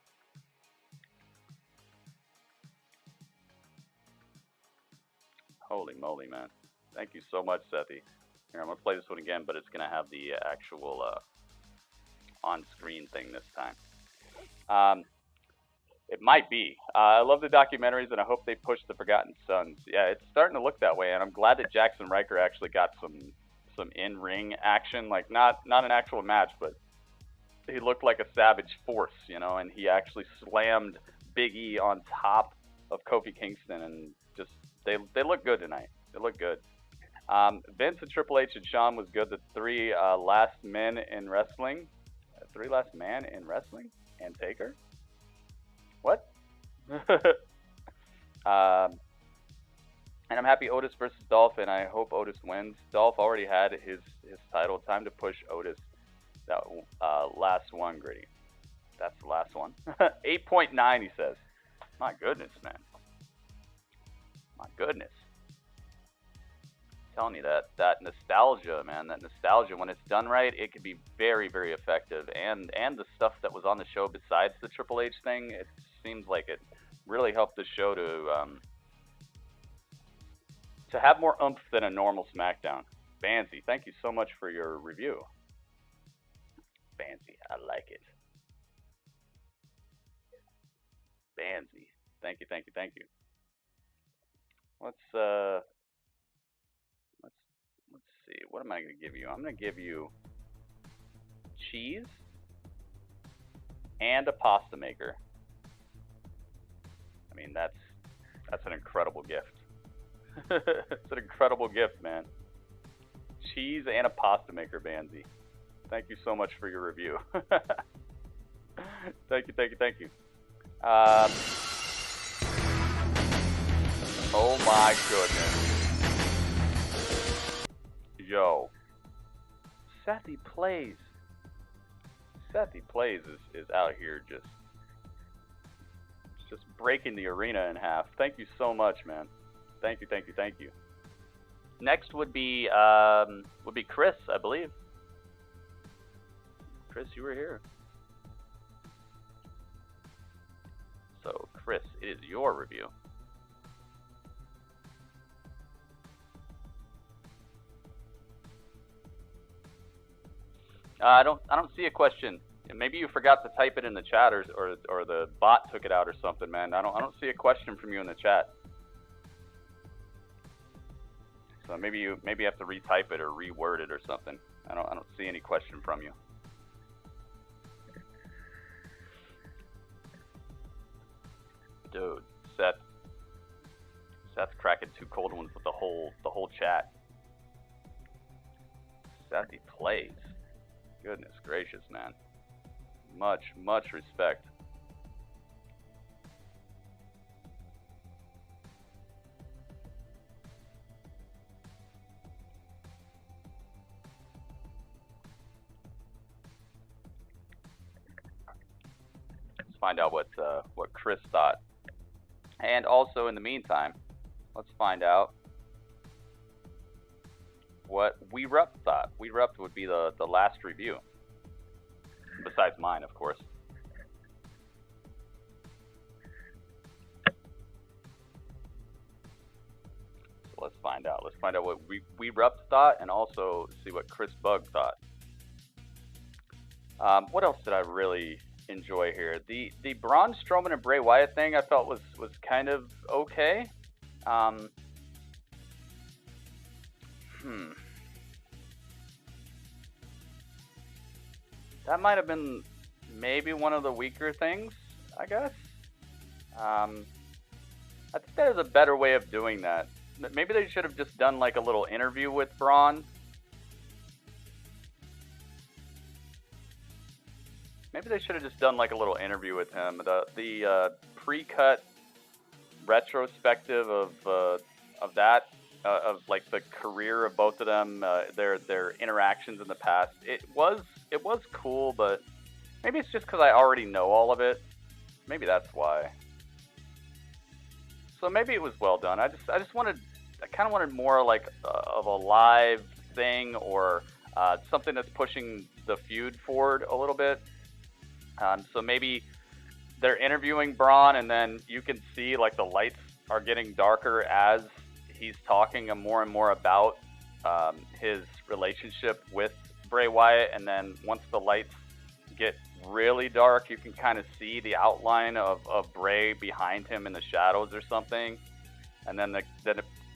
Holy moly, man. Thank you so much, Sethi. Here, I'm going to play this one again, but it's going to have the actual on-screen thing this time. It might be. I love the documentaries, and I hope they push the Forgotten Sons. Yeah, it's starting to look that way, and I'm glad that Jackson Riker actually got some in-ring action. Like, not an actual match, but he looked like a savage force, you know, and he actually slammed Big E on top of Kofi Kingston, and just, they look good tonight. They look good. Vince and Triple H and Shawn was good. The 3 last men in wrestling. 3 last man in wrestling? And Taker? What? And I'm happy Otis versus Dolph, and I hope Otis wins. Dolph already had his title. Time to push Otis. That last one, Gritty. That's the last one. 8.9, he says. My goodness, man. My goodness. I'm telling you, that nostalgia, man. That nostalgia, when it's done right, it can be very, very effective. And the stuff that was on the show besides the Triple H thing, it seems like it really helped the show to have more oomph than a normal SmackDown. Banzy, thank you so much for your review. Banzy, I like it. Banzy, thank you, thank you, thank you. Let's see. What am I going to give you? I'm going to give you cheese and a pasta maker. I mean, that's an incredible gift. It's an incredible gift, man. Cheese and a pasta maker, Banzy. Thank you so much for your review. Thank you, thank you, thank you. Oh my goodness. Yo. Sethi Plays. Sethi Plays is out here just breaking the arena in half. Thank you so much, man. Thank you, thank you, thank you. Next would be Chris, I believe. Chris, you were here. So, Chris, it is your review. I don't see a question. Maybe you forgot to type it in the chat, or the bot took it out or something, man. I don't see a question from you in the chat. So maybe you have to retype it or reword it or something. I don't see any question from you. Dude, Seth's cracking 2 cold ones with the whole chat. Sethi Plays. Goodness gracious, man. Much respect. Let's find out what Chris thought. And also, in the meantime, let's find out what We Rupt thought. We Rupt would be the last review. Besides mine, of course. So let's find out. Let's find out what We Rupt thought, and also see what Chris Bug thought. What else did I really enjoy here? The Braun, Strowman, and Bray Wyatt thing I felt was kind of okay. that might have been maybe one of the weaker things, I guess. I think there's a better way of doing that. Maybe they should have just done like a little interview with Braun. Maybe they should have just done like a little interview with him. The pre-cut retrospective of that, of like the career of both of them, their interactions in the past. It was cool, but maybe it's just because I already know all of it. Maybe that's why. So maybe it was well done. I kind of wanted more like of a live thing, or something that's pushing the feud forward a little bit. So maybe they're interviewing Braun, and then you can see like the lights are getting darker as he's talking more and more about his relationship with Bray Wyatt, and then once the lights get really dark, you can kind of see the outline of Bray behind him in the shadows or something, and then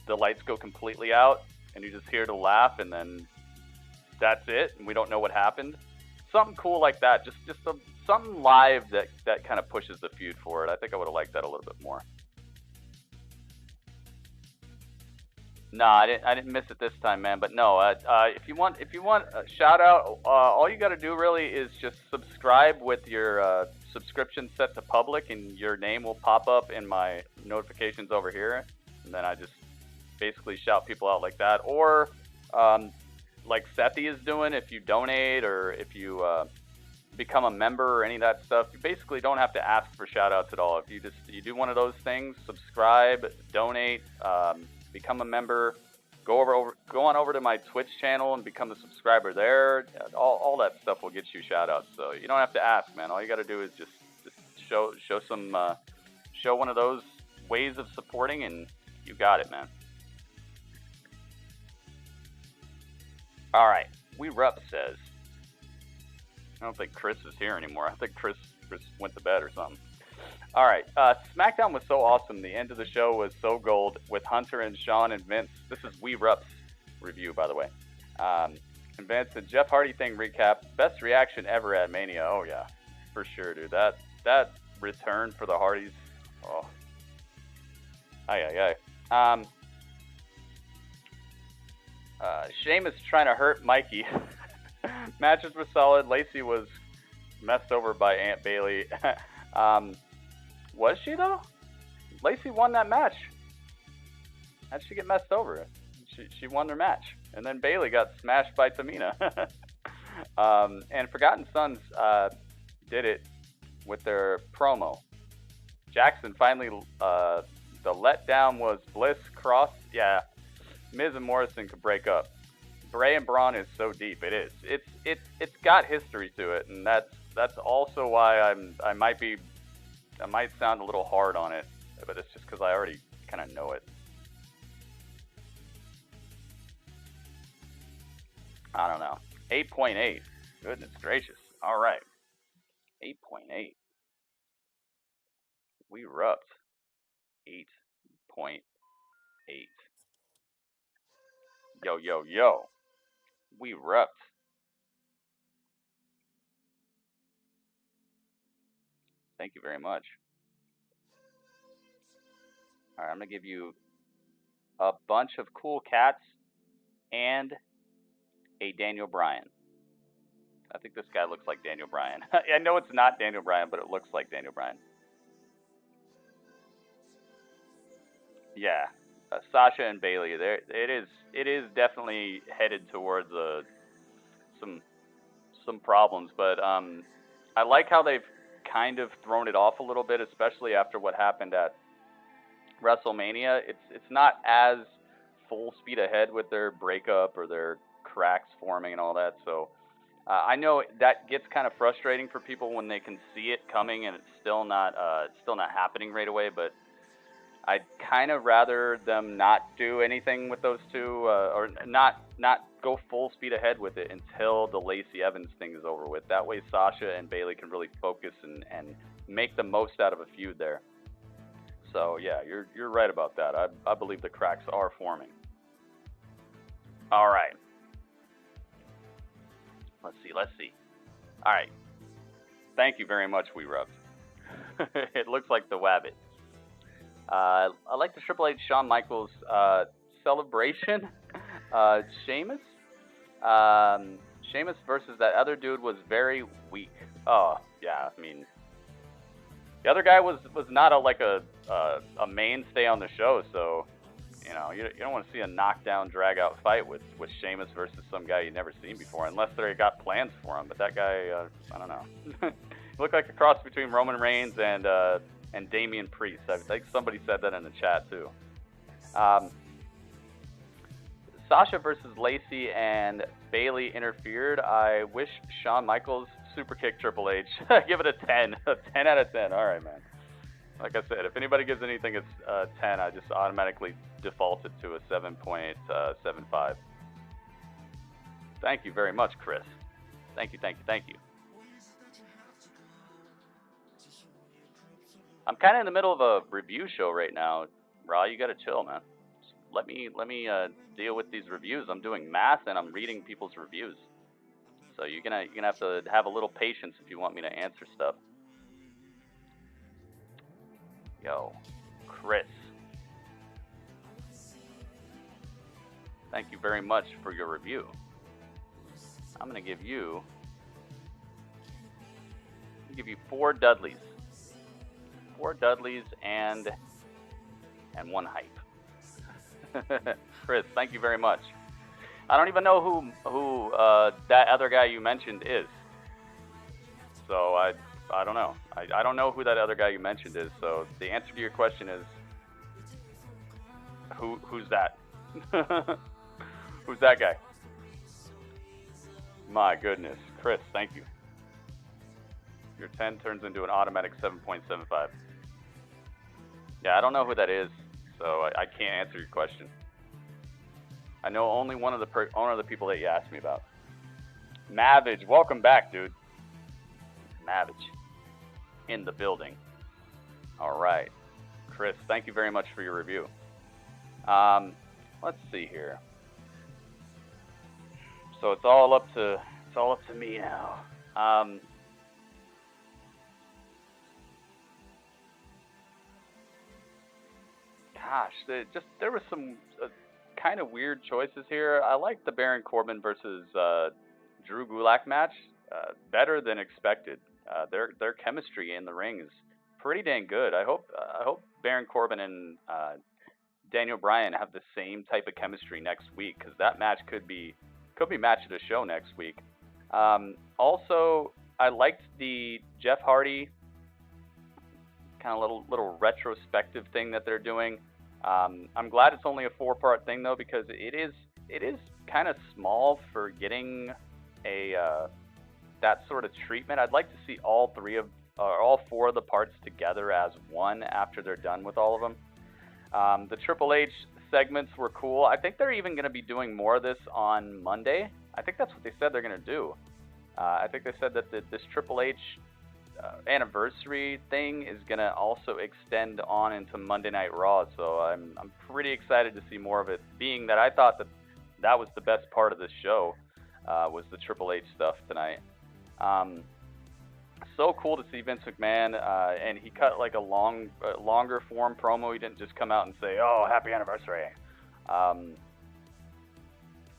the lights go completely out, and you just hear the laugh, and then that's it, and we don't know what happened. Something cool like that, just something live that kind of pushes the feud forward. I think I would have liked that a little bit more. No, I didn't miss it this time, man. But no, if you want a shout out, all you got to do really is just subscribe with your subscription set to public, and your name will pop up in my notifications over here. And then I just basically shout people out like that, or like Sethi is doing. If you donate, or if you become a member, or any of that stuff, you basically don't have to ask for shout outs at all. If you do one of those things, subscribe, donate, become a member, go on over to my Twitch channel and become a subscriber there. All that stuff will get you shout outs. So you don't have to ask, man. All you got to do is just show one of those ways of supporting, and you got it, man. All right, We Rup says, I don't think Chris is here anymore. I think Chris went to bed or something. All right, SmackDown was so awesome. The end of the show was so gold with Hunter and Shawn and Vince. This is We Rup's review, by the way. And Vince, and Jeff Hardy thing recap. Best reaction ever at Mania. Oh yeah, for sure, dude. That return for the Hardys. Oh. Sheamus trying to hurt Mikey. Matches were solid. Lacey was messed over by Aunt Bailey. Was she though? Lacey won that match. How'd she get messed over? She won their match, and then Bailey got smashed by Tamina. And Forgotten Sons did it with their promo. Jackson finally, the letdown was Bliss Cross. Yeah, Miz and Morrison could break up. Bray and Braun is so deep. It is. It's got history to it, and that's also why I might sound a little hard on it, but it's just because I already kind of know it. I don't know. 8.8. Goodness gracious. All right. 8.8. We rubbed 8.8. Yo. We rubbed. Thank you very much. All right, I'm going to give you a bunch of cool cats and a Daniel Bryan. I think this guy looks like Daniel Bryan. I know it's not Daniel Bryan, but it looks like Daniel Bryan. Yeah, Sasha and Bailey. There, it is definitely headed towards some problems, but I like how they've kind of thrown it off a little bit, especially after what happened at WrestleMania. It's not as full speed ahead with their breakup or their cracks forming and all that. So I know that gets kind of frustrating for people when they can see it coming and it's still not happening right away. But I'd kind of rather them not do anything with those two, or not go full speed ahead with it until the Lacey Evans thing is over with. That way Sasha and Bailey can really focus and make the most out of a feud there. So yeah, you're right about that. I believe the cracks are forming. All right. Let's see. All right. Thank you very much, We Rubbed. It looks like the Wabbit. I like the Triple H Shawn Michaels celebration. Sheamus. Sheamus versus that other dude was very weak. Oh yeah, I mean, the other guy was not a mainstay on the show, so you know you don't want to see a knockdown, drag out fight with Sheamus versus some guy you've never seen before, unless they got plans for him. But that guy, I don't know. He looked like a cross between Roman Reigns and Damian Priest. I think somebody said that in the chat too. Sasha versus Lacey and Bayley interfered. I wish Shawn Michaels super kicked Triple H. Give it a 10. A 10 out of 10. All right, man. Like I said, if anybody gives anything a 10, I just automatically default it to a 7.75. Thank you very much, Chris. Thank you, thank you, thank you. I'm kind of in the middle of a review show right now. Raw, you gotta chill, man. Just let me deal with these reviews. I'm doing math and I'm reading people's reviews. So you're gonna have to have a little patience if you want me to answer stuff. Yo, Chris. Thank you very much for your review. I'm gonna give you 4 Dudleys. 4 Dudleys and 1 hype. Chris, thank you very much. I don't even know who that other guy you mentioned is. So I don't know. I don't know who that other guy you mentioned is. So the answer to your question is who's that? Who's that guy? My goodness, Chris, thank you. Your 10 turns into an automatic 7.75. Yeah, I don't know who that is, so I can't answer your question. I know only one of the people that you asked me about. Mavage, welcome back, dude. Mavage, in the building. All right, Chris, thank you very much for your review. Let's see here. So it's all up to me now. Gosh, there was some kind of weird choices here. I like the Baron Corbin versus Drew Gulak match better than expected. Their chemistry in the ring is pretty dang good. I hope Baron Corbin and Daniel Bryan have the same type of chemistry next week, because that match could be match of the show next week. Also, I liked the Jeff Hardy kind of little retrospective thing that they're doing. I'm glad it's only a 4-part thing though, because it is kind of small for getting that sort of treatment. I'd like to see all 4 of the parts together as one after they're done with all of them. The Triple H segments were cool. I think they're even going to be doing more of this on Monday. I think that's what they said they're going to do. I think they said that this Triple H anniversary thing is going to also extend on into Monday Night Raw, so I'm pretty excited to see more of it, being that I thought that was the best part of this show, was the Triple H stuff tonight. So cool to see Vince McMahon, and he cut like a longer form promo. He didn't just come out and say, "Oh, happy anniversary."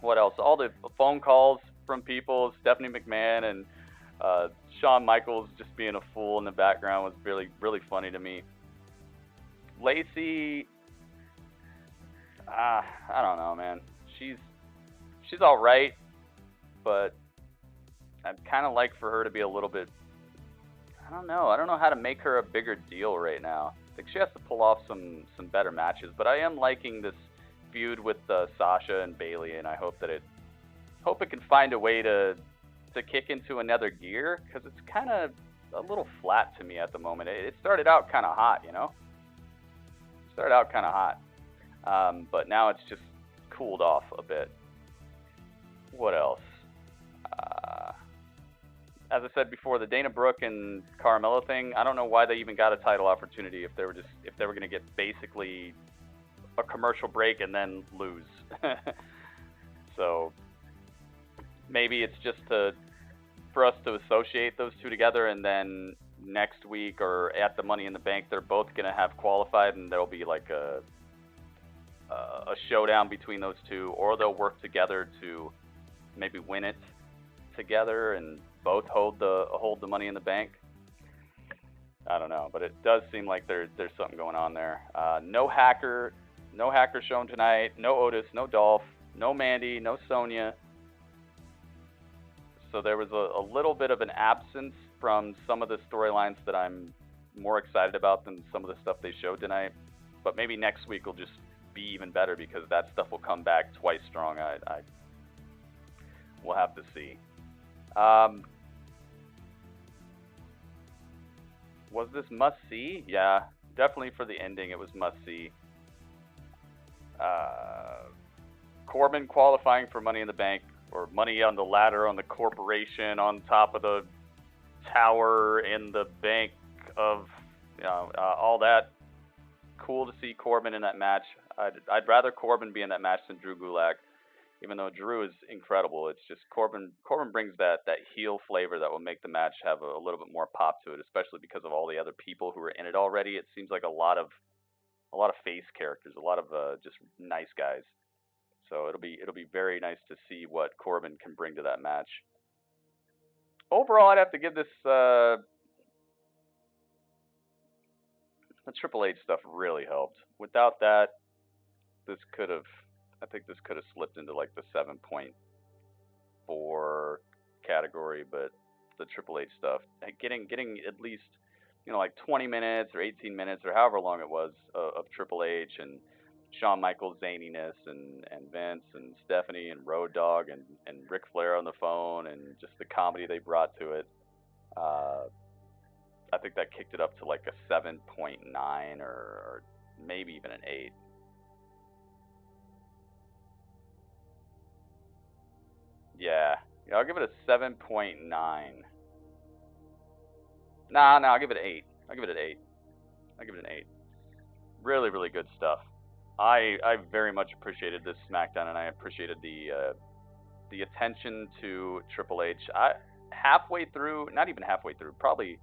What else? All the phone calls from people, Stephanie McMahon and Shawn Michaels just being a fool in the background was really, really funny to me. Lacey, I don't know, man. She's all right, but I'd kind of like for her to be a little bit. I don't know how to make her a bigger deal right now. I think she has to pull off some better matches, but I am liking this feud with Sasha and Bayley, and I hope it can find a way to kick into another gear, because it's kind of a little flat to me at the moment. It started out kind of hot, you know? But now it's just cooled off a bit. What else? As I said before, the Dana Brooke and Carmela thing, I don't know why they even got a title opportunity if they were going to get basically a commercial break and then lose. So maybe it's just to for us to associate those two together, and then next week or at the Money in the Bank, they're both gonna have qualified, and there'll be like a showdown between those two, or they'll work together to maybe win it together and both hold the Money in the Bank. I don't know, but it does seem like there's something going on there. No Hacker shown tonight. No Otis, no Dolph, no Mandy, no Sonya. So there was a little bit of an absence from some of the storylines that I'm more excited about than some of the stuff they showed tonight. But maybe next week will just be even better because that stuff will come back twice strong. We'll have to see. Was this must-see? Yeah, definitely for the ending it was must-see. Corbin qualifying for Money in the Bank, or money on the ladder on the corporation on top of the tower in the bank of, all that. Cool to see Corbin in that match. I'd rather Corbin be in that match than Drew Gulak, even though Drew is incredible. It's just Corbin brings that heel flavor that will make the match have a little bit more pop to it, especially because of all the other people who are in it already. It seems like a lot of face characters, a lot of just nice guys. So it'll be very nice to see what Corbin can bring to that match. Overall, I'd have to give this the Triple H stuff really helped. Without that, I think this could have slipped into like the 7.4 category, but the Triple H stuff, getting at least, like 20 minutes or 18 minutes or however long it was of Triple H and Shawn Michaels' zaniness and Vince and Stephanie and Road Dogg and Ric Flair on the phone and just the comedy they brought to it. I think that kicked it up to like a 7.9 or maybe even an 8. Yeah, I'll give it a 7.9. Nah, I'll give it an 8. I'll give it an 8. Really, really good stuff. I very much appreciated this SmackDown, and I appreciated the attention to Triple H. Halfway through, not even halfway through, probably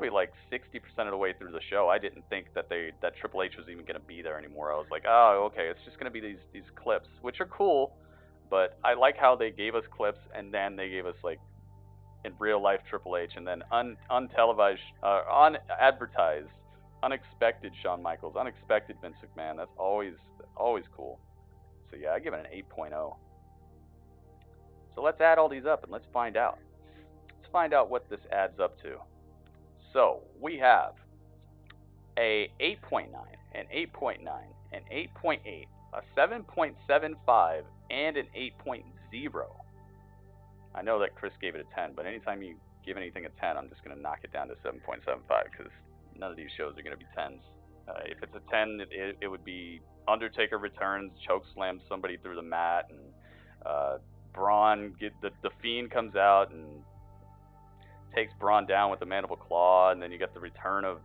like 60% of the way through the show, I didn't think that Triple H was even going to be there anymore. I was like, oh, okay, it's just going to be these clips, which are cool, but I like how they gave us clips, and then they gave us like in real life Triple H, and then untelevised, unadvertised, unexpected Shawn Michaels, unexpected Vince McMahon. That's always cool. So yeah, I give it an 8.0. So let's add all these up and let's find out. Let's find out what this adds up to. So we have a 8.9, an 8.9, an 8.8, a 7.75, and an 8.0. I know that Chris gave it a 10, but anytime you give anything a 10, I'm just going to knock it down to 7.75 because none of these shows are going to be 10s. If it's a 10, it would be Undertaker returns, choke slams somebody through the mat, and Braun, the Fiend comes out and takes Braun down with the mandible claw, and then you get the return of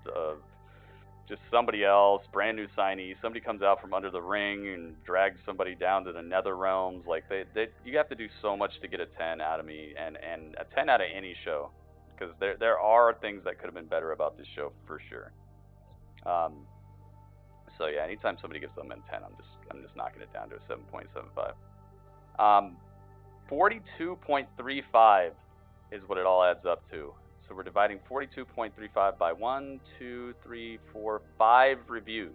just somebody else, brand new signee. Somebody comes out from under the ring and drags somebody down to the nether realms. Like you have to do so much to get a 10 out of me, and a 10 out of any show, because there are things that could have been better about this show for sure. So yeah, anytime somebody gives them a 10, I'm just knocking it down to a 7.75. 42.35 is what it all adds up to. So we're dividing 42.35 by 1, 2, 3, 4, 5 reviews.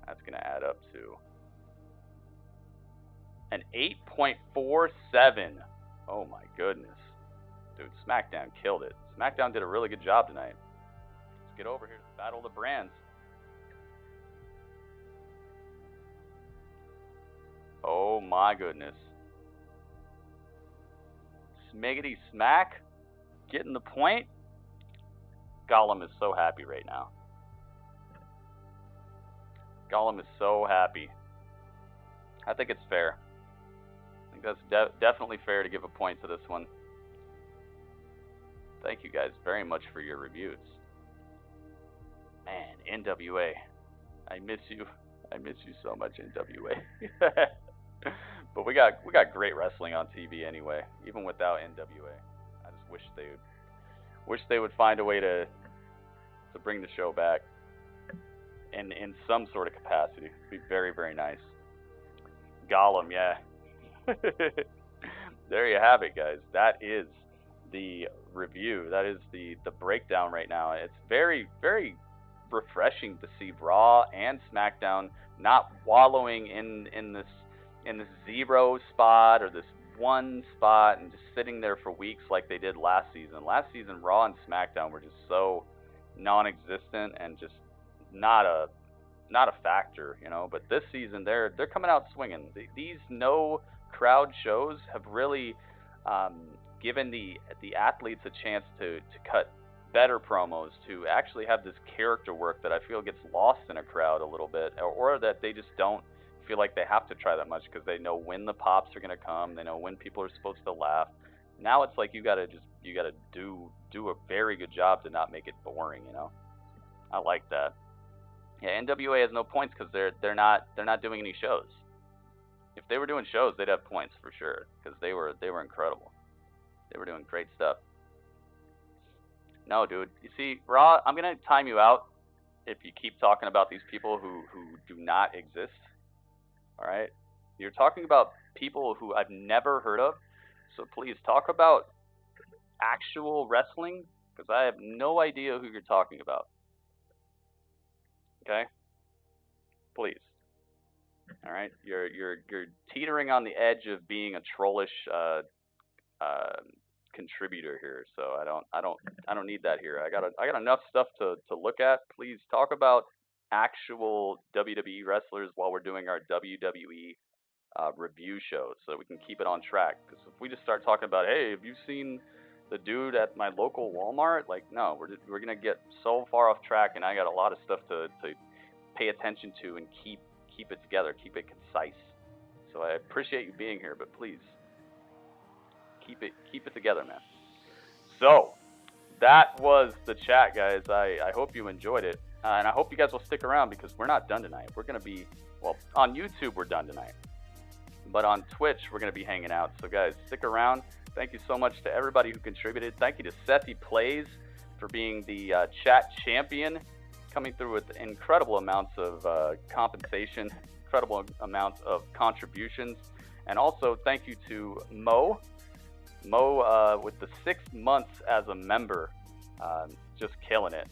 That's going to add up to an 8.47. Oh my goodness. Dude, SmackDown killed it. SmackDown did a really good job tonight. Let's get over here to the Battle of the Brands. Oh my goodness. Smiggity Smack, getting the point. Gollum is so happy right now. Gollum is so happy. I think it's fair. I think that's definitely fair to give a point to this one. Thank you guys very much for your reviews. Man, NWA. I miss you. I miss you so much, NWA. But we got great wrestling on TV anyway, even without NWA. I just wish they would find a way to bring the show back in some sort of capacity. It'd be very, very nice. Gollum, yeah. There you have it, guys. That is the review. That is the breakdown right now. It's very, very refreshing to see Raw and SmackDown not wallowing in this zero spot or this one spot and just sitting there for weeks like they did last season. Last season, Raw and SmackDown were just so non-existent and just not a factor, you know. But this season, they're coming out swinging. These no crowd shows have really given the athletes a chance to cut better promos, to actually have this character work that I feel gets lost in a crowd a little bit, or that they just don't feel like they have to try that much because they know when the pops are going to come, they know when people are supposed to laugh. Now it's like you gotta do a very good job to not make it boring, you know. I like that. Yeah, NWA has no points because they're not doing any shows. If they were doing shows, they'd have points for sure because they were incredible. They were doing great stuff. No, dude. You see, Raw, I'm gonna time you out if you keep talking about these people who do not exist. All right, you're talking about people who I've never heard of. So please talk about actual wrestling because I have no idea who you're talking about. Okay, please. All right, you're teetering on the edge of being a trollish contributor here, so I don't need that here. I got enough stuff to look at. Please talk about actual WWE wrestlers while we're doing our WWE review show, so we can keep it on track. Because if we just start talking about, hey, have you seen the dude at my local Walmart? Like, no, we're gonna get so far off track, and I got a lot of stuff to pay attention to and keep it together, keep it concise. So I appreciate you being here, but please keep it together, man. So that was the chat, guys. I hope you enjoyed it, and I hope you guys will stick around because we're not done tonight. We're gonna be, well, on YouTube we're done tonight, but on Twitch we're gonna be hanging out. So guys, stick around. Thank you so much to everybody who contributed. Thank you to Sethy Plays for being the chat champion, coming through with incredible amounts of compensation, incredible amounts of contributions. And also thank you to Mo with the 6 months as a member, just killing it,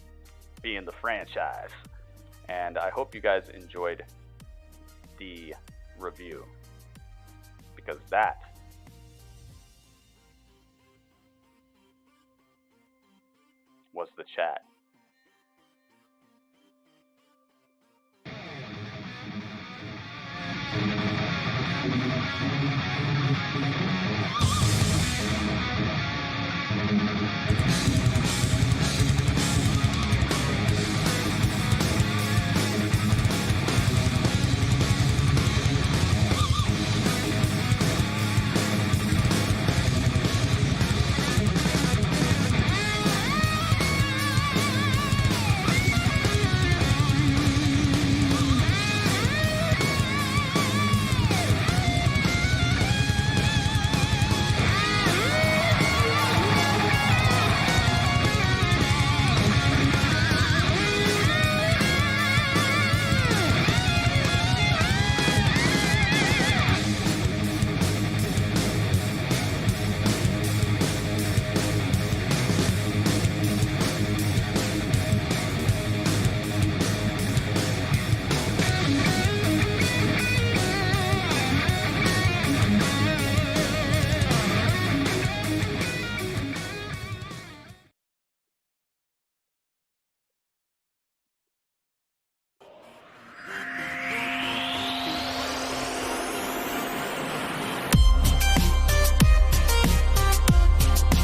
being the franchise. And I hope you guys enjoyed the review, because that was the chat.